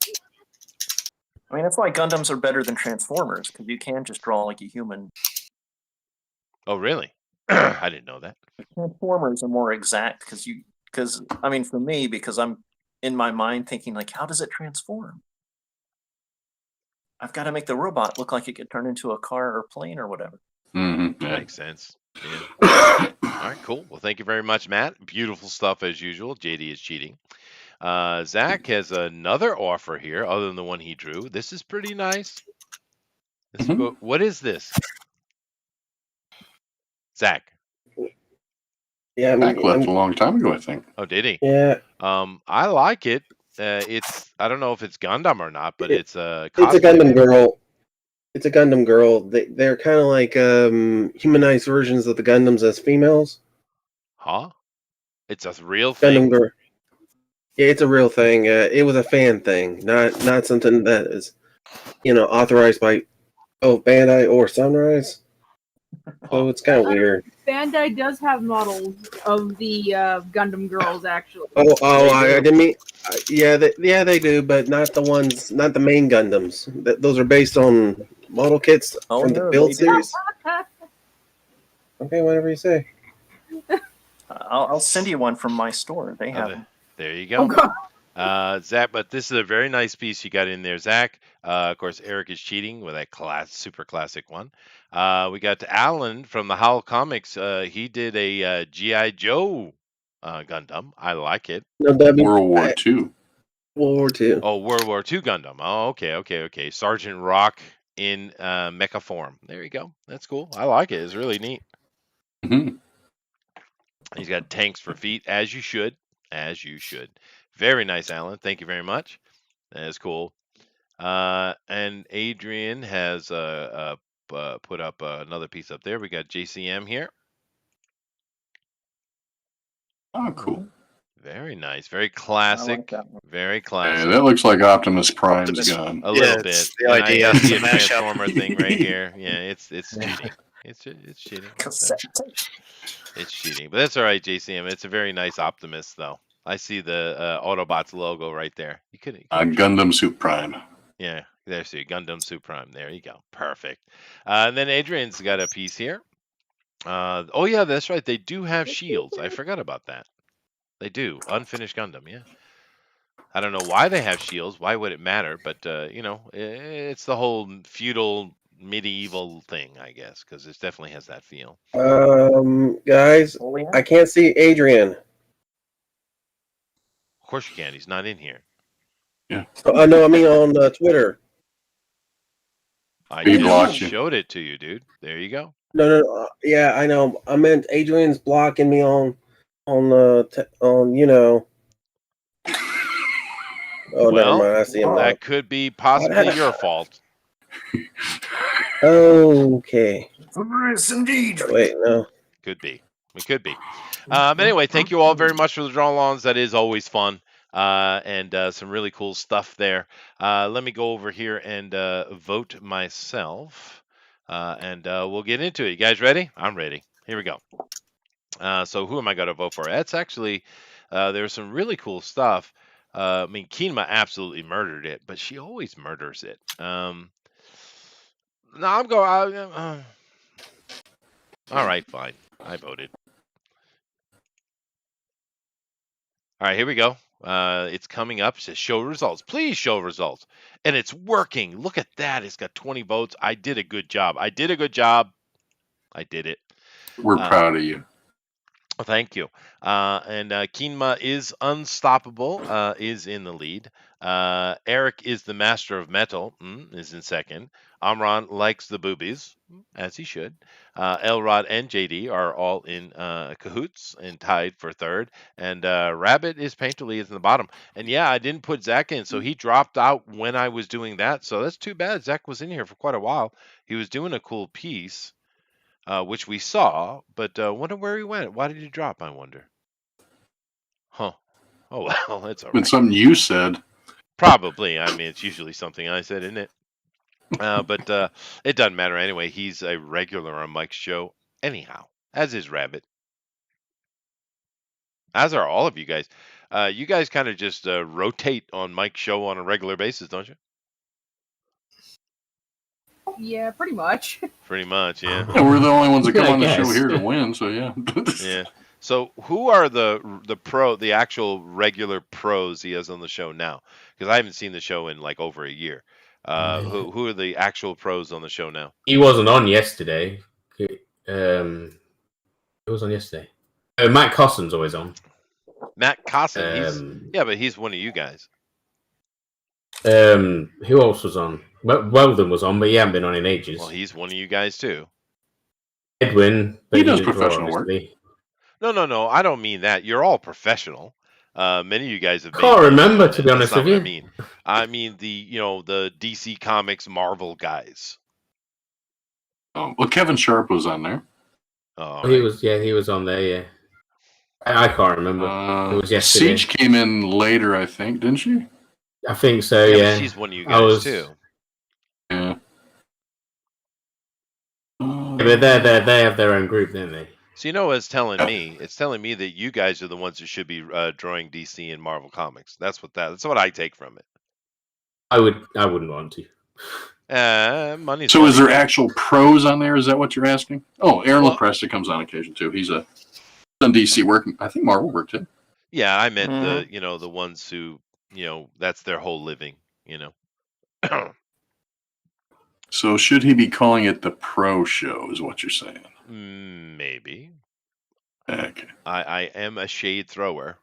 Speaker 6: I mean, that's why Gundams are better than Transformers, because you can just draw like a human.
Speaker 1: Oh, really? I didn't know that.
Speaker 6: Transformers are more exact because I mean, for me, because I'm in my mind thinking like, how does it transform? I've got to make the robot look like it could turn into a car or plane or whatever.
Speaker 5: Mm-hmm. Yeah.
Speaker 1: Makes sense. Yeah. All right, cool. Well, thank you very much, Matt. Beautiful stuff as usual. JD is cheating. Zach has another offer here, other than the one he drew. This is pretty nice. What is this? Zach.
Speaker 2: Yeah,
Speaker 5: Zach left a long time ago, I think.
Speaker 1: Oh, did he?
Speaker 2: Yeah.
Speaker 1: I like it. I don't know if it's Gundam or not, but it's a
Speaker 2: Gundam girl. It's a Gundam girl. They're kind of like humanized versions of the Gundams as females.
Speaker 1: Huh? It's a real thing.
Speaker 2: Gundam girl. Yeah, it's a real thing. It was a fan thing, not something that is, authorized by Bandai or Sunrise. So it's kind of weird.
Speaker 4: Bandai does have models of the Gundam girls, actually.
Speaker 2: I didn't mean. Yeah, they do, but not the ones, not the main Gundams. Those are based on model kits from the build series. Okay, whatever you say.
Speaker 6: I'll send you one from my store. They have them.
Speaker 1: There you go. Zach, but this is a very nice piece you got in there, Zach. Of course, Eric is cheating with that super classic one. We got Alan from the Howl Comics. He did a G.I. Joe Gundam. I like it.
Speaker 2: No,
Speaker 5: World War II.
Speaker 2: World War II.
Speaker 1: Oh, World War II Gundam. Oh, okay. Sergeant Rock in mecha form. There you go. That's cool. I like it. It's really neat.
Speaker 5: Mm-hmm.
Speaker 1: He's got tanks for feet, as you should. As you should. Very nice, Alan. Thank you very much. That is cool. And Adrian has put up another piece up there. We got JCM here.
Speaker 5: Oh, cool.
Speaker 1: Very nice. Very
Speaker 6: I
Speaker 1: classic.
Speaker 6: like that one.
Speaker 1: Very
Speaker 5: Yeah,
Speaker 1: classic.
Speaker 5: that looks like Optimus Prime's
Speaker 3: Optimus-
Speaker 5: gun.
Speaker 1: A little
Speaker 3: Yeah,
Speaker 1: bit.
Speaker 3: it's the
Speaker 1: And
Speaker 3: idea
Speaker 1: I see a
Speaker 3: to mash up.
Speaker 1: transformer thing right here. Yeah, it's cheating. It's cheating.
Speaker 6: Cassette tape.
Speaker 1: It's cheating, but that's all right, JCM. It's a very nice Optimus, though. I see the Autobots logo right there. You could,
Speaker 5: Gundam Suit Prime.
Speaker 1: yeah, there's the Gundam Supreme. There you go, perfect. And then Adrian's got a piece here. Oh yeah, that's right. They do have shields. I forgot about that. They do unfinished Gundam. Yeah. I don't know why they have shields. Why would it matter? But you know, it's the whole feudal medieval thing, I guess, because it definitely has that feel.
Speaker 2: Guys, I can't see Adrian.
Speaker 1: Of course you can. He's not in here.
Speaker 2: No, I mean on Twitter.
Speaker 1: I
Speaker 5: He
Speaker 1: just
Speaker 5: blocked you.
Speaker 1: showed it to you, dude. There you go.
Speaker 2: No. Yeah, I know. I meant Adrian's blocking me on you know. Oh,
Speaker 1: Well,
Speaker 2: never mind. I see him now.
Speaker 1: that could be possibly your fault.
Speaker 2: Okay.
Speaker 6: Yes, indeed.
Speaker 2: Wait, no.
Speaker 1: Could be. It could be. Anyway, thank you all very much for the draw-alongs. That is always fun. And some really cool stuff there. Let me go over here and vote myself. And we'll get into it. You guys ready? I'm ready. Here we go. So who am I going to vote for? That's actually, there's some really cool stuff. I mean, Keenma absolutely murdered it, but she always murders it. No, I'm going. All right, fine. I voted. All right, here we go. It's coming up. It says show results. Please show results. And it's working. Look at that. It's got 20 votes. I did a good job. I did it.
Speaker 5: We're proud of you.
Speaker 1: Well, thank you. And Keenma is unstoppable, is in the lead. Eric is the master of metal, is in second. Armaron likes the boobies, as he should. Elrod and JD are all in cahoots and tied for third. And Rabbit is painterly is in the bottom. And yeah, I didn't put Zach in, so he dropped out when I was doing that. So that's too bad. Zach was in here for quite a while. He was doing a cool piece. Which we saw, but wonder where he went. Why did he drop, I wonder? Huh. Oh, well, that's all
Speaker 5: Been
Speaker 1: right.
Speaker 5: something you said.
Speaker 1: Probably. I mean, it's usually something I said, isn't it? But it doesn't matter anyway. He's a regular on Mike's show anyhow, as is Rabbit. As are all of you guys. You guys kind of just rotate on Mike's show on a regular basis, don't you?
Speaker 4: Yeah, pretty much.
Speaker 1: Pretty much, yeah.
Speaker 5: Yeah, we're the only ones that come
Speaker 8: Yeah, I
Speaker 5: on the show
Speaker 8: guess.
Speaker 5: here to win, so yeah.
Speaker 1: Yeah. So who are the actual regular pros he has on the show now? Because I haven't seen the show in like over a year. Who are the actual pros on the show now?
Speaker 8: He wasn't on yesterday. He was on yesterday. Matt Cosson's always on.
Speaker 1: Matt Cosson. Yeah, but he's one of you guys.
Speaker 8: Who else was on? Weldon was on, but he hasn't been on in ages.
Speaker 1: Well, he's one of you guys too.
Speaker 8: Edwin, but
Speaker 5: He does
Speaker 8: didn't draw,
Speaker 5: professional work.
Speaker 8: obviously.
Speaker 1: No. I don't mean that. You're all professional. Many of you guys have.
Speaker 8: Can't remember, to be honest
Speaker 1: That's not
Speaker 8: with
Speaker 1: what
Speaker 8: you.
Speaker 1: I mean the DC Comics Marvel guys.
Speaker 5: Well, Kevin Sharp was on there.
Speaker 1: Oh,
Speaker 8: He was on there. Yeah, I can't remember. It was yesterday.
Speaker 5: Siege came in later, I think, didn't she?
Speaker 8: I think so.
Speaker 1: yeah,
Speaker 8: Yeah,
Speaker 1: but she's one of you
Speaker 8: I
Speaker 1: guys
Speaker 8: was-
Speaker 1: too.
Speaker 5: Yeah.
Speaker 8: but they have their own group, don't they?
Speaker 1: So you know what it's telling me? It's telling me that you guys are the ones who should be drawing DC and Marvel comics. That's what I take from it.
Speaker 5: Oh.
Speaker 8: I wouldn't want to.
Speaker 5: So is there actual pros on there? Is that what you're asking? Oh, Aaron
Speaker 1: Well-
Speaker 5: LaCresta comes on occasion too. He's on DC work. I think Marvel work too.
Speaker 1: Yeah, I meant the ones who that's their whole living.
Speaker 5: So should he be calling it the pro show? Is what you're saying?
Speaker 1: Maybe.
Speaker 5: Okay.
Speaker 1: I am a shade thrower.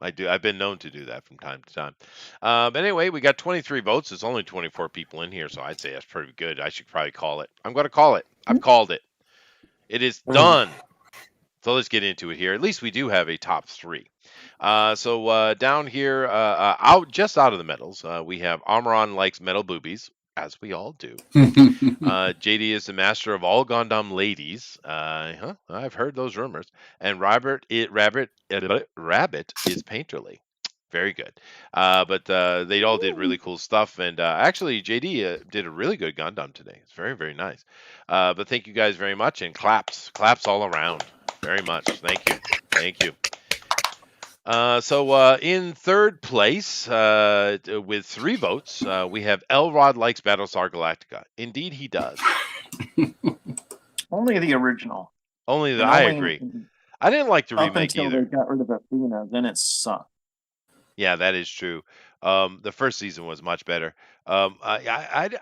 Speaker 1: I've been known to do that from time to time. But anyway, we got 23 votes. There's only 24 people in here, so I'd say that's pretty good. I should probably call it. I'm going to call it. I've called it. It is done. So let's get into it here. At least we do have a top 3. So down here, just out of the metals, we have Armaron likes metal boobies, as we all do. JD is the master of all Gundam ladies. I've heard those rumors. And Rabbit is painterly. Very good. But they all did really cool stuff. And actually, JD did a really good Gundam today. It's very, very nice. But thank you guys very much. And claps all around. Very much. Thank you. Thank you. So in third place, with 3 votes, we have Elrod likes Battlestar Galactica. Indeed, he does.
Speaker 6: Only the original.
Speaker 1: Only I agree. I didn't like the
Speaker 6: Up
Speaker 1: remake
Speaker 6: until
Speaker 1: either.
Speaker 6: they got rid of Athena, then it sucked.
Speaker 1: Yeah, that is true. The first season was much better. A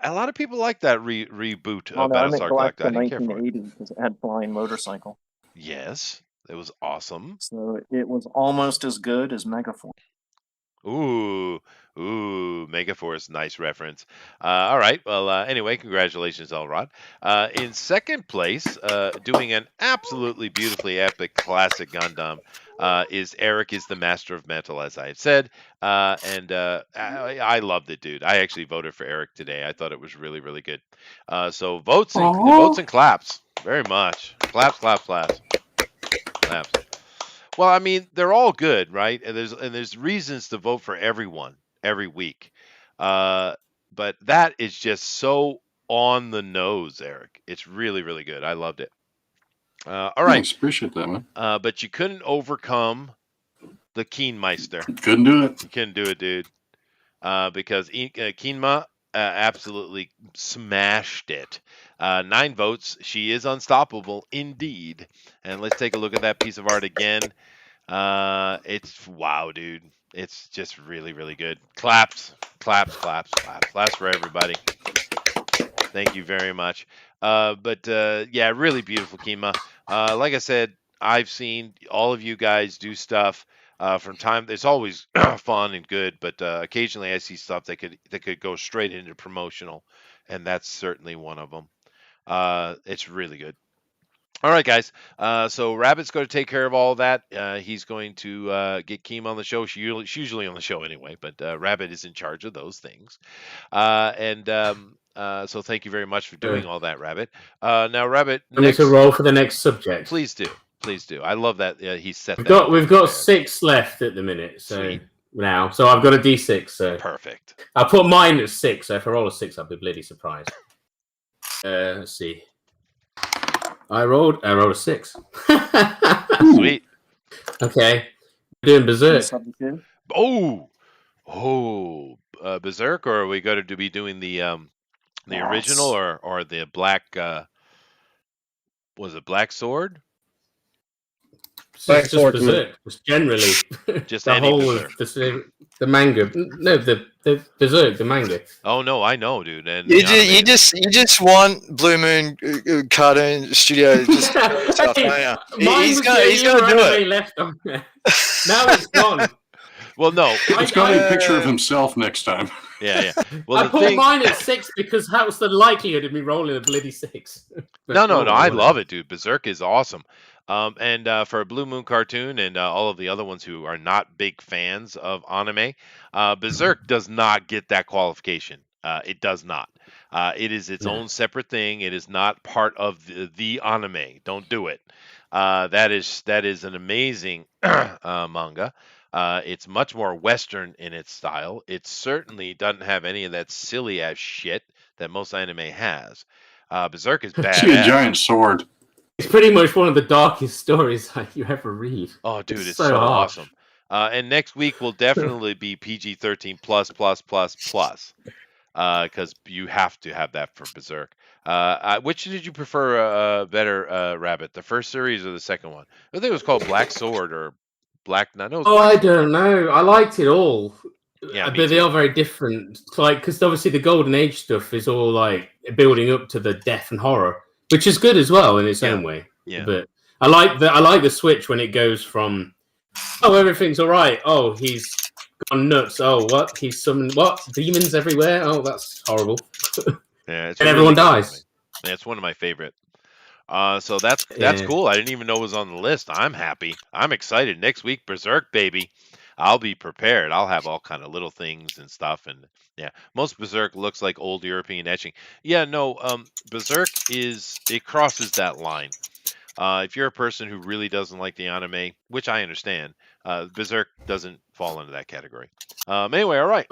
Speaker 1: lot of people like that reboot of
Speaker 6: I meant
Speaker 1: Battlestar
Speaker 6: go back
Speaker 1: Galactica. I
Speaker 6: to
Speaker 1: didn't care for it.
Speaker 6: 1980 because it had flying motorcycle.
Speaker 1: Yes, it was awesome.
Speaker 6: So it was almost as good as Megaforce.
Speaker 1: Ooh, Megaforce, nice reference. All right, well, anyway, congratulations, Elrod. In second place, doing an absolutely beautifully epic classic Gundam, is Eric is the master of metal, as I had said, and I loved it, dude. I actually voted for Eric today. I thought it was really, really good. So votes and claps, very much. Claps. Well, I mean, they're all good, right? And there's reasons to vote for everyone every week. But that is just so on the nose, Eric. It's really, really good. I loved it. All right.
Speaker 5: Thanks, appreciate that, man.
Speaker 1: But you couldn't overcome the Keenmeister.
Speaker 5: Couldn't do it.
Speaker 1: You couldn't do it, dude. Because Keenma absolutely smashed it. 9 votes. She is unstoppable, indeed. And let's take a look at that piece of art again. It's wow, dude. It's just really, really good. Claps for everybody. Thank you very much. But yeah, really beautiful Kima. Like I said, I've seen all of you guys do stuff from time. It's always fun and good, but occasionally I see stuff that could go straight into promotional, and that's certainly one of them. It's really good. All right, guys. So Rabbit's going to take care of all that. He's going to get Keem on the show. She's usually on the show anyway, but Rabbit is in charge of those things. So thank you very much for doing all that, Rabbit. Now, Rabbit,
Speaker 8: I need to roll for the next subject.
Speaker 1: Please do. I love that he set
Speaker 8: We've got 6 left at the minute. So
Speaker 1: Sweet.
Speaker 8: now, so I've got a D6. So
Speaker 1: Perfect.
Speaker 8: I'll put mine at 6. So if I roll a 6, I'll be bloody surprised. Let's see. I rolled a 6.
Speaker 1: Sweet.
Speaker 8: Okay. We're doing Berserk.
Speaker 1: Berserk, or are we going to be doing the original or the black? Was it Black Sword?
Speaker 2: Black Sword.
Speaker 8: Berserk. Just generally,
Speaker 1: Just
Speaker 8: the
Speaker 1: any
Speaker 8: whole
Speaker 1: Berserk.
Speaker 8: of the manga. No, the Berserk, the manga.
Speaker 1: Oh no, I know, dude. And
Speaker 3: You just want Blue Moon Cartoon Studio. Just stuff, don't you? He's gonna do it.
Speaker 8: Left on there. Now it's gone.
Speaker 1: Well, no.
Speaker 5: It's got a picture of himself next time.
Speaker 1: Yeah. Well,
Speaker 8: I put mine at 6 because that was the likelihood of me rolling a bloody 6.
Speaker 1: No. I love it, dude. Berserk is awesome. And for a Blue Moon Cartoon and all of the other ones who are not big fans of anime, Berserk does not get that qualification. It does not. It is its own separate thing. It is not part of the anime. Don't do it. That is an amazing manga. It's much more Western in its style. It certainly doesn't have any of that silly ass shit that most anime has. Berserk is badass.
Speaker 5: See a giant sword.
Speaker 8: It's pretty much one of the darkest stories that you ever read.
Speaker 1: Oh, dude, it's so awesome. And next week will definitely be PG-13 plus, because you have to have that for Berserk. Which did you prefer better, Rabbit? The first series or the second one? I think it was called Black Sword or Black. No,
Speaker 8: I don't know. I liked it all.
Speaker 1: Yeah,
Speaker 8: but they are very different. Like, because obviously the Golden Age stuff is all like building up to the death and horror, which is good as well in its own way.
Speaker 1: Yeah.
Speaker 8: But I like the switch when it goes from, oh, everything's all right. Oh, he's gone nuts. Oh, what? He's summoned what? Demons everywhere. Oh, that's horrible.
Speaker 1: Yeah,
Speaker 8: and everyone dies.
Speaker 1: Yeah, it's one of my favorite. So that's
Speaker 8: Yeah.
Speaker 1: cool. I didn't even know it was on the list. I'm happy. I'm excited. Next week, Berserk, baby. I'll be prepared. I'll have all kind of little things and stuff. And yeah, most Berserk looks like old European etching. Yeah, no, Berserk it crosses that line. If you're a person who really doesn't like the anime, which I understand, Berserk doesn't fall into that category. Anyway, all right.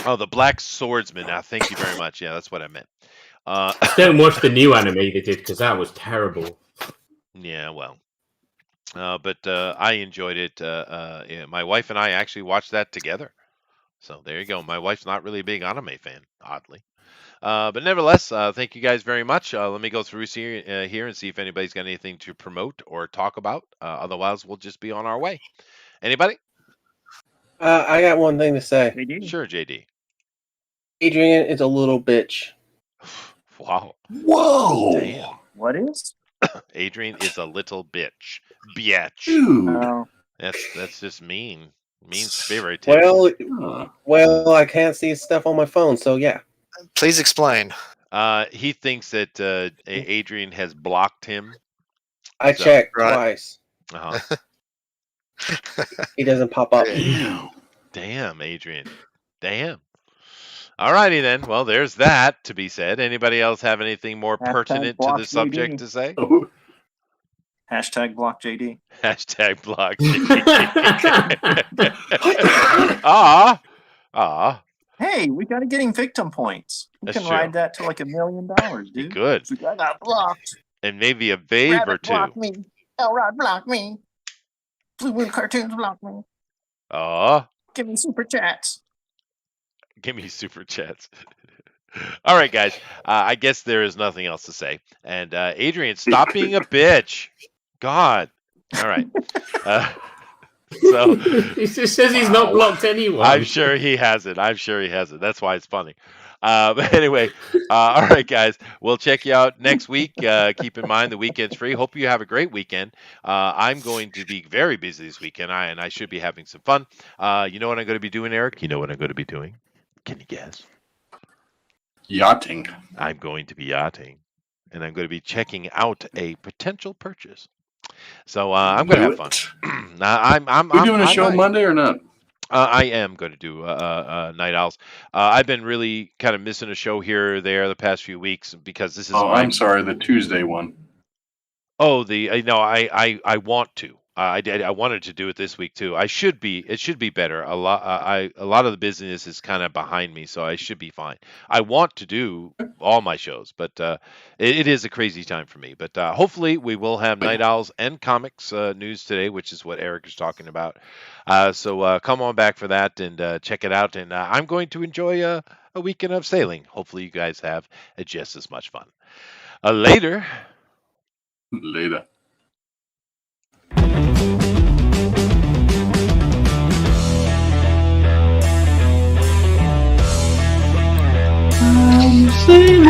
Speaker 1: Oh, the Black Swordsman. Thank you very much. Yeah, that's what I meant.
Speaker 8: Don't watch the new anime they did because that was terrible.
Speaker 1: Yeah, well. But I enjoyed it. Yeah, my wife and I actually watched that together. So there you go. My wife's not really a big anime fan, oddly. But nevertheless, thank you guys very much. Let me go through here and see if anybody's got anything to promote or talk about. Otherwise, we'll just be on our way. Anybody?
Speaker 2: I got one thing to say.
Speaker 1: Sure, JD.
Speaker 2: Adrian is a little bitch.
Speaker 1: Wow.
Speaker 5: Whoa!
Speaker 1: Damn.
Speaker 6: What is?
Speaker 1: Adrian is a little bitch. Bitch.
Speaker 5: Dude.
Speaker 6: Oh,
Speaker 1: That's just mean. Mean spirit.
Speaker 2: Well, I can't see stuff on my phone, so yeah.
Speaker 3: Please explain.
Speaker 1: He thinks that Adrian has blocked him.
Speaker 2: I
Speaker 1: So-
Speaker 2: checked
Speaker 3: Right.
Speaker 2: twice.
Speaker 1: Uh-huh.
Speaker 2: He doesn't pop up.
Speaker 5: Damn.
Speaker 1: Damn, Adrian. Damn. Alrighty then. Well, there's that to be said. Anybody else have anything more
Speaker 6: Hashtag
Speaker 1: pertinent to
Speaker 6: block
Speaker 1: the subject
Speaker 6: JD.
Speaker 1: to say?
Speaker 5: Oh,
Speaker 6: hashtag block JD.
Speaker 1: Hashtag block. Ah.
Speaker 6: Hey, we got to get him victim points. We
Speaker 1: That's
Speaker 6: can
Speaker 1: true.
Speaker 6: ride that to like $1 million,
Speaker 1: You
Speaker 6: dude.
Speaker 1: could.
Speaker 6: I got blocked.
Speaker 1: And maybe a babe or
Speaker 6: Rabbit
Speaker 1: two.
Speaker 6: blocked me. Elrod blocked me. Blue Moon Cartoons blocked me.
Speaker 1: Ah.
Speaker 6: Give me super chats.
Speaker 1: Give me super chats. All right, guys. I guess there is nothing else to say. And Adrian, stop being a bitch. God. All right. So
Speaker 8: He just says he's not blocked anyone.
Speaker 1: I'm sure he has it. That's why it's funny. But anyway, all right, guys. We'll check you out next week. Keep in mind the weekend's free. Hope you have a great weekend. I'm going to be very busy this weekend, and I should be having some fun. You know what I'm going to be doing, Eric? You know what I'm going to be doing? Can you guess?
Speaker 5: yachting.
Speaker 1: I'm going to be yachting, and I'm going to be checking out a potential purchase. So I'm going to have fun. I'm
Speaker 5: We doing a
Speaker 1: I'm
Speaker 5: show
Speaker 1: not-
Speaker 5: Monday or not?
Speaker 1: I am going to do Night Owls. I've been really kind of missing a show here or there the past few weeks because this is
Speaker 5: Oh,
Speaker 1: my.
Speaker 5: I'm sorry, the Tuesday one.
Speaker 1: Oh, no, I want to. I wanted to do it this week too. It should be better. A lot of the business is kind of behind me, so I should be fine. I want to do all my shows, but it is a crazy time for me. But hopefully we will have Night Owls and comics news today, which is what Eric is talking about. So come on back for that and check it out. And I'm going to enjoy a weekend of sailing. Hopefully you guys have just as much fun. Later.
Speaker 5: Later.
Speaker 8: I'm sailing